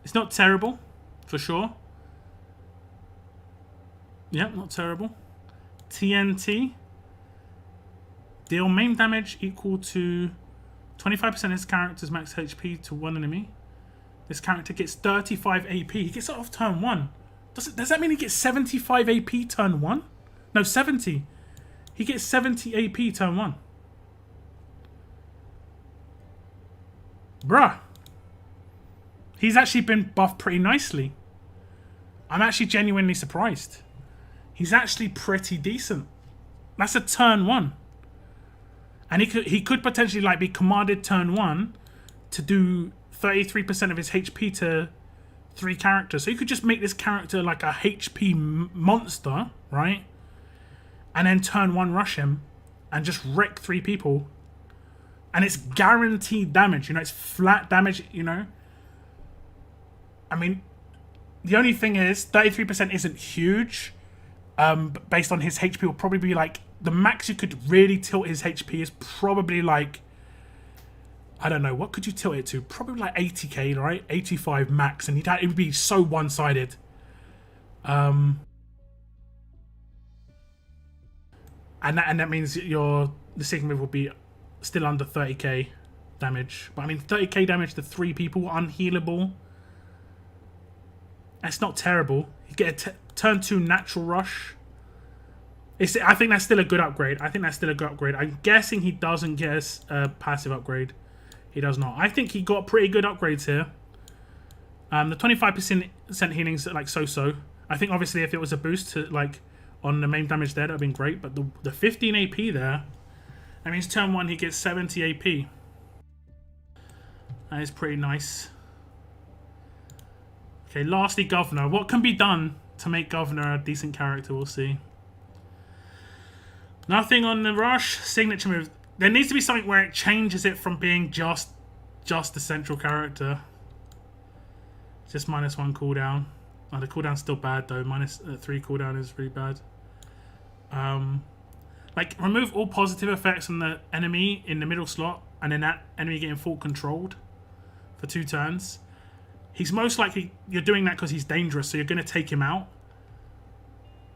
Speaker 1: It's not terrible, for sure. Yep, not terrible. TNT. Deal main damage equal to 25% of his character's max HP to one enemy. This character gets 35 AP. He gets it off turn 1. Does that mean he gets 75 AP turn 1? No, 70. He gets 70 AP turn 1. Bruh. He's actually been buffed pretty nicely. I'm actually genuinely surprised. He's actually pretty decent. That's a turn 1. And he could potentially like be commanded turn 1 to do 33% of his HP to 3 characters. So you could just make this character like a HP monster, right? And then turn 1 rush him and just wreck 3 people. And it's guaranteed damage, you know, it's flat damage, you know. I mean, the only thing is 33% isn't huge. Based on his HP will probably be like, the max you could really tilt his HP is probably like, I don't know, what could you tilt it to? Probably like 80k, right? 85 max, and it would be so one-sided. And that means the second move will be still under 30k damage. But I mean, 30k damage to 3 people, unhealable. That's not terrible. You get a turn 2 natural rush. I think that's still a good upgrade. I'm guessing he doesn't get a passive upgrade. He does not. I think he got pretty good upgrades here. The 25% healing's like so-so. I think obviously if it was a boost to like on the main damage there, that would have been great. But the 15 AP there, that means turn 1 he gets 70 AP. That is pretty nice. Okay, lastly, Governor. What can be done to make Governor a decent character? We'll see. Nothing on the rush. Signature move. There needs to be something where it changes it from being just the central character. Just -1 cooldown. Oh, the cooldown's still bad though. -3 cooldown is really bad. Like remove all positive effects on the enemy in the middle slot, and then that enemy getting full controlled for 2 turns. He's most likely you're doing that because he's dangerous, so you're going to take him out,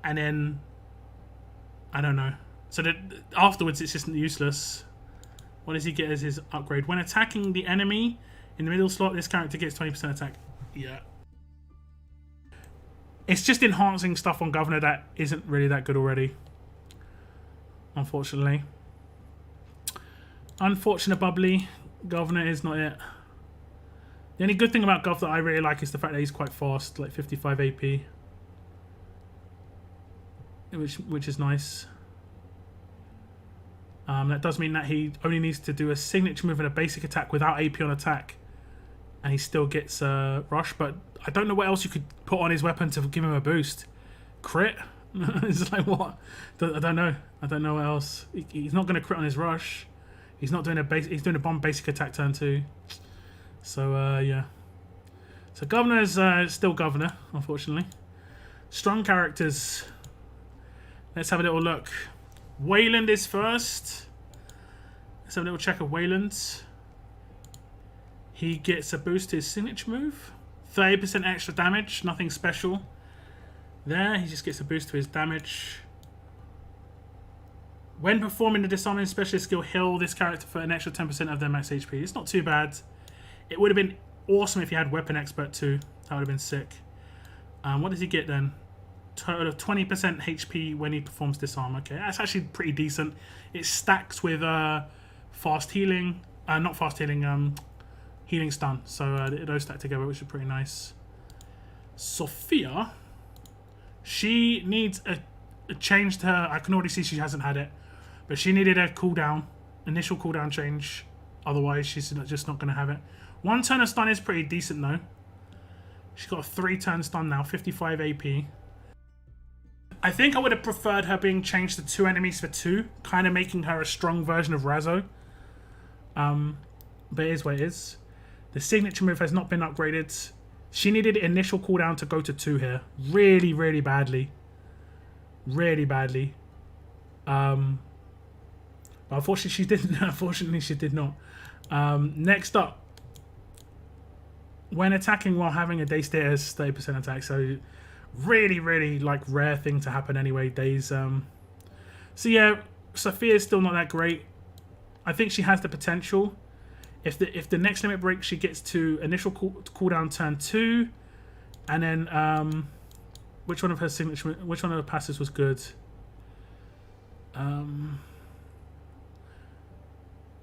Speaker 1: and then I don't know. So that afterwards it's just useless. What does he get as his upgrade? When attacking the enemy in the middle slot, this character gets 20% attack. Yeah. It's just enhancing stuff on Governor that isn't really that good already. Unfortunately. Unfortunate bubbly. Governor is not it. The only good thing about Gov that I really like is the fact that he's quite fast, like 55 AP. Which is nice. That does mean that he only needs to do a signature move and a basic attack without AP on attack. And he still gets rush, but I don't know what else you could put on his weapon to give him a boost. Crit? It's like, what? I don't know. I don't know what else. He's not going to crit on his rush. He's not doing he's doing a bomb basic attack turn 2. So, yeah. So Governor is still Governor, unfortunately. Strong characters. Let's have a little look. Wayland is first. Let's have a little check of Wayland. He gets a boost to his signature move. 30% extra damage, nothing special. There, he just gets a boost to his damage. When performing the disarming specialist skill, heal this character for an extra 10% of their max HP. It's not too bad. It would have been awesome if he had Weapon Expert too. That would have been sick. What does he get then? Total of 20% HP when he performs disarm. Okay, that's actually pretty decent. It stacks with fast healing. Not fast healing, healing stun. So those stack together, which is pretty nice. Sophia, she needs a change to her. I can already see she hasn't had it, but she needed a cooldown, initial cooldown change. Otherwise, she's just not going to have it. 1 turn of stun is pretty decent though. She's got a 3 turn stun now, 55 AP. I think I would have preferred her being changed to 2 enemies for 2, kind of making her a strong version of Razzo. But it is what it is. The signature move has not been upgraded. She needed initial cooldown to go to 2 here. Really, really badly. Really badly. But unfortunately, she didn't. Unfortunately, she did not. Next up. When attacking while having a day status, 30% attack. So, really, really, like, rare thing to happen anyway. Days. So, yeah, Sophia's still not that great. I think she has the potential. If the next limit break, she gets to initial cooldown turn 2. And then, which one of her signature, which one of her passes was good?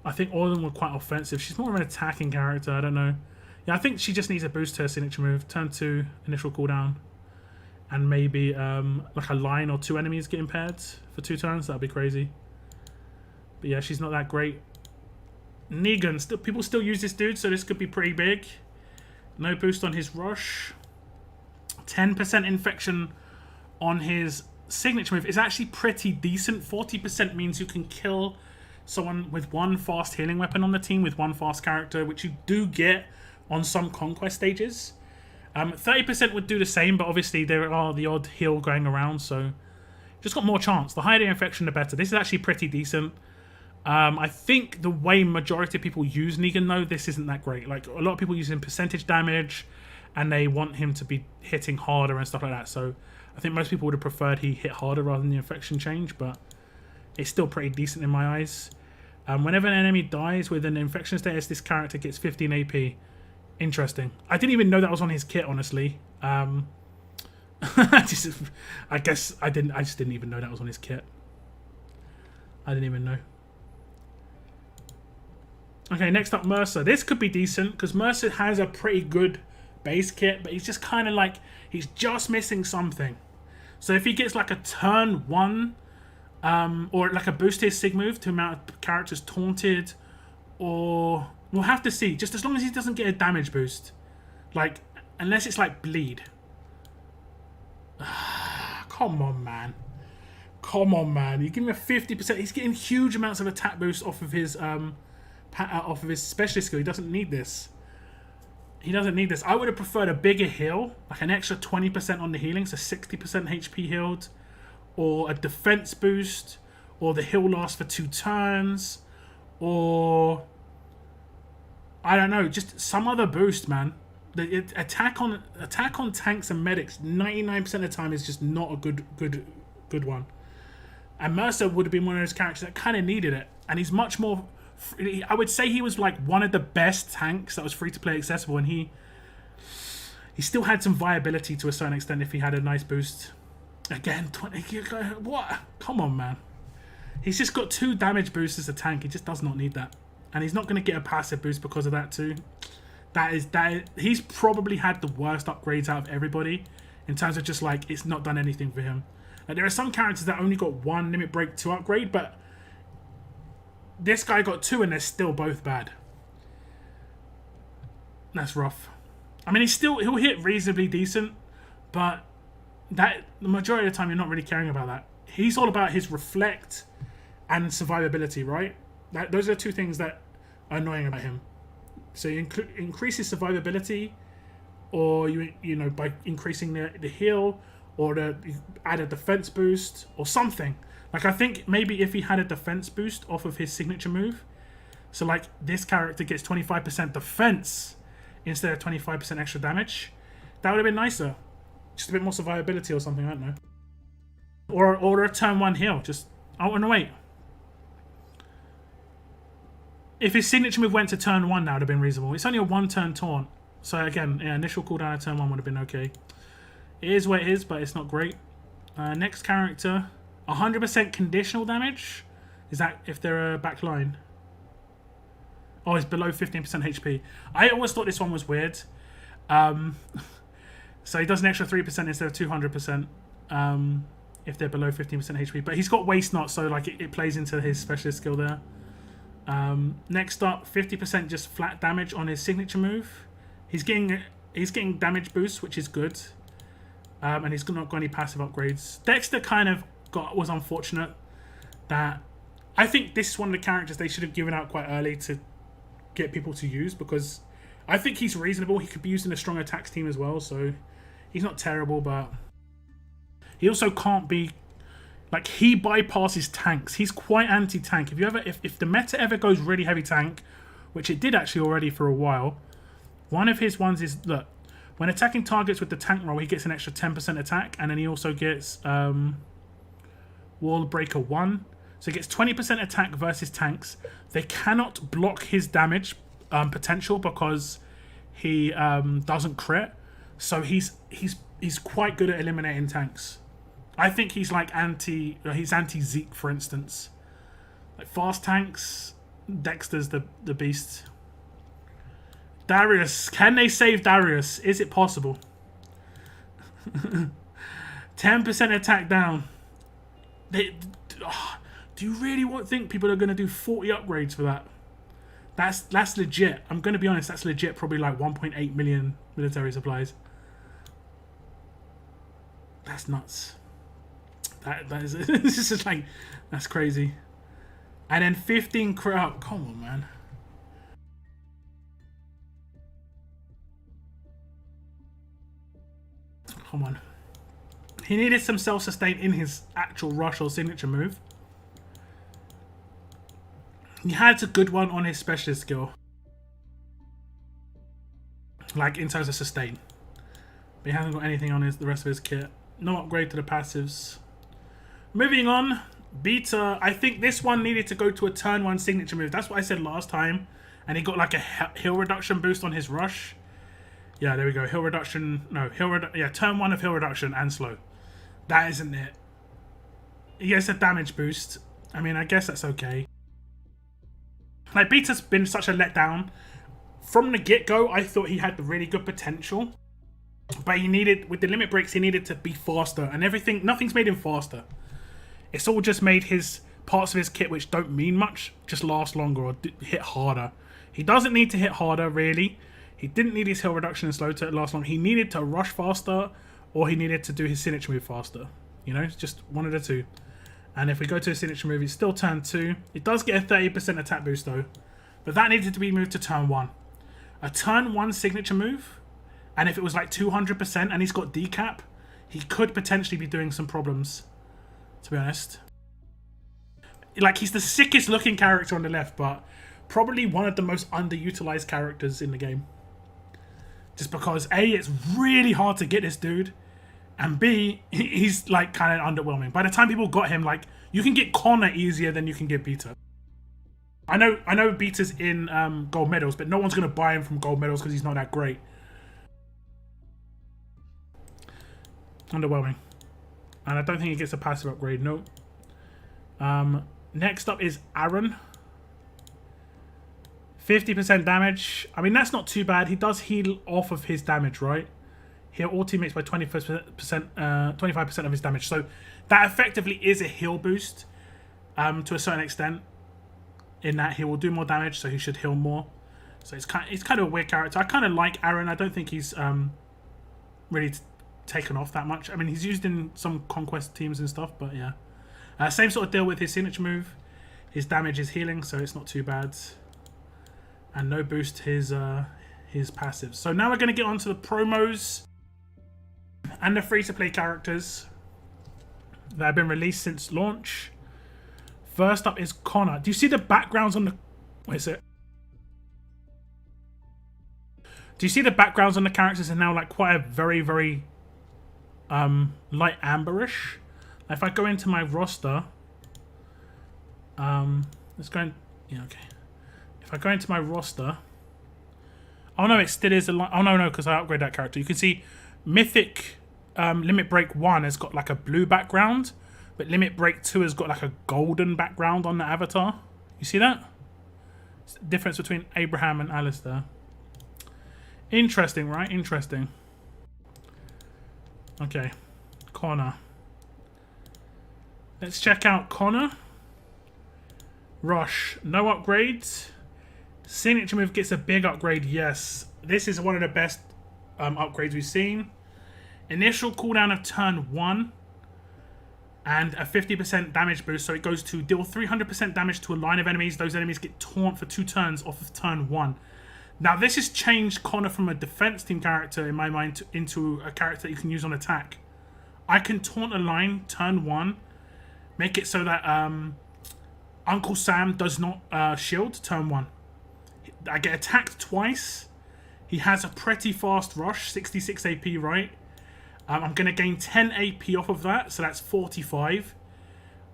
Speaker 1: I think all of them were quite offensive. She's more of an attacking character. I don't know. Yeah, I think she just needs a boost to her signature move. Turn 2, initial cooldown. And maybe like a line or 2 enemies get impaired for 2 turns. That'd be crazy. But yeah, she's not that great. Negan. People still use this dude, so this could be pretty big. No boost on his rush. 10% infection on his signature move is actually pretty decent. 40% means you can kill someone with 1 fast healing weapon on the team with 1 fast character, which you do get on some conquest stages. 30% would do the same, but obviously there are the odd heal going around, so just got more chance. The higher the infection, the better. This is actually pretty decent. I think the way majority of people use Negan, though, this isn't that great. Like, a lot of people use him percentage damage, and they want him to be hitting harder and stuff like that. So I think most people would have preferred he hit harder rather than the infection change, but it's still pretty decent in my eyes. Whenever an enemy dies with an infection status, this character gets 15 AP. Interesting. I didn't even know that was on his kit, honestly. I guess I just didn't even know that was on his kit. I didn't even know. Okay, next up, Mercer. This could be decent because Mercer has a pretty good base kit, but he's just kind of like, he's just missing something. So if he gets like a turn 1, or like a boost to his sig move to amount of characters taunted, or we'll have to see. Just as long as he doesn't get a damage boost, like unless it's like bleed. Come on, man. Come on, man. You give him a 50%. He's getting huge amounts of attack boost off of his specialist skill. He doesn't need this. He doesn't need this. I would have preferred a bigger heal, like an extra 20% on the healing, so 60% HP healed, or a defense boost, or the heal lasts for 2 turns, or I don't know, just some other boost, man. The attack on tanks and medics 99% of the time is just not a good one. And Mercer would have been one of those characters that kind of needed it, and he's much more. I would say he was like one of the best tanks that was free to play accessible, and he still had some viability to a certain extent if he had a nice boost. Again, 20. What? Come on, man. He's just got 2 damage boosts as a tank. He just does not need that, and he's not going to get a passive boost because of that too. He's probably had the worst upgrades out of everybody in terms of just like it's not done anything for him. Like, there are some characters that only got 1 limit break to upgrade, but this guy got 2 and they're still both bad. That's rough. I mean, he'll hit reasonably decent, but the majority of the time you're not really caring about that. He's all about his reflect and survivability, right? Those are the 2 things that are annoying about him. So you increase his survivability, or you know, by increasing the heal, or you add a defense boost or something. Like, I think maybe if he had a defense boost off of his signature move, so like this character gets 25% defense instead of 25% extra damage, that would have been nicer. Just a bit more survivability or something, I don't know. Or a turn 1 heal. Oh no, wait. If his signature move went to turn 1, that would have been reasonable. It's only a 1-turn taunt. So again, yeah, initial cooldown at turn 1 would have been okay. It is what it is, but it's not great. Next character, 100% conditional damage. Is that if they're a back line? Oh, it's below 15% HP. I always thought this one was weird. So he does an extra 3% instead of 200% if they're below 15% HP. But he's got waste knot, so like it plays into his specialist skill there. Next up, 50% just flat damage on his signature move. He's getting damage boost, which is good. And he's not got any passive upgrades. Dexter kind of was unfortunate. That I think this is one of the characters they should have given out quite early to get people to use, because I think he's reasonable. He could be used in a strong attacks team as well, so he's not terrible, but he also can't be like, he bypasses tanks. He's quite anti-tank. If the meta ever goes really heavy tank, which it did actually already for a while, one of his ones is, look, when attacking targets with the tank roll, he gets an extra 10% attack, and then he also gets Wall Breaker 1. So he gets 20% attack versus tanks. They cannot block his damage potential because he doesn't crit. So he's quite good at eliminating tanks. I think he's like he's anti Zeke, for instance. Like fast tanks, Dexter's the beast. Darius, can they save Darius? Is it possible? 10% attack down. Do you really think people are going to do 40 upgrades for that? That's legit. I'm going to be honest, that's legit. Probably like 1.8 million military supplies. That's nuts. That is this is like, that's crazy. And then 15 crit up. Come on, man. Come on. He needed some self-sustain in his actual rush or signature move. He had a good one on his specialist skill. Like, in terms of sustain. But he hasn't got anything on the rest of his kit. No upgrade to the passives. Moving on. Beta. I think this one needed to go to a turn 1 signature move. That's what I said last time. And he got like a heal reduction boost on his rush. Yeah, there we go. Heal reduction. No, yeah, turn 1 of heal reduction and slow. That isn't it. He gets a damage boost. I mean, I guess that's okay. Like, Beta's been such a letdown. From the get-go, I thought he had the really good potential. But he needed, with the limit breaks, he needed to be faster. And everything, nothing's made him faster. It's all just made his parts of his kit, which don't mean much, just last longer or hit harder. He doesn't need to hit harder, really. He didn't need his heal reduction and slow to last long. He needed to rush faster, or he needed to do his signature move faster. You know, it's just one of the two. And if we go to his signature move, it's still turn 2. It does get a 30% attack boost though. But that needed to be moved to turn 1. A turn 1 signature move, and if it was like 200% and he's got decap, he could potentially be doing some problems, to be honest. Like, he's the sickest looking character on the left, but probably one of the most underutilized characters in the game. Just because A, it's really hard to get this dude, and B, he's like kind of underwhelming. By the time people got him, like, you can get Connor easier than you can get Beta. I know Beta's in gold medals, but no one's gonna buy him from gold medals because he's not that great. Underwhelming. And I don't think he gets a passive upgrade, no. Next up is Aaron. 50% damage. I mean, that's not too bad. He does heal off of his damage, right? Heal all teammates by 25% of his damage. So that effectively is a heal boost to a certain extent. In that he will do more damage, so he should heal more. So it's kind of a weird character. I kind of like Aaron. I don't think he's really taken off that much. I mean, he's used in some conquest teams and stuff, but yeah. Same sort of deal with his signature move. His damage is healing, so it's not too bad. And no boost his passives. So now we're going to get on to the promos and the free-to-play characters that have been released since launch. First up is Connor. Do you see the backgrounds on the... What is it? Do you see the backgrounds on the characters are now like quite a very, very light amberish? If I go into my roster... let's go in... Yeah, okay. If I go into my roster... Oh no, it still is a light... Oh no, because I upgrade that character. You can see Mythic Limit Break 1 has got like a blue background. But Limit Break 2 has got like a golden background on the avatar. You see that? It's the difference between Abraham and Alistair. Interesting, right? Interesting. Okay. Connor. Let's check out Connor. Rush. No upgrades. Signature move gets a big upgrade. Yes. This is one of the best upgrades we've seen. Initial cooldown of turn 1. And a 50% damage boost. So it goes to deal 300% damage to a line of enemies. Those enemies get taunt for 2 turns off of turn 1. Now this has changed Connor from a defense team character in my mind into a character that you can use on attack. I can taunt a line turn 1. Make it so that Uncle Sam does not shield turn 1. I get attacked twice. He has a pretty fast rush, 66 AP, right? I'm going to gain 10 AP off of that, so that's 45.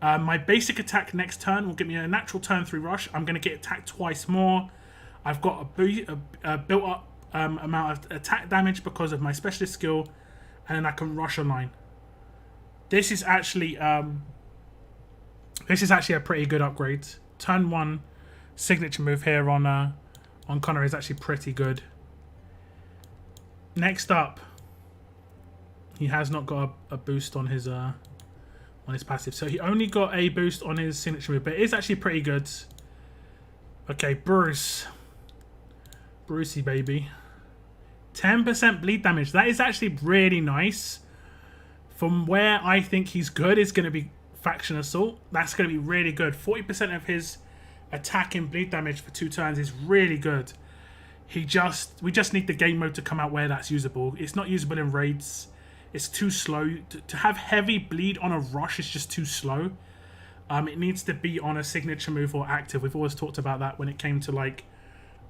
Speaker 1: My basic attack next turn will give me a natural turn 3 rush. I'm going to get attacked twice more. I've got a built-up amount of attack damage because of my specialist skill, and then I can rush a line. This is actually a pretty good upgrade. Turn 1 signature move here on Connor is actually pretty good. Next up, he has not got a boost on his passive, so he only got a boost on his signature move, but it is actually pretty good. Okay, Brucey baby, 10% bleed damage. That is actually really nice. From where I think he's good is going to be Faction Assault. That's going to be really good. 40% of his attack and bleed damage for 2 turns is really good. We just need the game mode to come out where that's usable. It's not usable in raids. It's too slow. To have heavy bleed on a rush is just too slow. It needs to be on a signature move or active. We've always talked about that when it came to like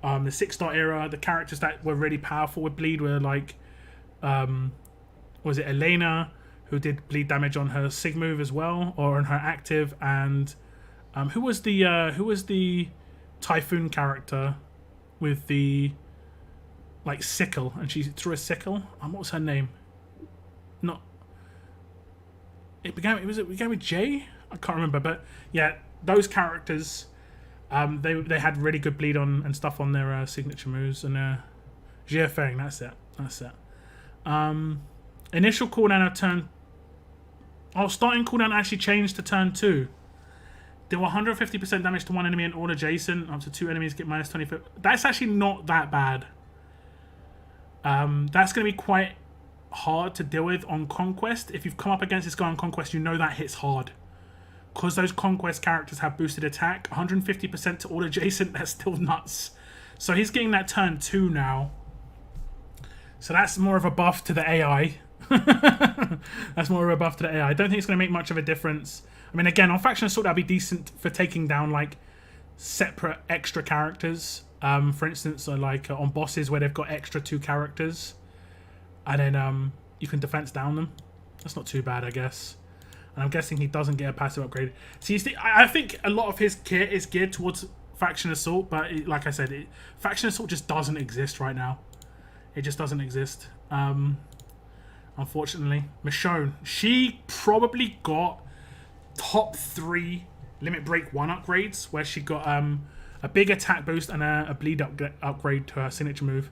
Speaker 1: the 6-star era. The characters that were really powerful with bleed were like, was it Elena, who did bleed damage on her sig move as well, or on her active, and who was the Typhoon character with the like sickle, and she threw a sickle. What was her name? Not. It began with J. I can't remember, but yeah, those characters, they had really good bleed on and stuff on their signature moves, and Jia Feng. That's it. Initial cooldown of turn. Oh, starting cooldown actually changed to turn 2. Deal 150% damage to 1 enemy and all adjacent. Up to 2 enemies get minus 20. That's actually not that bad. That's going to be quite hard to deal with on Conquest. If you've come up against this guy on Conquest, you know that hits hard. Because those Conquest characters have boosted attack. 150% to all adjacent, that's still nuts. So he's getting that turn 2 now. So that's more of a buff to the AI. That's more of a buff to the AI. I don't think it's going to make much of a difference. I mean, again, on Faction Assault, that'd be decent for taking down like separate extra characters. For instance, like on bosses where they've got extra 2 characters, and then you can defense down them. That's not too bad, I guess. And I'm guessing he doesn't get a passive upgrade. See, I think a lot of his kit is geared towards Faction Assault, but like I said, Faction Assault just doesn't exist right now. It just doesn't exist. Unfortunately, Michonne, she probably got top 3 Limit Break 1 upgrades, where she got a big attack boost and a bleed upgrade to her signature move.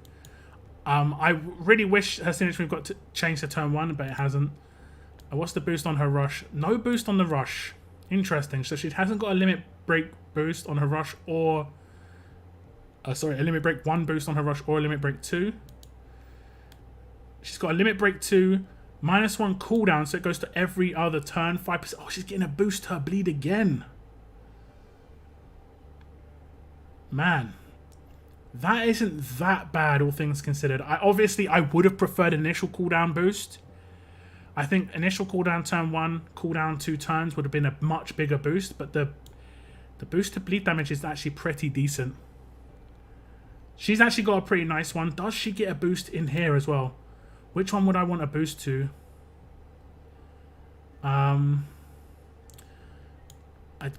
Speaker 1: I really wish her signature move got to change to turn 1, but it hasn't. What's the boost on her rush? No boost on the rush. Interesting. So she hasn't got a Limit Break boost on her rush, or a Limit Break 1 boost on her rush, or a Limit Break 2. She's got a Limit Break 2, -1 cooldown, so it goes to every other turn, 5%. Oh, she's getting a boost to her bleed again. Man, that isn't that bad, all things considered. I would have preferred an initial cooldown boost. I think initial cooldown turn 1, cooldown 2 turns would have been a much bigger boost, but the boost to bleed damage is actually pretty decent. She's actually got a pretty nice one. Does she get a boost in here as well? Which one would I want a boost to? I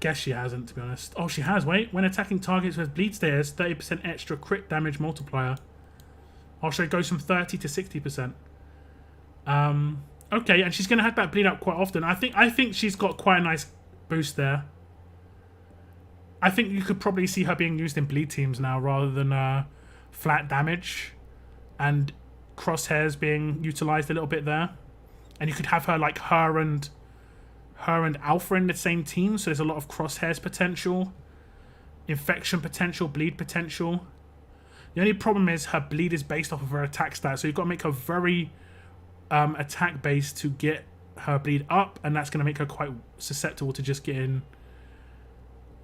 Speaker 1: guess she hasn't, to be honest. Oh, she has. Wait. When attacking targets with bleed stairs, 30% extra crit damage multiplier. Oh, so it goes from 30 to 60%. Okay, and she's going to have that bleed up quite often. I think she's got quite a nice boost there. I think you could probably see her being used in bleed teams now rather than flat damage. And crosshairs being utilized a little bit there, and you could have her like her and Alpha in the same team, so there's a lot of crosshairs potential, infection potential, bleed potential. The only problem is her bleed is based off of her attack stat, so you've got to make her very attack base to get her bleed up, and that's going to make her quite susceptible to just getting,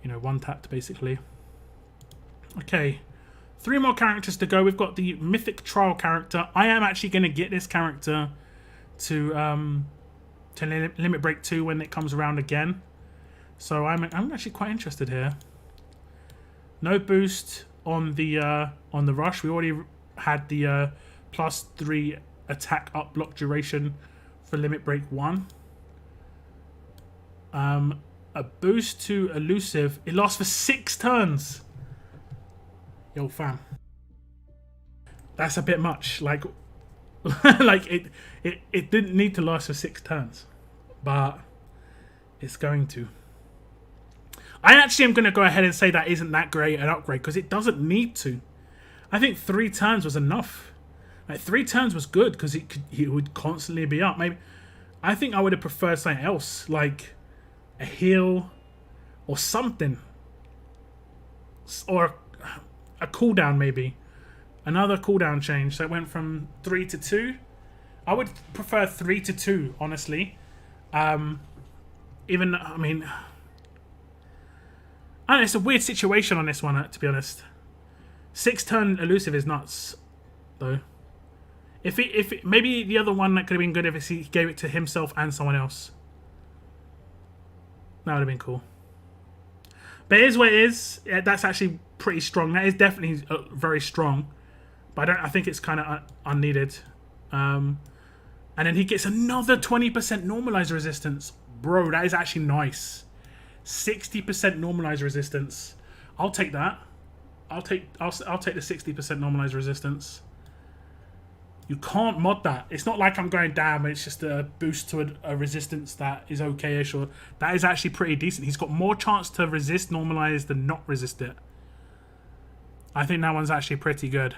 Speaker 1: you know, one tapped basically. Okay, 3 more characters to go. We've got the Mythic trial character. I am actually going to get this character to Limit Break 2 when it comes around again. So I'm actually quite interested here. No boost on the rush. We already had the +3 attack up block duration for Limit Break 1. A boost to elusive. It lasts for 6 turns. Yo, fam. That's a bit much. Like, like it didn't need to last for 6 turns, but it's going to. I actually am going to go ahead and say that isn't that great an upgrade because it doesn't need to. I think 3 turns was enough. Like 3 turns was good because it would constantly be up. Maybe I think I would have preferred something else, like a heal or something, or a cooldown maybe. Another cooldown change. So it went from 3 to 2. I would prefer 3 to 2, honestly. Even, I mean, I don't know, it's a weird situation on this one, to be honest. 6 turn elusive is nuts, though. If maybe the other one that could have been good if he gave it to himself and someone else. That would have been cool. But it is what it is. Yeah, that's actually pretty strong. That is definitely very strong. But I think it's kind of unneeded. And then he gets another 20% normalizer resistance. Bro, that is actually nice. 60% normalizer resistance. I'll take that. I'll take the 60% normalizer resistance. You can't mod that. It's not like I'm going down, it's just a boost to a resistance that is okay-ish. Or that is actually pretty decent. He's got more chance to resist normalize than not resist it. I think that one's actually pretty good.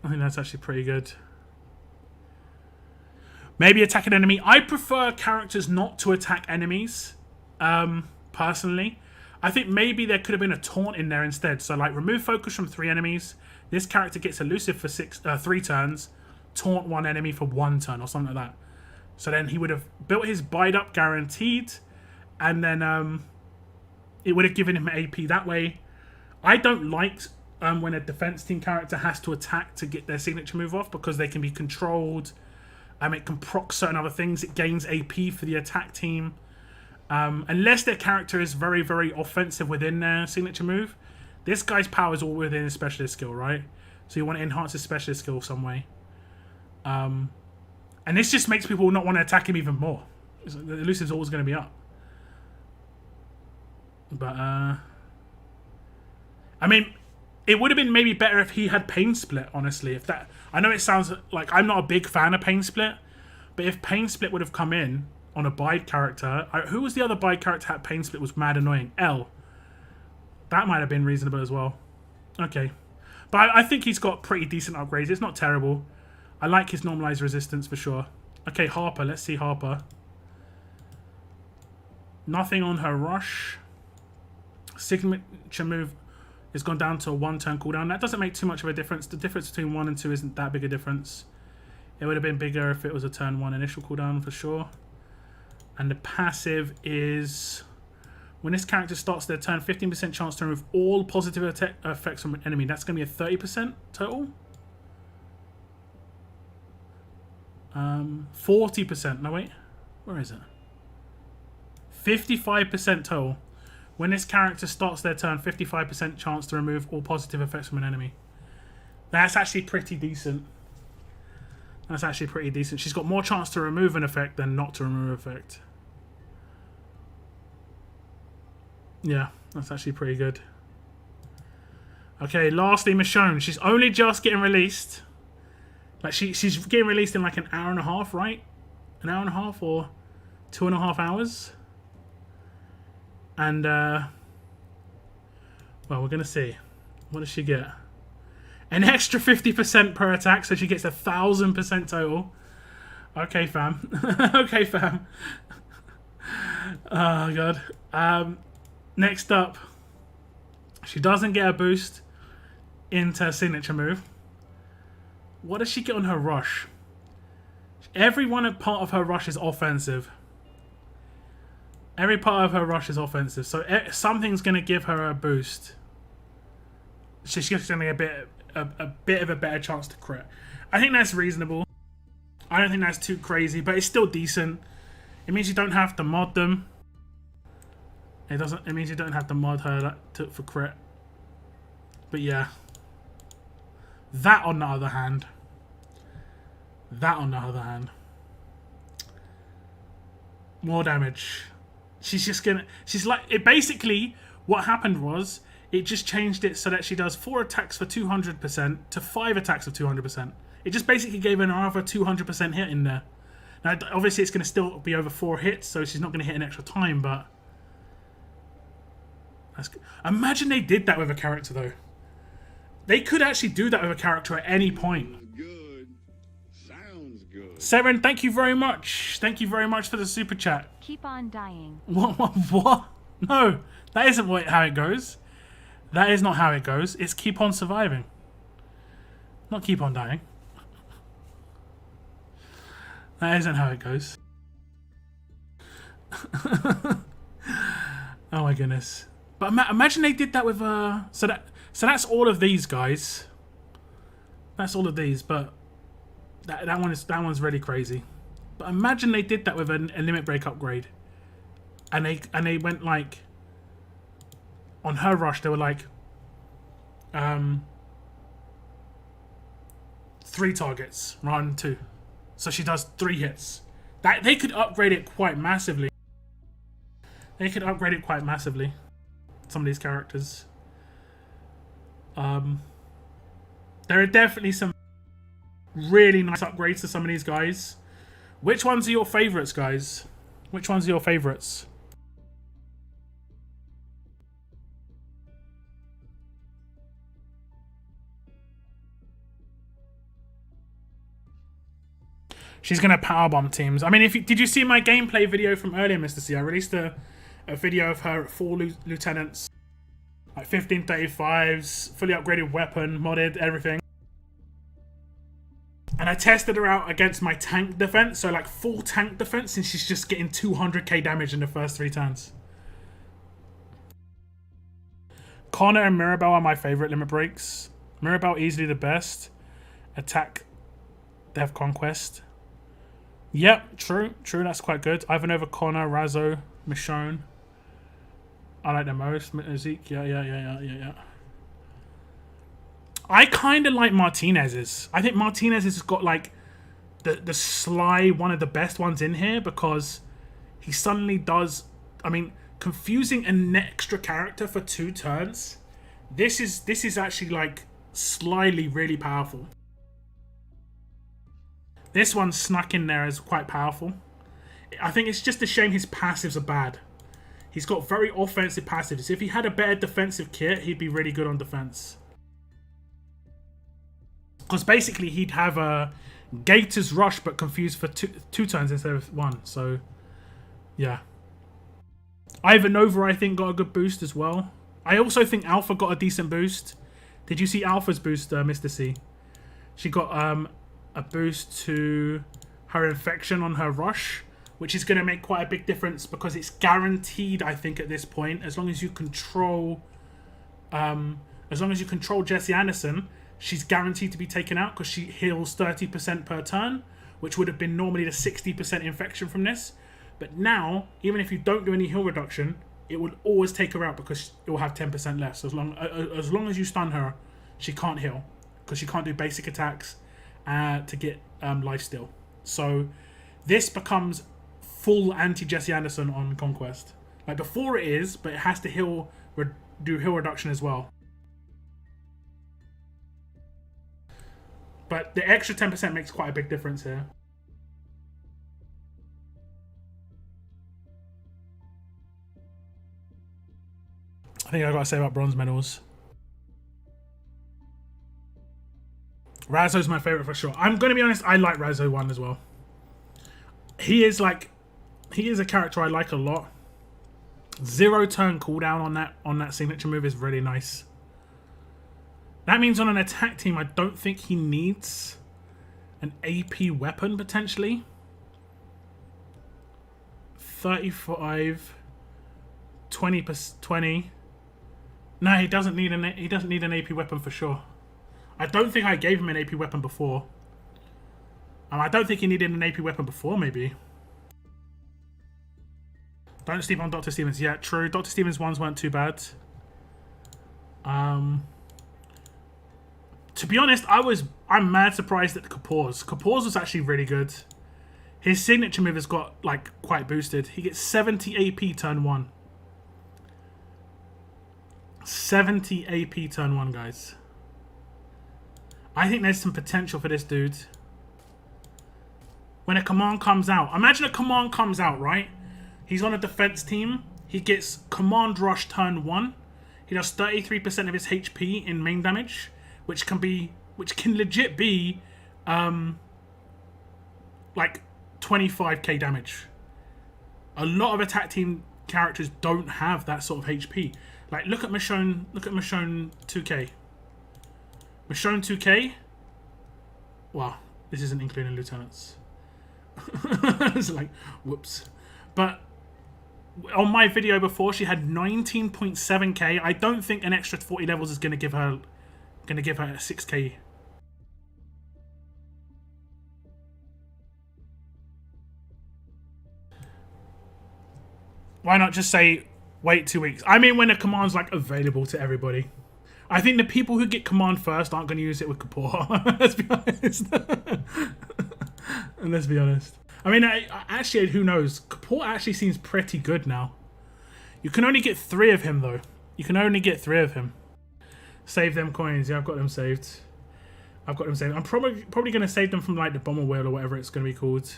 Speaker 1: I think that's actually pretty good. Maybe attack an enemy. I prefer characters not to attack enemies, personally. I think maybe there could have been a taunt in there instead. So like remove focus from 3 enemies. This character gets elusive for 3 turns. Taunt 1 enemy for 1 turn or something like that. So then he would have built his bide up guaranteed. And then it would have given him AP that way. I don't like when a defense team character has to attack to get their signature move off because they can be controlled. It can proc certain other things. It gains AP for the attack team. Unless their character is very, very offensive within their signature move. This guy's power is all within his specialist skill, right? So you want to enhance his specialist skill some way. And this just makes people not want to attack him even more. The elusive's always going to be up. But, I mean, it would have been maybe better if he had Pain Split, honestly. If that, I know it sounds like I'm not a big fan of Pain Split, but if Pain Split would have come in on a Bide character, who was the other Bide character that had Pain Split was mad annoying? L. That might have been reasonable as well. Okay. But I think he's got pretty decent upgrades. It's not terrible. I like his normalized resistance for sure. Okay, Harper. Let's see Harper. Nothing on her rush. Signature move has gone down to a 1-turn cooldown. That doesn't make too much of a difference. The difference between 1 and 2 isn't that big a difference. It would have been bigger if it was a turn 1 initial cooldown for sure. And the passive is when this character starts their turn, 15% chance to remove all positive effects from an enemy. That's going to be a 30% total. 40%. No, wait. Where is it? 55% total. When this character starts their turn, 55% chance to remove all positive effects from an enemy. That's actually pretty decent. That's actually pretty decent. She's got more chance to remove an effect than not to remove an effect. Yeah, that's actually pretty good. Okay, lastly, Michonne. She's only just getting released. Like, she's getting released in like an hour and a half, right? An hour and a half or 2.5 hours. And, well, we're going to see. What does she get? An extra 50% per attack, so she gets 1,000% total. Okay, fam. Okay, fam. Oh, God. Next up, she doesn't get a boost into her signature move. What does she get on her rush? Every one part of her rush is offensive. Every part of her rush is offensive. So something's going to give her a boost. She's going to get a bit of a better chance to crit. I think that's reasonable. I don't think that's too crazy, but it's still decent. It means you don't have to mod them. It means you don't have to mod her for crit. But yeah. That on the other hand. More damage. She's like, it basically, what happened was, it just changed it so that she does 4 attacks for 200% to 5 attacks of 200%. It just basically gave her another 200% hit in there. Now, obviously, it's going to still be over 4 hits, so she's not going to hit an extra time, but... That's good. Imagine they did that with a character, though. They could actually do that with a character at any point.
Speaker 2: Good. Sounds good.
Speaker 1: Seren, thank you very much. Thank you very much for the super chat.
Speaker 3: Keep on dying.
Speaker 1: What? No, that isn't how it goes. That is not how it goes. It's keep on surviving. Not keep on dying. That isn't how it goes. Oh my goodness. But imagine they did that with so that's all of these guys. That's all of these, but that one's really crazy. But imagine they did that with a limit break upgrade. And they went like on her rush they were like 3 targets rather than 2. So she does 3 hits. That they could upgrade it quite massively. Some of these characters. There are definitely some really nice upgrades to some of these guys. Which ones are your favorites, guys? Which ones are your favorites? She's going to powerbomb teams. I mean, did you see my gameplay video from earlier, Mr. C? I released a video of her at 4 lieutenants, like 1535s, fully upgraded weapon, modded, everything. And I tested her out against my tank defense, so like full tank defense, and she's just getting 200k damage in the first 3 turns. Connor and Mirabelle are my favorite limit breaks. Mirabelle easily the best. Attack, Death Conquest. Yep, true, that's quite good. Ivanova, Connor, Razzo, Michonne. I like the most. Zeke, yeah. I kind of like Martinez's. I think Martinez's has got like the sly, one of the best ones in here, because he suddenly does, I mean, confusing an extra character for 2 turns. This is actually like slyly really powerful. This one snuck in there as quite powerful. I think it's just a shame his passives are bad. He's got very offensive passives. If he had a better defensive kit, he'd be really good on defense. Because basically he'd have a Gator's Rush but confused for two turns instead of 1. So, yeah. Ivanova, I think, got a good boost as well. I also think Alpha got a decent boost. Did you see Alpha's boost, Mr. C? She got a boost to her infection on her rush, which is going to make quite a big difference because it's guaranteed, I think, at this point, as long as you control Jesse Anderson, she's guaranteed to be taken out because she heals 30% per turn, which would have been normally the 60% infection from this. But now, even if you don't do any heal reduction, it will always take her out because it will have 10% less. As long as you stun her, she can't heal because she can't do basic attacks to get lifesteal. So this becomes full anti-Jesse Anderson on Conquest. Like before it is, but it has to do heal reduction as well. But the extra 10% makes quite a big difference here. I think I gotta say about bronze medals. Razzo's my favorite for sure. I'm gonna be honest, I like Razzo 1 as well. He is a character I like a lot. 0 turn cooldown on that signature move is really nice. That means on an attack team, I don't think he needs An AP weapon, potentially. 35. 20. No, he doesn't need an AP weapon for sure. I don't think I gave him an AP weapon before. I don't think he needed an AP weapon before, maybe. Don't sleep on Dr. Stevens. Yeah, true. Dr. Stevens' ones weren't too bad. To be honest, I'm mad surprised at Kapoor's. Kapoor's was actually really good. His signature move has got, like, quite boosted. He gets 70 AP turn 1. 70 AP turn 1, guys. I think there's some potential for this dude. When a command comes out. Imagine a command comes out, right? He's on a defense team. He gets command rush turn 1. He does 33% of his HP in main damage, which can legit be like 25k damage. A lot of attack team characters don't have that sort of HP. Like, look at Michonne 2k. Michonne 2k. Wow, this isn't including lieutenants. It's like, whoops. But on my video before, she had 19.7k. I don't think an extra 40 levels is going to give her a 6k. Why not just say wait 2 weeks? I mean, when a command's like available to everybody. I think the people who get command first aren't going to use it with Kapoor. Let's be honest. And let's be honest. I mean, actually, who knows? Kapoor actually seems pretty good now. You can only get 3 of him, though. You can only get 3 of him. Save them coins. Yeah, I've got them saved. I'm probably going to save them from, like, the bomber wheel or whatever it's going to be called.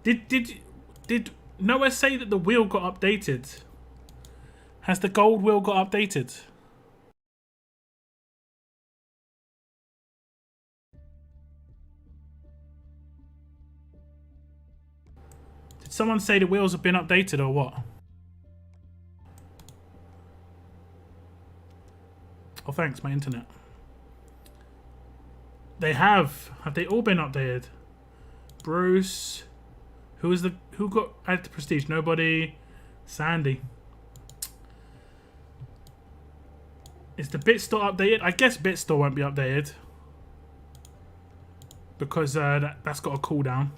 Speaker 1: Did Noah say that the wheel got updated? Has the gold wheel got updated? Did someone say the wheels have been updated or what? Oh, thanks, my internet. They have. Have they all been updated? Bruce. Who got added to prestige? Nobody. Sandy. Is the bit store updated? I guess bit store won't be updated because that's got a cooldown.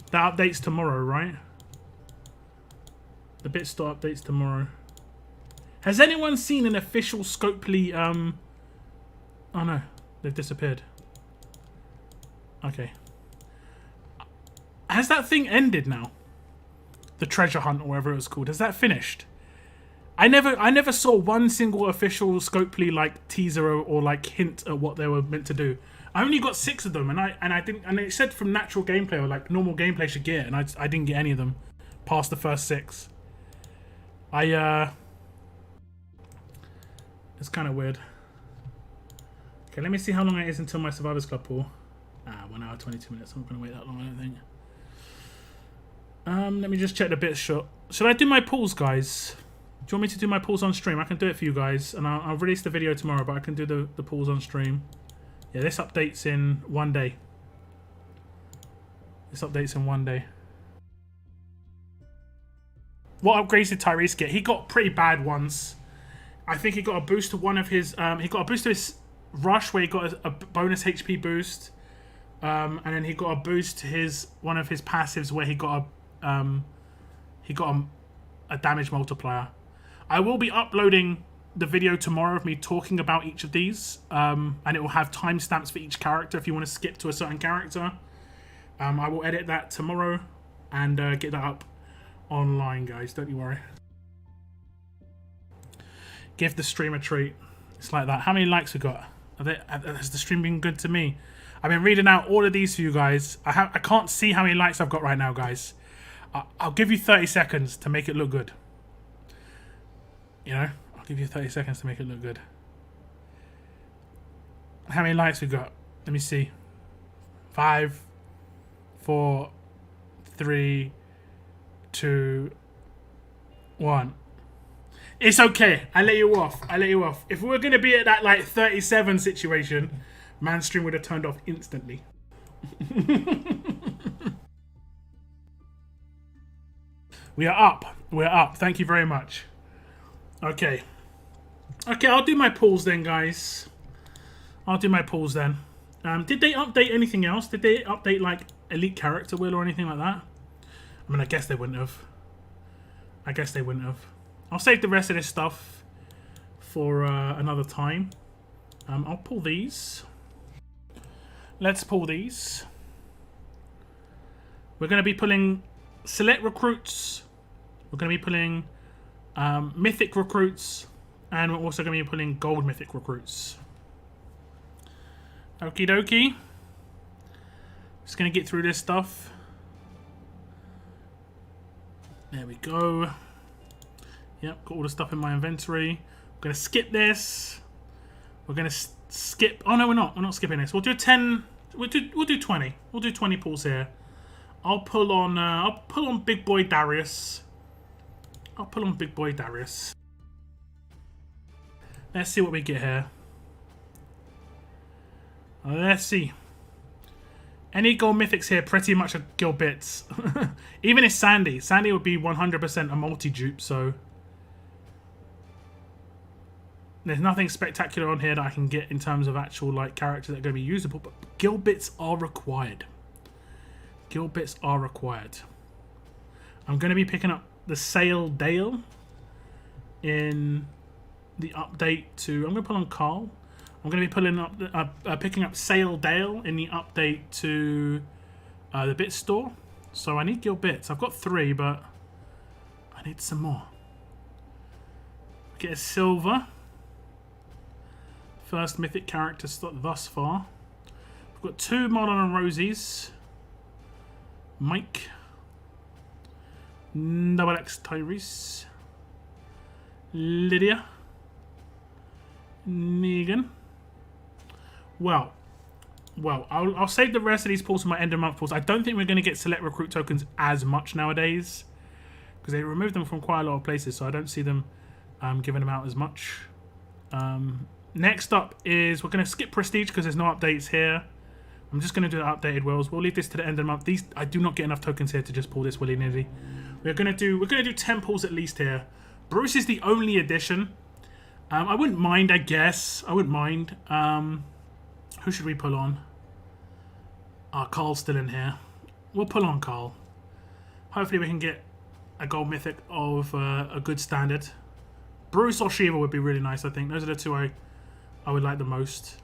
Speaker 1: That updates tomorrow, right? The bit store updates tomorrow. Has anyone seen an official Scopely? Oh no, they've disappeared. Okay. Has that thing ended now? The treasure hunt or whatever it was called. Has that finished? I never saw one single official Scopely like teaser or like hint at what they were meant to do. I only got 6 of them, and it said from natural gameplay or like normal gameplay should get, and I didn't get any of them past the first 6. It's kind of weird. Okay, let me see how long it is until my Survivors Club pool. 1 hour 22 minutes. I'm not gonna wait that long, I don't think. Let me just check the bit shot. Should I do my pools, guys? Do you want me to do my pools on stream? I can do it for you guys, and I'll release the video tomorrow, but I can do the pools on stream. Yeah, this updates in 1 day. This updates in 1 day. What upgrades did Tyrese get? He got pretty bad ones. I think he got a boost to one of his... he got a boost to his rush, where he got a bonus HP boost. And then he got a boost to one of his passives, where he got a damage multiplier. I will be uploading the video tomorrow of me talking about each of these, and it will have timestamps for each character if you want to skip to a certain character. I will edit that tomorrow and get that up online, guys. Don't you worry. Give the stream a treat. It's like that. How many likes we got? Has the stream been good to me? I've been reading out all of these for you guys. I can't see how many likes I've got right now, guys. I'll give you 30 seconds to make it look good. You know, I'll give you 30 seconds to make it look good. How many likes we got? Let me see. 5, 4, 3, 2, 1. It's okay. I let you off. If we were going to be at that like 37 situation, Man's stream would have turned off instantly. We are up. We're up. Thank you very much. Okay. Okay, I'll do my pulls then, guys. I'll do my pulls then. Did they update anything else? Did they update, like, Elite Character Wheel or anything like that? I mean, I guess they wouldn't have. I guess they wouldn't have. I'll save the rest of this stuff for another time. I'll pull these. Let's pull these. We're going to be pulling Select Recruits. We're going to be pulling Mythic Recruits. And we're also going to be pulling Gold Mythic Recruits. Okie dokie. Just going to get through this stuff. There we go. Yep, got all the stuff in my inventory. We're going to skip this. We're going to skip... Oh, no, we're not. We're not skipping this. We'll do 10... We'll do 20. We'll do 20 pulls here. I'll pull on Big Boy Darius. I'll pull on Big Boy Darius. Let's see what we get here. Let's see. Any gold mythics here pretty much are guild bits. Even if Sandy. Sandy would be 100% a multi-dupe, so... There's nothing spectacular on here that I can get in terms of actual like characters that are going to be usable, but guild bits are required. Guild bits are required. I'm going to be picking up the Sail Dale in the update to... I'm going to pull on Carl. I'm going to be pulling up, picking up Sail Dale in the update to the bit store. So I need guild bits. I've got 3, but I need some more. Get a silver. First mythic character thus far. We've got 2 Marlon and Rosies. Mike. Double X Tyrese. Lydia. Negan. Well, I'll save the rest of these pulls for my end of month pulls. I don't think we're going to get select recruit tokens as much nowadays because they removed them from quite a lot of places, so I don't see them giving them out as much. Next up is we're going to skip prestige because there's no updates here. I'm just going to do the updated wheels. We'll leave this to the end of the month. These I do not get enough tokens here to just pull this willy nilly. We're going to do 10 pulls at least here. Bruce is the only addition. I wouldn't mind, I guess. I wouldn't mind. Who should we pull on? Carl's still in here. We'll pull on Carl. Hopefully we can get a gold mythic of a good standard. Bruce or Shiva would be really nice, I think. Those are the 2 I would like the most.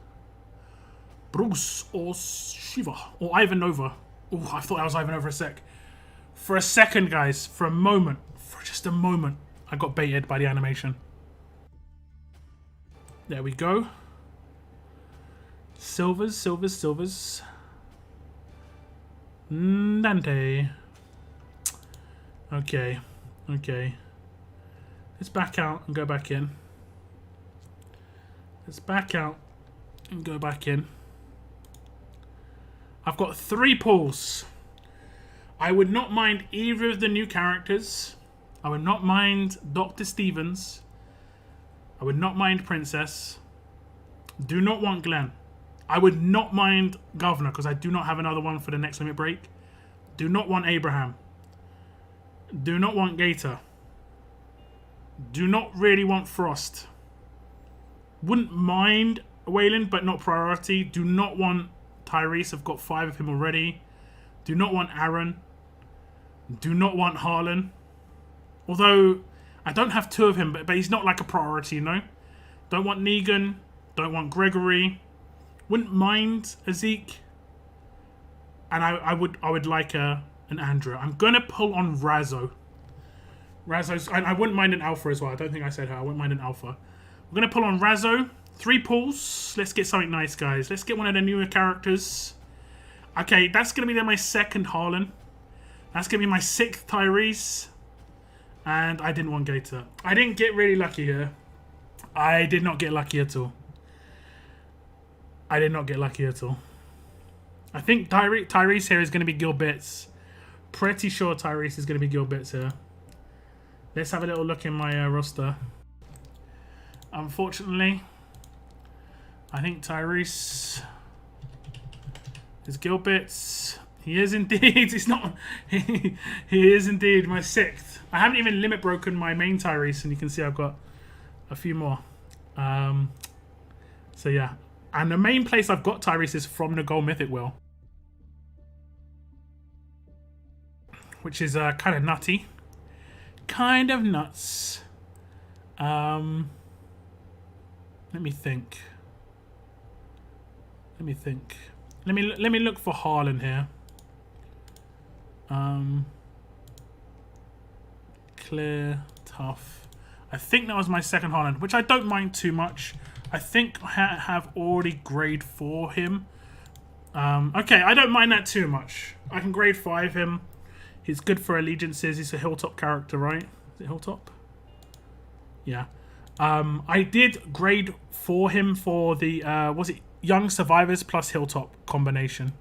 Speaker 1: Bruce or Shiva. Or Ivanova. Oh, I thought that was Ivanova a sec. For a second, guys. For a moment. For just a moment. I got baited by the animation. There we go. Silvers, silvers, silvers. Dante. Okay. Okay. Let's back out and go back in. Let's back out and go back in. I've got 3 pulls. I would not mind either of the new characters. I would not mind Dr. Stevens. I would not mind Princess. Do not want Glenn. I would not mind Governor because I do not have another one for the next limit break. Do not want Abraham. Do not want Gator. Do not really want Frost. Wouldn't mind Wayland, but not priority. Do not want Tyrese. I've got 5 of him already. Do not want Aaron. Do not want Harlan. Although I don't have 2 of him, but he's not like a priority, you know? Don't want Negan. Don't want Gregory. Wouldn't mind a Zeke. And I would like an Andrew. I'm going to pull on Razzo. Razzo's... I wouldn't mind an Alpha as well. I don't think I said her. I wouldn't mind an Alpha. We're going to pull on Razzo. 3 pulls. Let's get something nice, guys. Let's get one of the newer characters. Okay, that's going to be then my 2nd Harlan. That's going to be my 6th Tyrese. And I didn't want Gator. I didn't get really lucky here. I did not get lucky at all. I did not get lucky at all. I think Tyrese here is going to be guild bits. Pretty sure Tyrese is going to be guild bits here. Let's have a little look in my roster. Unfortunately, I think Tyrese It's Gilbits. He is indeed. It's not. He is indeed my 6th. I haven't even limit broken my main Tyrese, and you can see I've got a few more. So yeah, and the main place I've got Tyrese is from the Gold Mythic Wheel, which is kind of nutty, kind of nuts. Let me think. Let me look for Harlan here. Clear, tough. I think that was my 2nd Harlan, which I don't mind too much. I think I have already grade 4 him. Okay, I don't mind that too much. I can grade 5 him. He's good for allegiances. He's a Hilltop character, right? Is it Hilltop? Yeah. I did grade 4 him for the, was it Young Survivors plus Hilltop combination.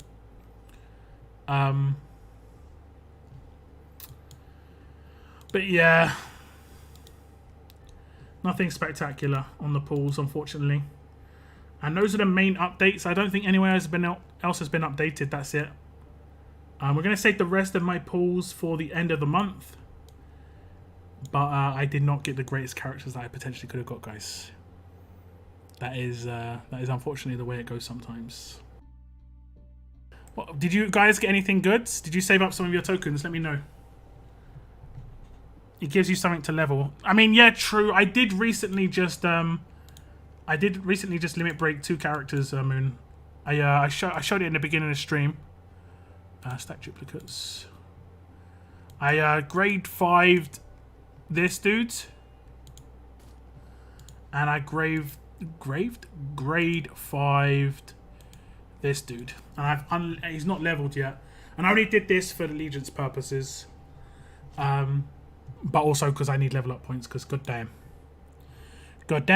Speaker 1: But yeah, nothing spectacular on the pools, unfortunately. And those are the main updates. I don't think anywhere else has been updated. That's it. We're going to save the rest of my pools for the end of the month. But I did not get the greatest characters that I potentially could have got, guys. That is unfortunately the way it goes sometimes. Well, did you guys get anything good? Did you save up some of your tokens? Let me know. It gives you something to level. I mean, yeah, true. I did recently just limit break 2 characters. Moon. I showed it in the beginning of the stream. Stack duplicates. I grade 5'd this dude, and I grade 5'd this dude, and he's not leveled yet. And I only did this for allegiance purposes, but also because I need level up points. Because goddamn. Good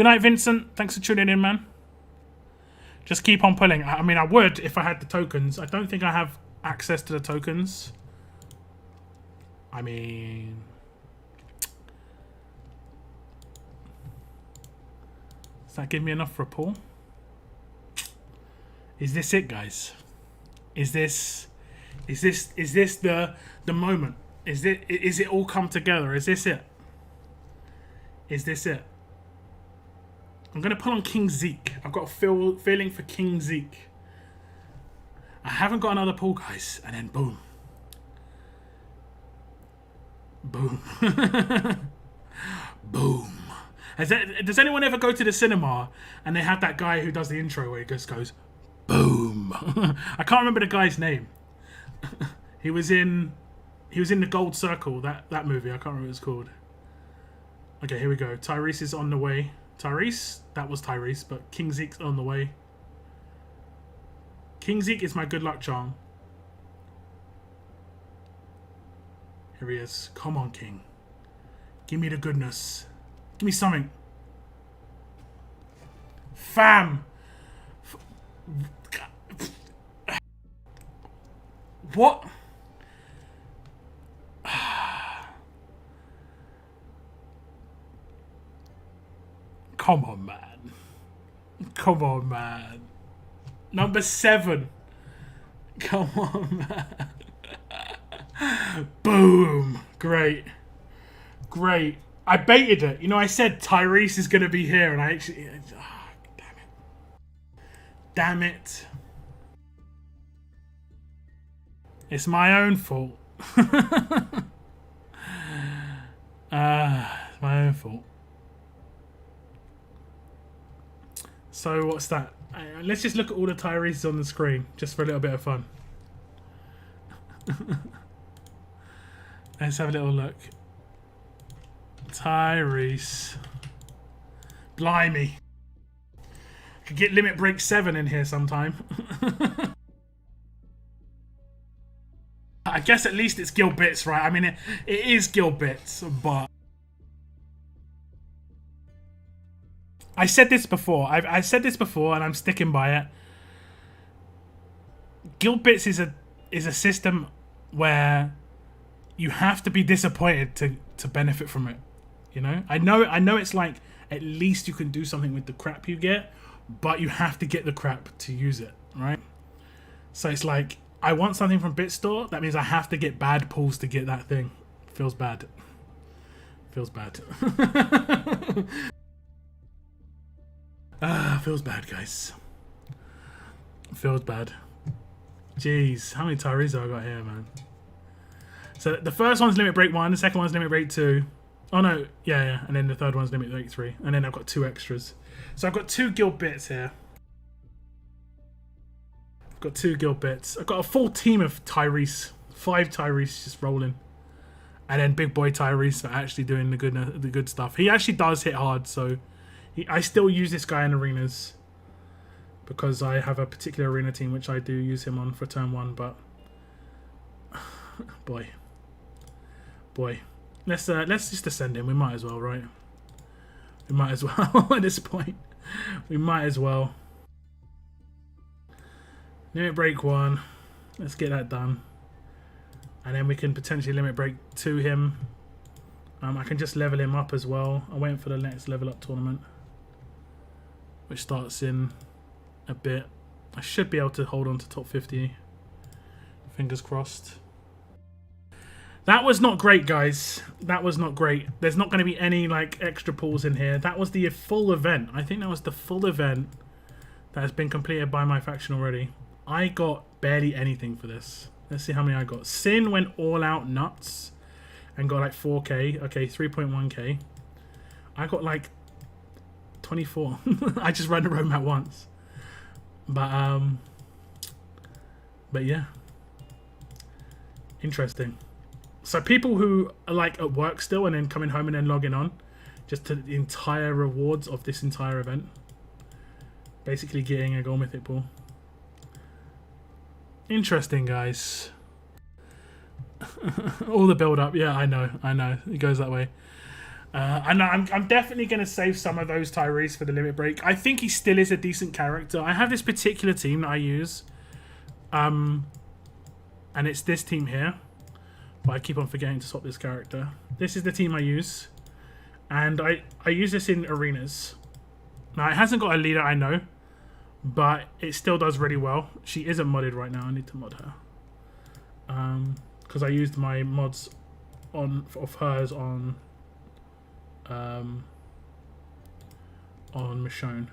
Speaker 1: night, Vincent. Thanks for tuning in, man. Just keep on pulling. I mean, I would if I had the tokens. I don't think I have access to the tokens. I mean, does that give me enough for a pull? Is this it, guys? Is this the moment? Is it all come together? Is this it? Is this it? I'm going to pull on King Zeke. I've got a feeling for King Zeke. I haven't got another pull, guys. And then boom. Boom. Boom. Does anyone ever go to the cinema and they have that guy who does the intro where he just goes, boom? I can't remember the guy's name. He was in the Gold Circle, that movie. I can't remember what it's called. Okay, here we go. Tyrese is on the way. Tyrese? That was Tyrese, but King Zeke's on the way. King Zeke is my good luck charm. Here he is. Come on, King. Give me the goodness. Give me something. Fam! What? Come on, man. Come on, man. Number 7. Come on, man. Boom. Great. Great. I baited it. You know, I said Tyrese is going to be here, and I actually... Oh, damn it. Damn it. It's my own fault. It's my own fault. So what's that? Let's just look at all the Tyreses on the screen, just for a little bit of fun. Let's have a little look. Tyrese. Blimey. Could get limit break 7 in here sometime. I guess at least it's Gil Bits, right? I mean, it is Gil Bits, but... I said this before. I said this before, and I'm sticking by it. Gil Bits is a system where you have to be disappointed to benefit from it. You know, I know it's like at least you can do something with the crap you get, but you have to get the crap to use it, right? So it's like, I want something from BitStore, that means I have to get bad pulls to get that thing. Feels bad. Feels bad. Feels bad, guys. Feels bad. Jeez, how many Tyrese have I got here, man? So the first one's Limit Break 1, the second one's Limit Break 2. Oh no, yeah, and then the third one's Limit Break 3. And then I've got 2 extras. So I've got 2 guild bits here. I've got 2 guild bits. I've got a full team of Tyrese. 5 Tyrese just rolling. And then big boy Tyrese for actually doing the good stuff. He actually does hit hard, so I still use this guy in arenas because I have a particular arena team which I do use him on for turn 1. But boy, let's just ascend him. We might as well, right? We might as well at this point. We might as well. Limit Break 1. Let's get that done. And then we can potentially Limit Break 2 him. I can just level him up as well. I'm waiting for the next level up tournament, which starts in a bit. I should be able to hold on to top 50. Fingers crossed. That was not great, guys. That was not great. There's not going to be any like extra pulls in here. That was the full event. I think that was the full event that has been completed by my faction already. I got barely anything for this. Let's see how many I got. Sin went all out nuts and got like 4k. Okay, 3.1k. I got like 24. I just ran the roadmap once. But yeah. Interesting. So people who are like at work still and then coming home and then logging on just to the entire rewards of this entire event. Basically getting a gold mythic pool. Interesting, guys. All the build up. Yeah, I know. It goes that way. I know. I'm definitely going to save some of those Tyrese for the limit break. I think he still is a decent character. I have this particular team that I use. And it's this team here. But I keep on forgetting to swap this character. This is the team I use. And I use this in arenas. Now, it hasn't got a leader, I know. But it still does really well. She isn't modded right now. I need to mod her. Because I used my mods of hers on Michonne.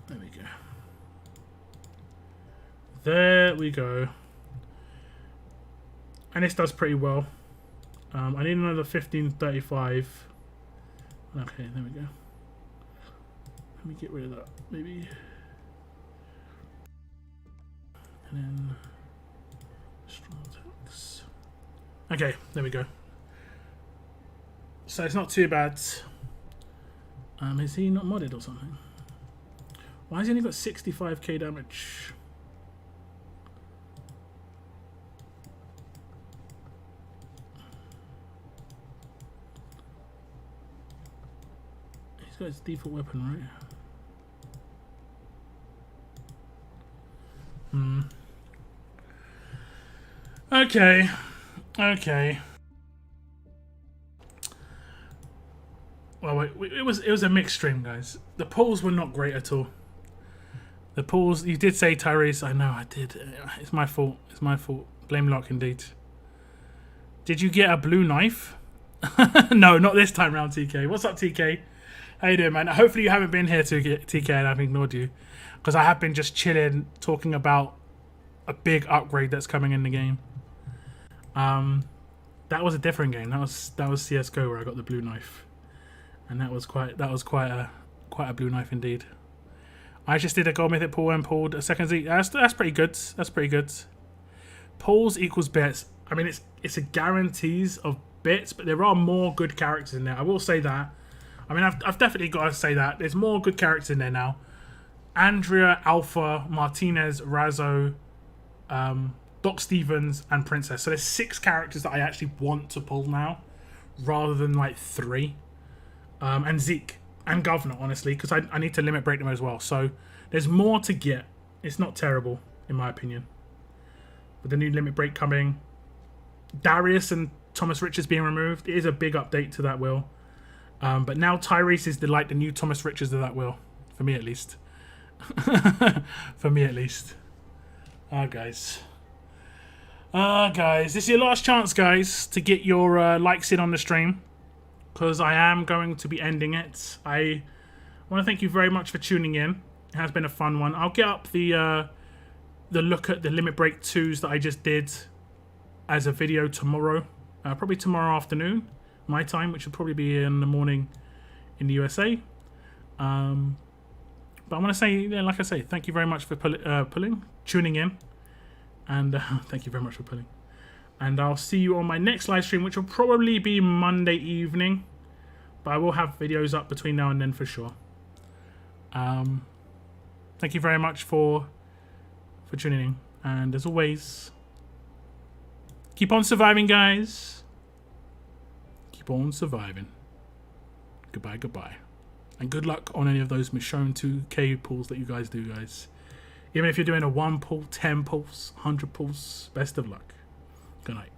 Speaker 1: There we go. There we go. And this does pretty well. I need another 1535. Okay, there we go. Let me get rid of that, maybe. And then strong attacks. Okay, there we go. So it's not too bad. Is he not modded or something? Why has he only got 65k damage? He's got his default weapon, right? Okay. Well, wait, it was a mixed stream, guys. The polls were not great at all. The polls, you did say Tyrese. I know I did. It's my fault. It's my fault. Blame Lock indeed. Did you get a blue knife? No, not this time round, TK. What's up, TK? How you doing, man? Hopefully you haven't been here, TK, and I've ignored you. Because I have been just chilling, talking about a big upgrade that's coming in the game. That was a different game. That was CS:GO where I got the blue knife, and that was quite a blue knife indeed. I just did a gold mythic pool and pulled a second Zeke. That's pretty good. That's pretty good. Pulls equals bits. I mean, it's a guarantees of bits, but there are more good characters in there. I will say that. I mean, I've definitely got to say that there's more good characters in there now. Andrea, Alpha, Martinez, Razzo, Doc Stevens, and Princess. So there's 6 characters that I actually want to pull now, rather than like 3. And Zeke and Governor, honestly, because I need to limit break them as well. So there's more to get. It's not terrible, in my opinion. With the new limit break coming, Darius and Thomas Richards being removed, it is a big update to that will. But now Tyrese is the new Thomas Richards of that wheel, for me at least. For me at least. Guys, this is your last chance, guys, to get your likes in on the stream, because I am going to be ending it. I want to thank you very much for tuning in. It has been a fun one. I'll get up the look at the Limit Break 2s that I just did as a video tomorrow. Probably tomorrow afternoon, my time, which will probably be in the morning in the USA. But I want to say, like I say, thank you very much for tuning in. And thank you very much for pulling. And I'll see you on my next live stream, which will probably be Monday evening. But I will have videos up between now and then for sure. Thank you very much for tuning in. And as always, keep on surviving, guys. Keep on surviving. Goodbye, goodbye. And good luck on any of those Michonne 2K pulls that you guys do, guys. Even if you're doing a 1 pull, 10 pulls, 100 pulls, best of luck. Good night.